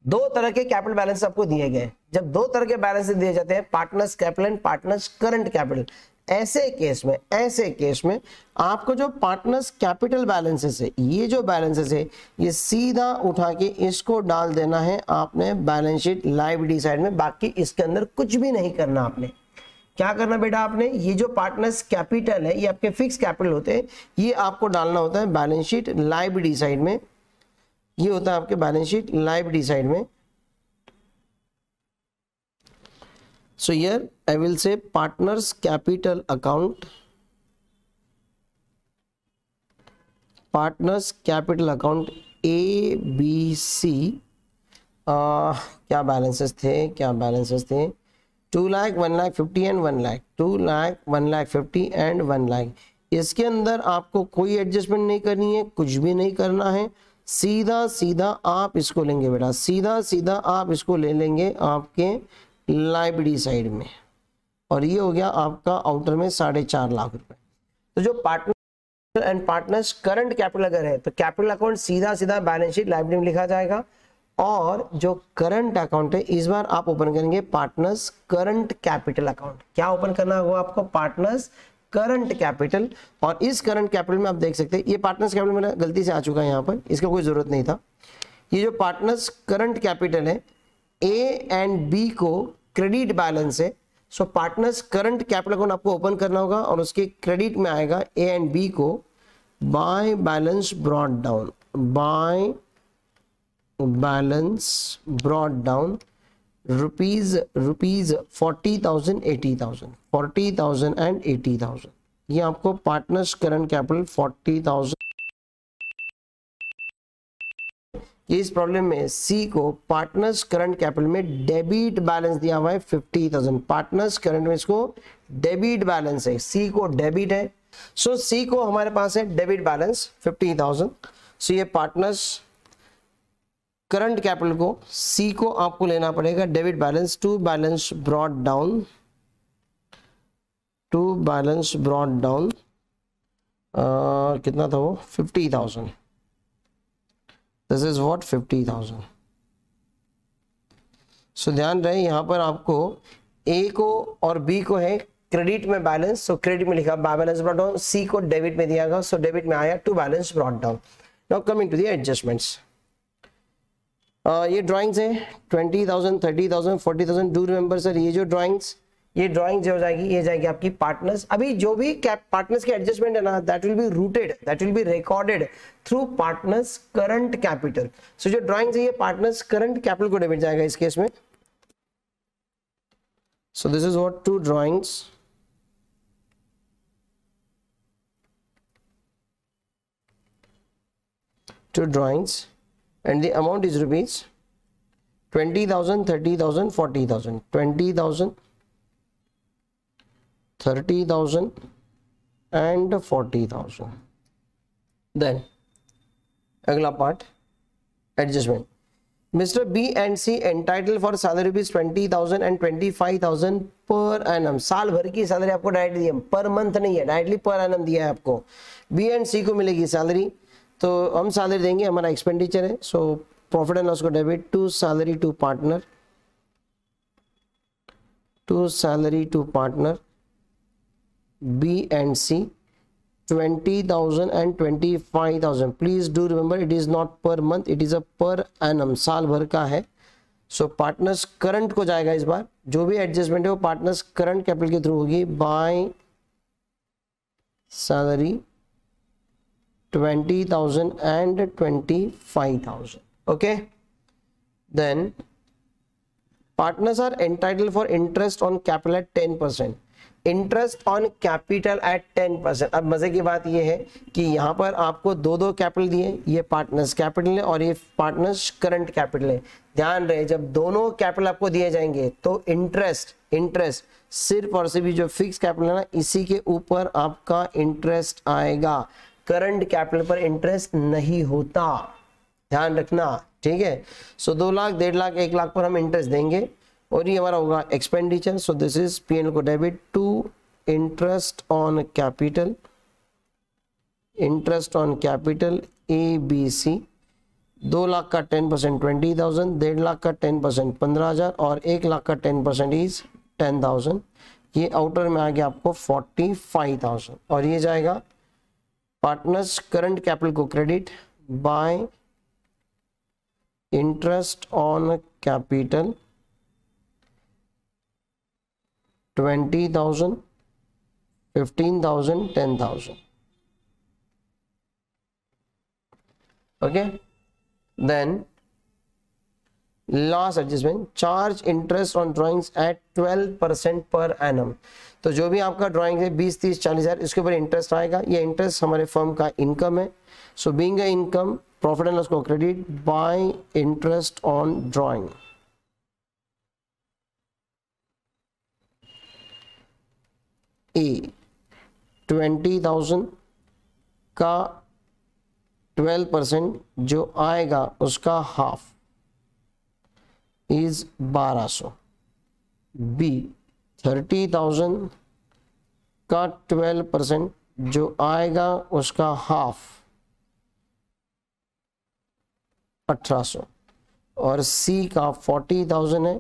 2 तरह के कैपिटल बैलेंस आपको दिए गए। जब 2 तरह के बैलेंस दिए जाते हैं, partners capital and partners current capital, ऐसे केस में आपको जो पार्टनर्स कैपिटल बैलेंसेस है, ये जो बैलेंसेस है ये सीधा उठा के इसको डाल देना है आपने बैलेंस शीट लायबिलिटी साइड में। बाकी इसके अंदर कुछ भी नहीं करना आपने। क्या करना बेटा आपने? ये जो पार्टनर्स कैपिटल है ये आपके फिक्स कैपिटल होते हैं, ये आपको डालना होता है बैलेंस शीट लायबिलिटी साइड में। ये होता है आपके बैलेंस शीट लायबिलिटी साइड में। So here I will say partners capital account, partners capital account A B C. क्या बैलेंसेस थे? 2 लाख, 1 लाख 50 एंड 1 लाख, 2 लाख, 1 लाख 50 एंड 1 लाख। इसके अंदर आपको कोई एडजस्टमेंट नहीं करनी है, कुछ भी नहीं करना है। सीधा आप इसको लेंगे बेटा, सीधा आप इसको ले लेंगे आपके लायबिलिटी साइड में, और ये हो गया आपका आउटर में 4.5 लाख रुपए। तो जो partner and partners current capital अगर है तो कैपिटल अकाउंट सीधा बैलेंस शीट लायबिलिटी में लिखा जाएगा, और जो करंट अकाउंट है इस बार आप ओपन करेंगे पार्टनर्स करंट कैपिटल अकाउंट। क्या ओपन करना होगा आपको? Partners current capital. और इस करंट कैपिटल में आप देख सकते हैं ये पार्टनर्स कैपिटल मेरा गलती से आ चुका है यहाँ पर, इसका कोई जरूरत नहीं था। ये जो पार्टनर्स करंट कैपिटल है ए एंड बी को क्रेडिट बैलेंस है। So partners current capital account आपको ओपन करना होगा और उसके क्रेडिट में आएगा ए एंड बी को bye balance brought down, bye balance brought down rupees 40,000 80,000, 40,000 and 80,000। ये आपको पार्टनर्स करंट कैपिटल 40,000। ये इस प्रॉब्लम में सी को पार्टनर्स करंट कैपिटल में डेबिट बैलेंस दिया हुआ है 50,000। पार्टनर्स करंट में इसको डेबिट बैलेंस है, सी को डेबिट है सो सी को हमारे पास है डेबिट बैलेंस 50,000। सो ये पार्टनर्स करंट कैपिटल को सी को आपको लेना पड़ेगा debit balance to balance brought down, to balance brought down कितना था वो 50,000। This is what 50,000। सो ध्यान रहे यहाँ पर आपको ए को और बी को है क्रेडिट में बैलेंस, सो क्रेडिट में लिखा बैलेंस ब्रॉट डाउन, सी को डेबिट में दिया गया, सो डेबिट में आया to balance brought down. Now coming to the adjustments, ये ड्राइंग्स है 20,000, 30,000, 40,000। डू रिमेंबर सर ये जो ड्राइंग्स, ये ड्राइंग जो हो जाएगी ये जाएगी आपकी पार्टनर्स। अभी जो भी पार्टनर्स के एडजस्टमेंट है ना, that will be routed, that will be recorded through partners current capital. So जो ड्राइंग्स है ये पार्टनर्स करंट कैपिटल को डेबिट जाएगा इस केस में। So this is what to drawings, to drawings and the amount is rupees 20,000, 30,000, 40,000, 20,000, 30,000 and 40,000. Then अगला part adjustment, mister B and C entitle for salary rupees 20,000 and 25,000 पर annum. साल भर की salary आपको डायरेक्टली दी है, पर मंथ नहीं है, directly per annum दिया है आपको। बी एंड सी को मिलेगी सैलरी, तो हम सैलरी देंगे, हमारा एक्सपेंडिचर है। सो प्रॉफिट एंड लॉस को debit to salary to partner, to salary to partner B and C 20,000 and 25,000। Please do remember it is not per month, it is a per annum, साल भर का है। So partners current को जाएगा इस बार, जो भी एडजस्टमेंट है वो पार्टनर्स करंट कैपिटल के थ्रू होगी by salary 20,000 and 25,000. Okay, then partners are entitled for interest on capital at 10%, interest on capital at 10%। अब मजे की बात ये है कि यहाँ पर आपको दो कैपिटल दिए, ये पार्टनर्स कैपिटल है और ये पार्टनर्स करंट कैपिटल है। ध्यान रहे जब दोनों कैपिटल आपको दिए जाएंगे तो इंटरेस्ट सिर्फ और सिर्फ जो फिक्स कैपिटल है ना, इसी के ऊपर आपका इंटरेस्ट आएगा, करंट कैपिटल पर इंटरेस्ट नहीं होता, ध्यान रखना, ठीक है। सो 2 लाख, 1.5 लाख, 1 लाख पर हम इंटरेस्ट देंगे और ये हमारा होगा expenditure. So this is PNL को debit to interest on capital, interest on capital A B C. 2 lakh का 10% 20,000, 1.5 लाख का 10% 15,000 और 1 लाख का 10% इज 10,000। ये आउटर में आ गया आपको 45,000 और ये जाएगा पार्टनर्स करंट कैपिटल को credit by interest on capital 20,000, 15,000, 10,000। Okay, then last adjustment, charge interest on drawings at 12% per annum. तो जो भी आपका ड्राइंग है 20, 30, 40,000 इसके ऊपर इंटरेस्ट आएगा। ये इंटरेस्ट हमारे फर्म का इनकम है। So being a income, profit and loss को credit by interest on drawing. A 20,000 का 12% जो आएगा उसका हाफ इज 1200। बी 30,000 का 12% जो आएगा उसका हाफ 1800 और सी का 40,000 है,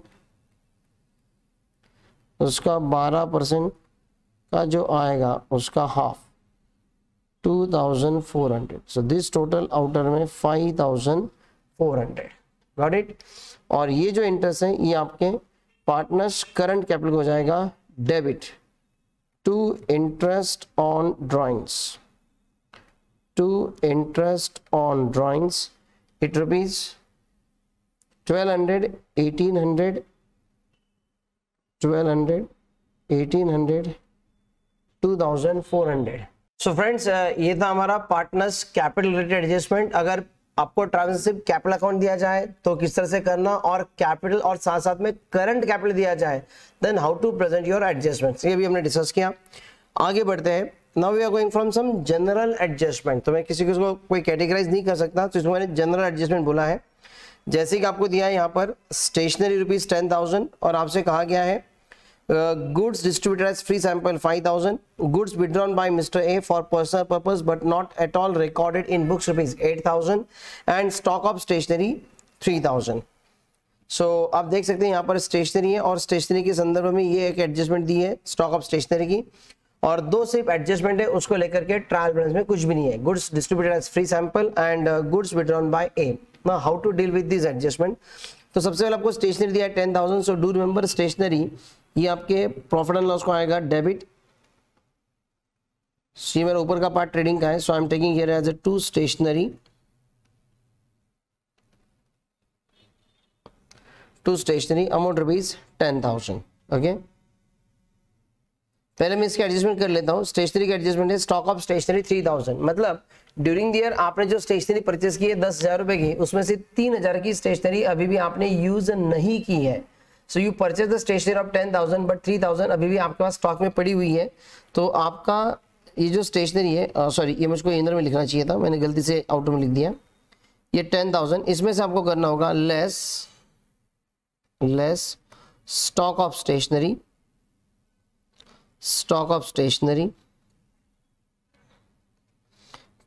उसका 12% का जो आएगा उसका half 2,400। So this total outer में 5,400। Got it. और ये जो इंटरेस्ट है ये आपके पार्टनर्स करंट कैपिटल को जाएगा debit to interest on drawings, to interest on drawings it rupees 1,200, 1,800, 1,200, 1,800, 2,400। So friends ये था हमारा पार्टनर्स कैपिटल रिलेटेड एडजस्टमेंट। अगर आपको ट्रांजिटिव कैपिटल अकाउंट दिया जाए तो किस तरह से करना, और कैपिटल और साथ साथ में करंट कैपिटल दिया जाए then how to present your adjustments, ये भी हमने डिस्कस किया। आगे बढ़ते हैं। Now we are going from some general adjustment. तो मैं किसी को कोई कैटेगराइज नहीं कर सकता, तो इसको मैंने जनरल एडजस्टमेंट बोला है। जैसे कि आपको दिया है यहाँ पर स्टेशनरी रुपीज 10,000 और आपसे कहा गया है goods distributed as free sample 5,000, goods withdrawn by mister A for personal purpose but not at all recorded in books rupees 8,000 and stock of stationery 3,000। सो आप देख सकते हैं यहाँ पर स्टेशनरी है और स्टेशनरी के संदर्भ में ये एक एडजस्टमेंट दी है स्टॉक ऑफ स्टेशनरी की, और दो सिर्फ एडजस्टमेंट है, उसको लेकर के ट्रायल बैलेंस में कुछ भी नहीं है। Goods distributed as free sample and goods withdrawn by A. Now how to deal with this adjustment. तो सबसे पहले आपको स्टेशनरी दिया है 10,000, सो डू रिमेंबर स्टेशनरी ये आपके प्रॉफिट एंड लॉस को आएगा डेबिट। ये मेरा ऊपर का पार्ट ट्रेडिंग का है, so I am taking here as a to stationery, to stationery amount rupees 10,000। Okay, पहले मैं इसके एडजस्टमेंट कर लेता हूँ। स्टेशनरी का एडजस्टमेंट है स्टॉक ऑफ स्टेशनरी 3,000, मतलब ड्यूरिंग द ईयर आपने जो स्टेशनरी परचेस की है 10,000 रुपए की, उसमें से 3,000 की स्टेशनरी अभी भी आपने यूज नहीं की है। So you purchase the stationery of 10,000 but 3,000 अभी भी आपके पास स्टॉक में पड़ी हुई है। तो आपका ये जो स्टेशनरी है, सॉरी ये मुझको इनर में लिखना चाहिए था, मैंने गलती से आउटर में लिख दिया। ये 10,000, इसमें से आपको करना होगा less stock of stationery, stock of stationery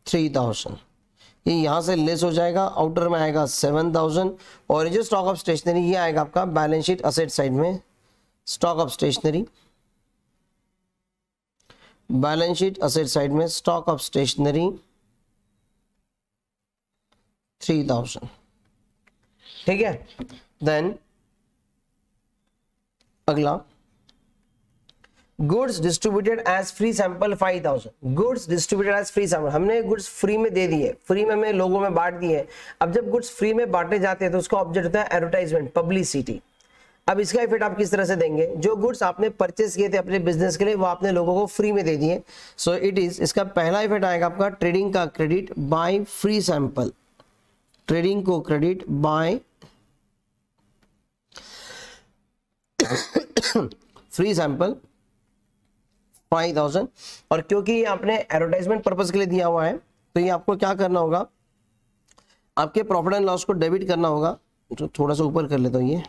3,000। ये यहां से लेस हो जाएगा, आउटर में आएगा 7,000 और ये जो स्टॉक ऑफ स्टेशनरी ये आएगा आपका बैलेंस शीट असेट साइड में। Stock of stationery balance sheet asset side में स्टॉक ऑफ स्टेशनरी 3,000। ठीक है, देन अगला goods distributed as free sample 5,000। Goods distributed as free sample, हमने गुड्स फ्री में दे दिए, फ्री में हमें लोगों में बांट दिए। अब जब गुड्स फ्री में बांटे जाते हैं तो उसका ऑब्जेक्ट होता है एडवर्टाइजमेंट, पब्लिसिटी। अब इसका इफेक्ट आप किस तरह से देंगे, जो गुड्स आपने परचेस किए थे अपने बिजनेस के लिए वो आपने लोगों को फ्री में दे दिए। सो इट इज, इसका पहला इफेक्ट आएगा आपका ट्रेडिंग का credit by free sample, trading को क्रेडिट बाय फ्री सैंपल 5,000। और क्योंकि ये आपने एडवर्टाइजमेंट पर्पस के लिए दिया हुआ है तो ये आपको क्या करना होगा, आपके प्रॉफिट एंड लॉस को डेबिट करना होगा। तो थोड़ा सा ऊपर कर लेता हूं ये,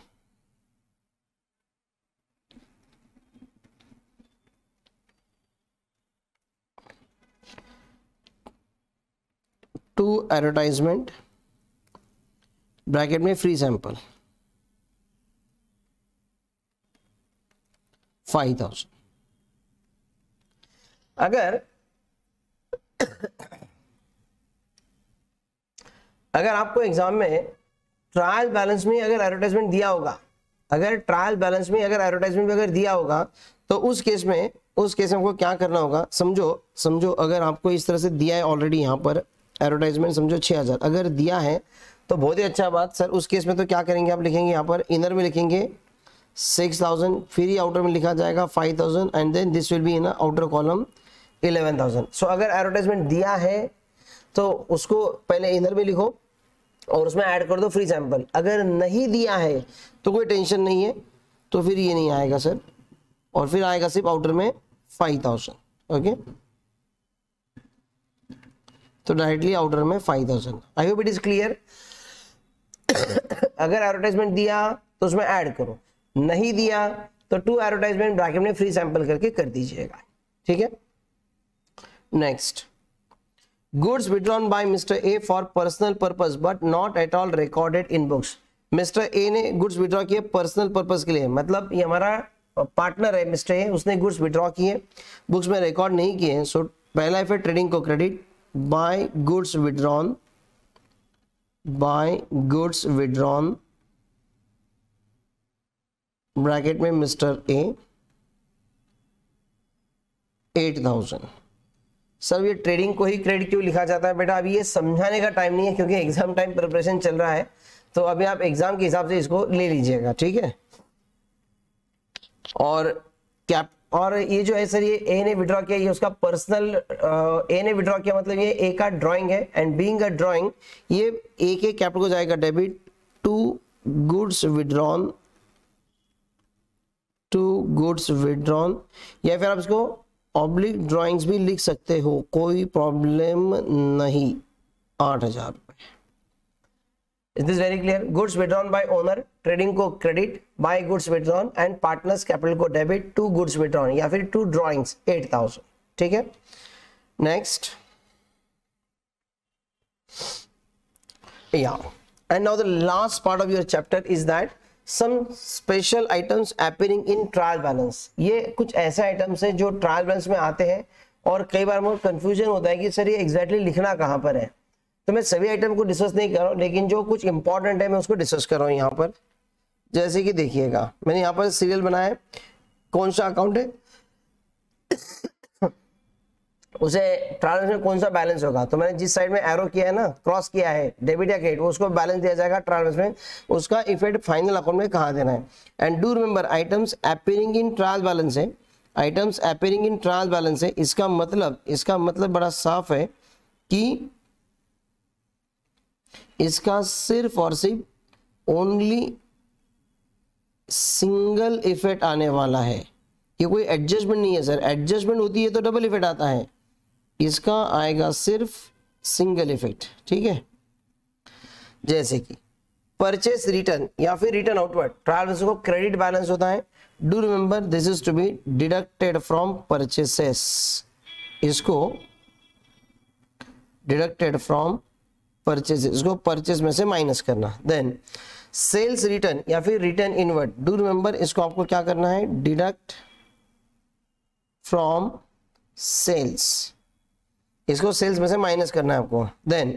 टू एडवर्टाइजमेंट ब्रैकेट में फ्री सैंपल 5,000। अगर आपको एग्जाम में ट्रायल बैलेंस में अगर एडवर्टाइजमेंट दिया होगा, अगर ट्रायल बैलेंस में अगर एडवर्टाइजमेंट अगर दिया होगा तो उस केस में आपको क्या करना होगा, समझो अगर आपको इस तरह से दिया है ऑलरेडी यहाँ पर एडवर्टाइजमेंट, समझो 6,000 अगर दिया है तो बहुत ही अच्छा बात सर। उस केस में तो क्या करेंगे, आप लिखेंगे यहाँ पर इनर में लिखेंगे 6,000, फिर ही आउटर में लिखा जाएगा 5,000 and then this will be in outer column 11,000। सो अगर एडवर्टाइजमेंट दिया है तो उसको पहले इनर में लिखो और उसमें ऐड कर दो फ्री सैंपल। अगर नहीं दिया है तो कोई टेंशन नहीं है, तो फिर ये नहीं आएगा सर, और फिर आएगा सिर्फ आउटर में 5,000। ओके, तो डायरेक्टली आउटर में 5,000। आई होप इट इज क्लियर। अगर एडवर्टाइजमेंट दिया तो उसमें ऐड करो, नहीं दिया तो टू एडवर्टाइजमेंट ब्रैकेट में फ्री सैंपल करके कर दीजिएगा। ठीक है, next goods withdrawn by mister A for personal purpose but not at all recorded in books. Mister A ने गुड्स विड्रॉ किए पर्सनल पर्पस के लिए, मतलब ये हमारा पार्टनर है मिस्टर ए, उसने गुड्स विड्रॉ किए, बुक्स में रिकॉर्ड नहीं किए। सो पहला इफेक्ट ट्रेडिंग को credit by goods withdrawn, by goods withdrawn bracket में मिस्टर ए 8,000। सर ये ट्रेडिंग को ही क्रेडिट क्यों लिखा जाता है बेटा, अभी ये समझाने का टाइम नहीं है क्योंकि एग्जाम टाइम प्रिपरेशन चल रहा है, तो अभी आप एग्जाम के हिसाब से इसको ले लीजिएगा। ठीक है, और कैप, और ये जो है सर ये ए ने विड्रॉ किया, ये उसका पर्सनल, ए ने विड्रॉ किया मतलब ये ए का ड्राइंग है एंड बीइंग अ ड्राइंग ये ए के कैपिटल को जाएगा debit to goods withdrawn, to goods withdrawn, या फिर आप इसको ऑब्लिक ड्राइंग्स भी लिख सकते हो, कोई प्रॉब्लम नहीं। 8,000 रुपए। Is this very clear? Goods withdrawn by owner, trading को credit, by goods withdrawn and partners capital को डेबिट, टू गुड्स विड्रॉन या फिर टू ड्राइंग्स 8,000। ठीक है, next. Yeah, and now the last part of your chapter is that some special items appearing in trial balance। ये कुछ ऐसे items हैं जो ट्रायल बैलेंस में आते हैं और कई बार मुझे कंफ्यूजन होता है कि सर ये एग्जैक्टली लिखना कहाँ पर है। तो मैं सभी आइटम को डिस्कस नहीं कर रहा हूँ, लेकिन जो कुछ इंपॉर्टेंट है मैं उसको डिस्कस कर रहा हूँ यहाँ पर। जैसे कि देखिएगा, मैंने यहाँ पर सीरियल बनाया है, कौन सा अकाउंट है उसे ट्रायल में कौन सा बैलेंस होगा, तो मैंने जिस साइड में एरो किया है ना, क्रॉस किया है, डेबिट या क्रेडिट, उसको बैलेंस दिया जाएगा ट्रायल में, उसका इफेक्ट फाइनल अकाउंट में कहाँ देना है। And do remember items appearing in trial balance है, items appearing in trial balance है। इसका मतलब बड़ा साफ है कि इसका सिर्फ और सिर्फ ओनली सिंगल इफेक्ट आने वाला है, ये कोई एडजस्टमेंट नहीं है सर। एडजस्टमेंट होती है तो डबल इफेक्ट आता है, इसका आएगा सिर्फ सिंगल इफेक्ट। ठीक है, जैसे कि परचेस रिटर्न या फिर रिटर्न आउटवर्ड, ट्रायल बैलेंस को क्रेडिट बैलेंस होता है। Do remember this is to be deducted from purchases, इसको डिडक्टेड फ्रॉम परचेस, इसको परचेस में से माइनस करना। देन सेल्स रिटर्न या फिर रिटर्न इनवर्ड, डू रिमेंबर इसको आपको क्या करना है, डिडक्ट फ्रॉम सेल्स, इसको सेल्स में से माइनस करना है आपको। देन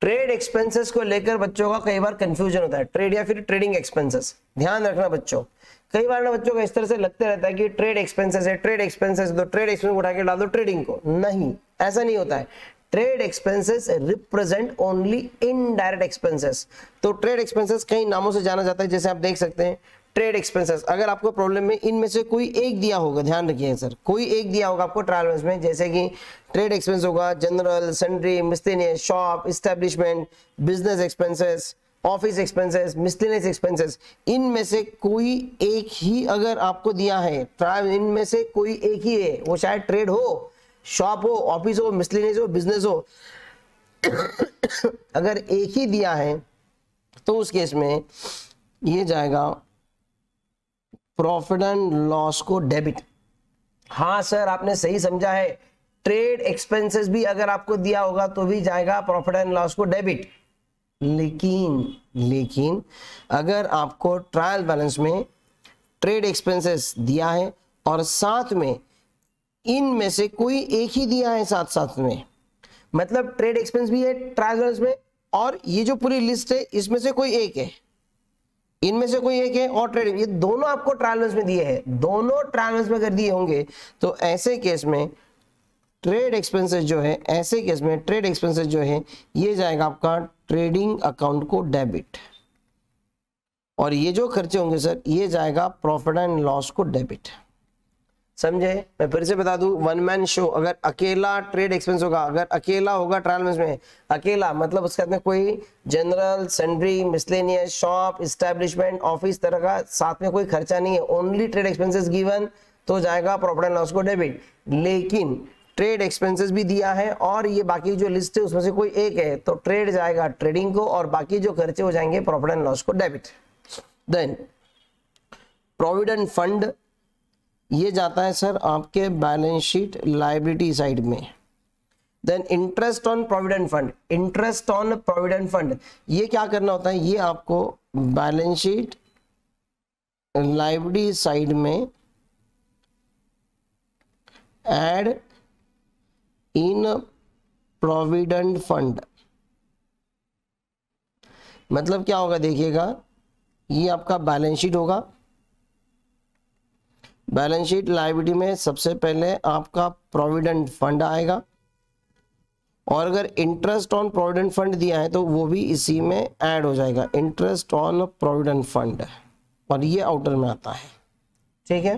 ट्रेड एक्सपेंसेस को लेकर बच्चों का कई बार कंफ्यूजन होता है, ट्रेड या फिर ट्रेडिंग एक्सपेंसेस। ध्यान रखना बच्चों, कई बार ना बच्चों को इस तरह से लगते रहता है कि ट्रेड एक्सपेंसेस है, ट्रेड एक्सपेंसेस, तो ट्रेड एक्सपेंस उठा के डाल दो ट्रेडिंग को। नहीं, ऐसा नहीं होता है। Trade expenses represent only indirect expenses. तो ट्रेड एक्सपेंसेस कई नामों से जाना जाता है, जैसे आप देख सकते हैं ट्रेड एक्सपेंसेस। अगर आपको प्रॉब्लम में इनमें से कोई एक दिया होगा, ध्यान रखिए सर, कोई एक दिया होगा आपको ट्रायल बैलेंस में, जैसे कि ट्रेड एक्सपेंस होगा general, sundry, miscellaneous, shop, establishment, business expenses, office expenses, miscellaneous expenses, इनमें से कोई एक ही अगर आपको दिया है, ट्रायल इनमें से कोई एक ही है, वो शायद ट्रेड हो, शॉप हो, ऑफिस हो, मिसलेनियस हो, बिजनेस हो, अगर एक ही दिया है तो उस केस में ये जाएगा प्रॉफिट एंड लॉस को डेबिट। हाँ सर, आपने सही समझा है, ट्रेड एक्सपेंसेस भी अगर आपको दिया होगा तो भी जाएगा प्रॉफिट एंड लॉस को डेबिट। लेकिन अगर आपको ट्रायल बैलेंस में ट्रेड एक्सपेंसेस दिया है और साथ में इनमें से कोई एक ही दिया है साथ में, मतलब ट्रेड एक्सपेंस भी है ट्रायल बैलेंस में और ये जो पूरी लिस्ट है इसमें से कोई एक है, इनमें से कोई एक है और ट्रेड, ये दोनों आपको ट्रायल बैलेंस में दिए हैं, दोनों ट्रायल बैलेंस में अगर दिए होंगे तो ऐसे केस में ट्रेड एक्सपेंसेस जो है, ऐसे केस में ट्रेड एक्सपेंसेस जो है ये जाएगा आपका ट्रेडिंग अकाउंट को डेबिट, और ये जो खर्चे होंगे सर ये जाएगा प्रॉफिट एंड लॉस को डेबिट। समझे? मैं फिर से बता दूं, वन मैन शो, अगर अकेला ट्रेड एक्सपेंस होगा, अगर अकेला होगा ट्रायल बैलेंस में, अकेला मतलब उसके साथ में कोई general, sundry, miscellaneous, shop, establishment, office तरह का साथ में कोई खर्चा नहीं है, ओनली ट्रेड एक्सपेंसेस गिवन, तो जाएगा प्रॉफिट एंड लॉस को डेबिट। लेकिन ट्रेड एक्सपेंसेस भी दिया है और ये बाकी जो लिस्ट है उसमें से कोई एक है, तो ट्रेड जाएगा ट्रेडिंग को और बाकी जो खर्चे हो जाएंगे प्रॉफिट एंड लॉस को डेबिट। देन प्रोविडेंट फंड, ये जाता है सर आपके बैलेंस शीट लायबिलिटी साइड में। Then interest on provident fund, interest on provident fund, ये क्या करना होता है, ये आपको बैलेंस शीट लायबिलिटी साइड में ऐड इन प्रोविडेंट फंड। मतलब क्या होगा देखिएगा, ये आपका बैलेंस शीट होगा, बैलेंस शीट लायबिलिटी में सबसे पहले आपका प्रोविडेंट फंड आएगा, और अगर इंटरेस्ट ऑन प्रोविडेंट फंड दिया है तो वो भी इसी में ऐड हो जाएगा, इंटरेस्ट ऑन प्रोविडेंट फंड, और ये आउटर में आता है। ठीक है।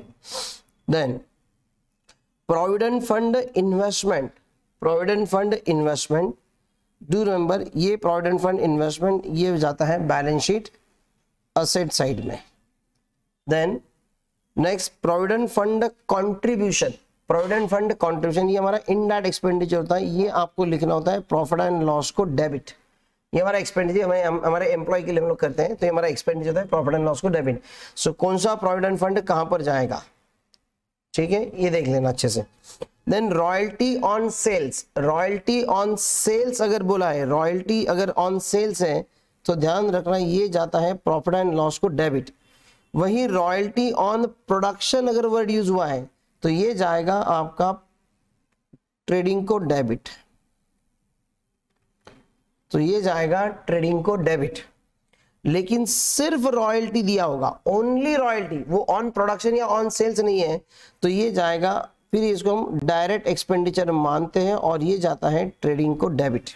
Then provident fund investment, provident fund investment, do remember ये प्रोविडेंट फंड इन्वेस्टमेंट ये जाता है बैलेंस शीट असेट साइड में। Then next provident fund contribution, provident fund contribution ये हमारा इनडायरेक्ट एक्सपेंडिचर होता है, ये आपको लिखना होता है प्रॉफिट एंड लॉस को डेबिट। ये हमारा एक्सपेंडिचर हमारे एम्प्लॉय के लिए हम लोग करते हैं, तो ये हमारा एक्सपेंडिचर होता है प्रॉफिट एंड लॉस को डेबिट। सो कौन सा प्रोविडेंट फंड कहां पर जाएगा, ठीक है, ये देख लेना अच्छे से। Then royalty on sales, royalty on sales अगर बोला है, रॉयल्टी अगर ऑन सेल्स है तो ध्यान रखना ये जाता है प्रॉफिट एंड लॉस को डेबिट। वही रॉयल्टी ऑन प्रोडक्शन अगर वर्ड यूज हुआ है तो ये जाएगा आपका ट्रेडिंग को डेबिट, तो ये जाएगा ट्रेडिंग को डेबिट। लेकिन सिर्फ रॉयल्टी दिया होगा, ओनली रॉयल्टी, वो ऑन प्रोडक्शन या ऑन सेल्स नहीं है, तो ये जाएगा, फिर इसको हम डायरेक्ट एक्सपेंडिचर मानते हैं और ये जाता है ट्रेडिंग को debit.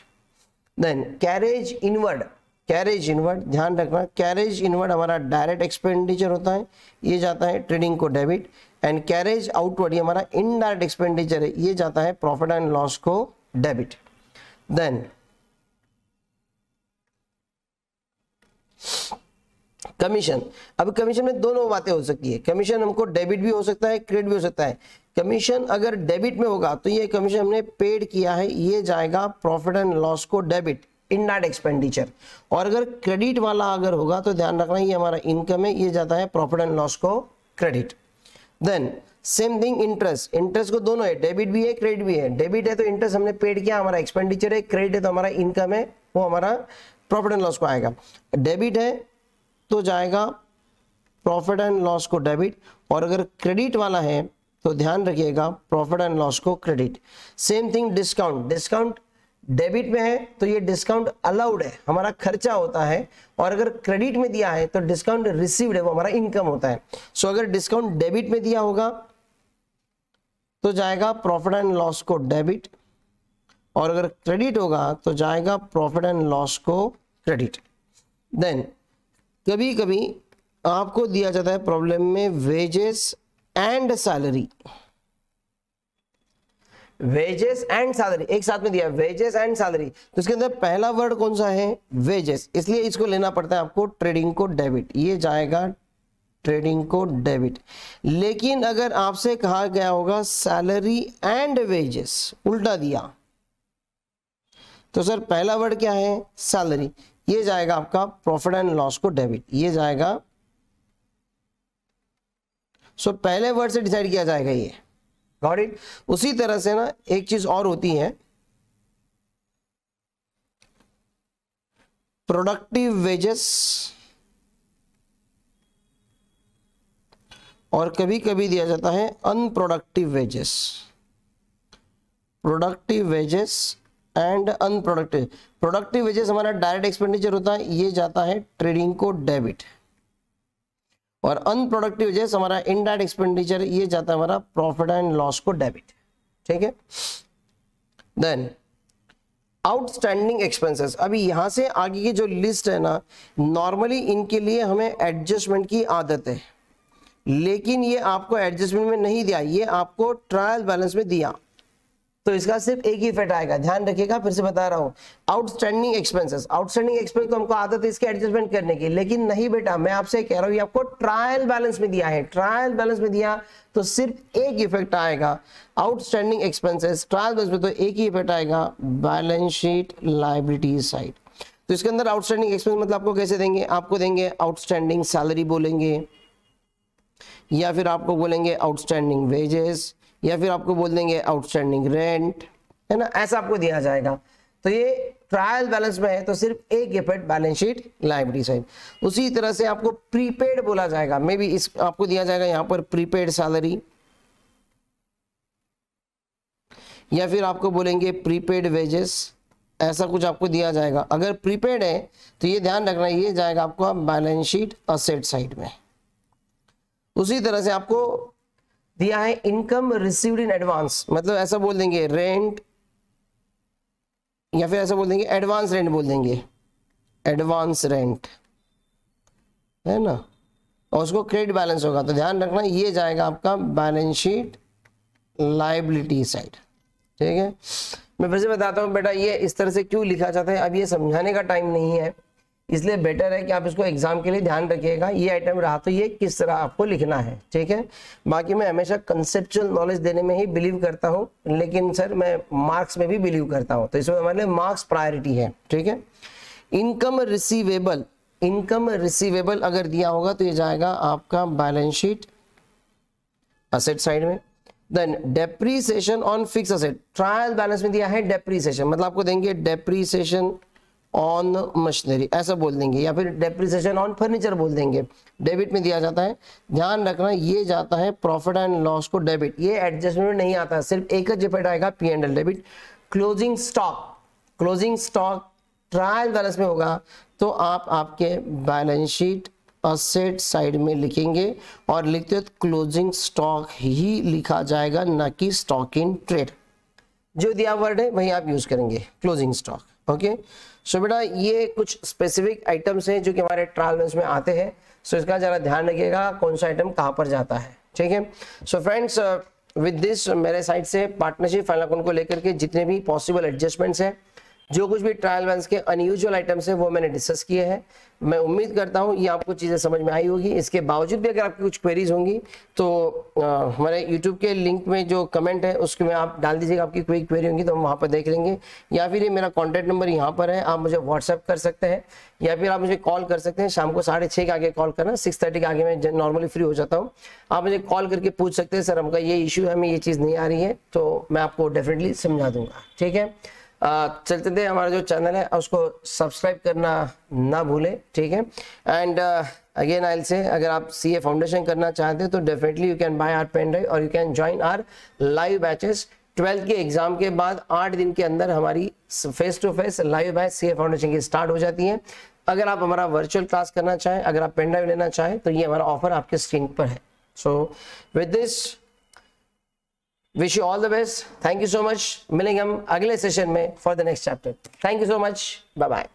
Then carriage inward, carriage inward ध्यान रखना, कैरेज इनवर्ड हमारा डायरेक्ट एक्सपेंडिचर होता है, ये जाता है ट्रेडिंग को डेबिट। एंड कैरेज आउटवर्ड ये हमारा इनडायरेक्ट एक्सपेंडिचर है, ये जाता है प्रॉफिट एंड लॉस को डेबिट। देन कमीशन, अब कमीशन में दोनों बातें हो सकती है, कमीशन हमको डेबिट भी हो सकता है, क्रेडिट भी हो सकता है। कमीशन अगर डेबिट में होगा तो ये कमीशन हमने पेड किया है, ये जाएगा प्रॉफिट एंड लॉस को डेबिट, इनडायरेक्ट एक्सपेंडिचर। और अगर क्रेडिट वाला अगर होगा तो ध्यान रखना ये हमारा इनकम है, ये जाता है प्रॉफिट एंड लॉस को credit. Then same thing interest, interest को दोनों है, डेबिट भी है क्रेडिट भी है। डेबिट है तो इंटरेस्ट हमने पेड किया, हमारा एक्सपेंडिचर है, क्रेडिट है तो हमारा इनकम है, वो हमारा प्रॉफिट एंड लॉस को आएगा। डेबिट है तो जाएगा प्रॉफिट एंड लॉस को डेबिट, और अगर क्रेडिट वाला है तो ध्यान रखिएगा प्रॉफिट एंड लॉस को credit. Same thing discount, discount debit में है तो ये डिस्काउंट अलाउड है, हमारा खर्चा होता है, और अगर क्रेडिट में दिया है तो डिस्काउंट रिसीव्ड है, वो हमारा इनकम होता है। सो अगर डिस्काउंट डेबिट में दिया होगा तो जाएगा प्रॉफिट एंड लॉस को डेबिट, और अगर क्रेडिट होगा तो जाएगा प्रॉफिट एंड लॉस को क्रेडिट। देन कभी कभी आपको दिया जाता है प्रॉब्लम में wages and salary, wages and salary एक साथ में दिया है, वेजेस एंड सैलरी, तो इसके अंदर पहला वर्ड कौन सा है, वेजेस, इसलिए इसको लेना पड़ता है आपको ट्रेडिंग को डेबिट, ये जाएगा ट्रेडिंग को डेबिट। लेकिन अगर आपसे कहा गया होगा सैलरी एंड वेजेस, उल्टा दिया, तो सर पहला वर्ड क्या है, सैलरी, ये जाएगा आपका प्रॉफिट एंड लॉस को डेबिट, ये जाएगा। सो पहले वर्ड से डिसाइड किया जाएगा ये, गॉट इट। उसी तरह से ना एक चीज और होती है, प्रोडक्टिव वेजेस, और कभी कभी दिया जाता है unproductive wages, productive wages and unproductive. Productive wages हमारा डायरेक्ट एक्सपेंडिचर होता है, ये जाता है ट्रेडिंग को डेबिट, और अनप्रोडक्टिव वेजेस हमारा इनडायरेक्ट एक्सपेंडिचर, ये जाता है हमारा प्रॉफिट एंड लॉस को डेबिट, ठीक है। देन आउटस्टैंडिंग एक्सपेंसेस, अभी यहां से आगे की जो लिस्ट है ना, नॉर्मली इनके लिए हमें एडजस्टमेंट की आदत है, लेकिन ये आपको एडजस्टमेंट में नहीं दिया, ये आपको ट्रायल बैलेंस में दिया, तो इसका सिर्फ एक ही इफेक्ट आएगा, ध्यान रखिएगा, फिर से बता रहा हूं। आउटस्टैंडिंग एक्सपेंसेस, आउटस्टैंडिंग एक्सपेंस तो हमको आदत है इसके एडजस्टमेंट करने की, लेकिन नहीं बेटा, मैं आपसे कह रहा हूं ये आपको ट्रायल बैलेंस में दिया है, ट्रायल बैलेंस में दिया तो सिर्फ एक इफेक्ट आएगा, आउटस्टैंडिंग एक्सपेंसेस ट्रायल बैलेंस में तो एक ही इफेक्ट आएगा, बैलेंस शीट लायबिलिटी साइड। तो इसके अंदर आउटस्टैंडिंग एक्सपेंस मतलब आपको कैसे देंगे, आपको देंगे आउटस्टैंडिंग सैलरी बोलेंगे, या फिर आपको बोलेंगे आउटस्टैंडिंग वेजेस, या फिर आपको बोल देंगे आउटस्टैंडिंग रेंट, है ना, ऐसा आपको दिया जाएगा। तो ये ट्रायल बैलेंस में है तो सिर्फ एक effect balance sheet liability side. उसी तरह से आपको प्रीपेड बोला जाएगा, मे बी इस आपको दिया जाएगा यहां पर प्रीपेड सैलरी, या फिर आपको बोलेंगे प्रीपेड वेजेस, ऐसा कुछ आपको दिया जाएगा। अगर प्रीपेड है तो ये ध्यान रखना, ये जाएगा आपको बैलेंस शीट असेट साइड में। उसी तरह से आपको दिया है इनकम रिसीव्ड इन एडवांस, मतलब ऐसा बोल देंगे रेंट, या फिर ऐसा बोल देंगे एडवांस रेंट बोल देंगे, एडवांस रेंट, है ना, और उसको क्रेडिट बैलेंस होगा, तो ध्यान रखना ये जाएगा आपका बैलेंस शीट लायबिलिटी साइड, ठीक है। मैं फिर से बताता हूँ बेटा, ये इस तरह से क्यों लिखा जाता है, अब ये समझाने का टाइम नहीं है, इसलिए बेटर है कि आप इसको एग्जाम के लिए ध्यान रखिएगा। ये आइटम रहा तो ये किस तरह आपको लिखना है, ठीक है। बाकी मैं हमेशा कंसेप्चुअल नॉलेज देने में ही बिलीव करता हूँ, लेकिन सर मैं मार्क्स में भी बिलीव करता हूँ, तो इसमें हमारे लिए मार्क्स प्रायोरिटी है, ठीक है। इनकम रिसीवेबल, इनकम रिसीवेबल अगर दिया होगा तो ये जाएगा आपका बैलेंस शीट असेट साइड में। Then depreciation on fix asset, trial balance में दिया है डेप्रीसिएशन, मतलब आपको देंगे डेप्रीसिएशन ऑन मशीनरी ऐसा बोल देंगे, या फिर डेप्रीसिएशन ऑन फर्नीचर बोल देंगे। डेबिट में दिया जाता है, ध्यान रखना ये जाता है प्रॉफिट एंड लॉस को डेबिट, ये एडजस्टमेंट नहीं आता है, सिर्फ एक डेबिट आएगा P&L debit. Closing stock, closing stock trial balance में होगा तो आप आपके बैलेंस शीट असेट साइड में लिखेंगे, और लिखते हो क्लोजिंग स्टॉक ही लिखा जाएगा, ना कि स्टॉक इन ट्रेड। जो दिया वर्ड है वही आप यूज करेंगे, क्लोजिंग स्टॉक, ओके। सो बेटा ये कुछ स्पेसिफिक आइटम्स हैं जो कि हमारे ट्रायल बैलेंस में आते हैं, सो इसका जरा ध्यान रखिएगा कौन सा आइटम कहाँ पर जाता है, ठीक है। सो फ्रेंड्स विद दिस मेरे साइड से पार्टनरशिप फाइनल अकाउंट को लेकर के जितने भी पॉसिबल एडजस्टमेंट्स हैं, जो कुछ भी ट्रायल बैलेंस के अनयूजुअल आइटम्स हैं वो मैंने डिस्कस किए हैं। मैं उम्मीद करता हूँ ये आपको चीज़ें समझ में आई होगी। इसके बावजूद भी अगर आपकी कुछ क्वेरीज होंगी तो हमारे यूट्यूब के लिंक में जो कमेंट है उसके में आप डाल दीजिएगा, आपकी कोई क्वेरी होंगी तो हम वहाँ पर देख लेंगे, या फिर ये मेरा कॉन्टैक्ट नंबर यहाँ पर है, आप मुझे व्हाट्सएप कर सकते हैं, या फिर आप मुझे कॉल कर सकते हैं। शाम को 6:30 के आगे कॉल करना, 6:30 के आगे मैं नॉर्मली फ्री हो जाता हूँ। आप मुझे कॉल करके पूछ सकते हैं, सर हमका ये इशू है, हमें ये चीज़ नहीं आ रही है, तो मैं आपको डेफिनेटली समझा दूंगा, ठीक है। चलते थे, हमारा जो चैनल है उसको सब्सक्राइब करना ना भूलें, ठीक है। एंड अगेन आई विल से, अगर आप CA फाउंडेशन करना चाहते हैं तो definitely you can buy our pen drive और you can join our live batches. 12th के एग्जाम के बाद 8 दिन के अंदर हमारी face to face live batch CA foundation की स्टार्ट हो जाती है। अगर आप हमारा वर्चुअल क्लास करना चाहें, अगर आप पेन ड्राइव लेना चाहें तो ये हमारा ऑफर आपके स्क्रीन पर है। So with this wish you all the best, thank you so much. मिलेंगे हम अगले सेशन में for the next chapter. Thank you so much, bye bye.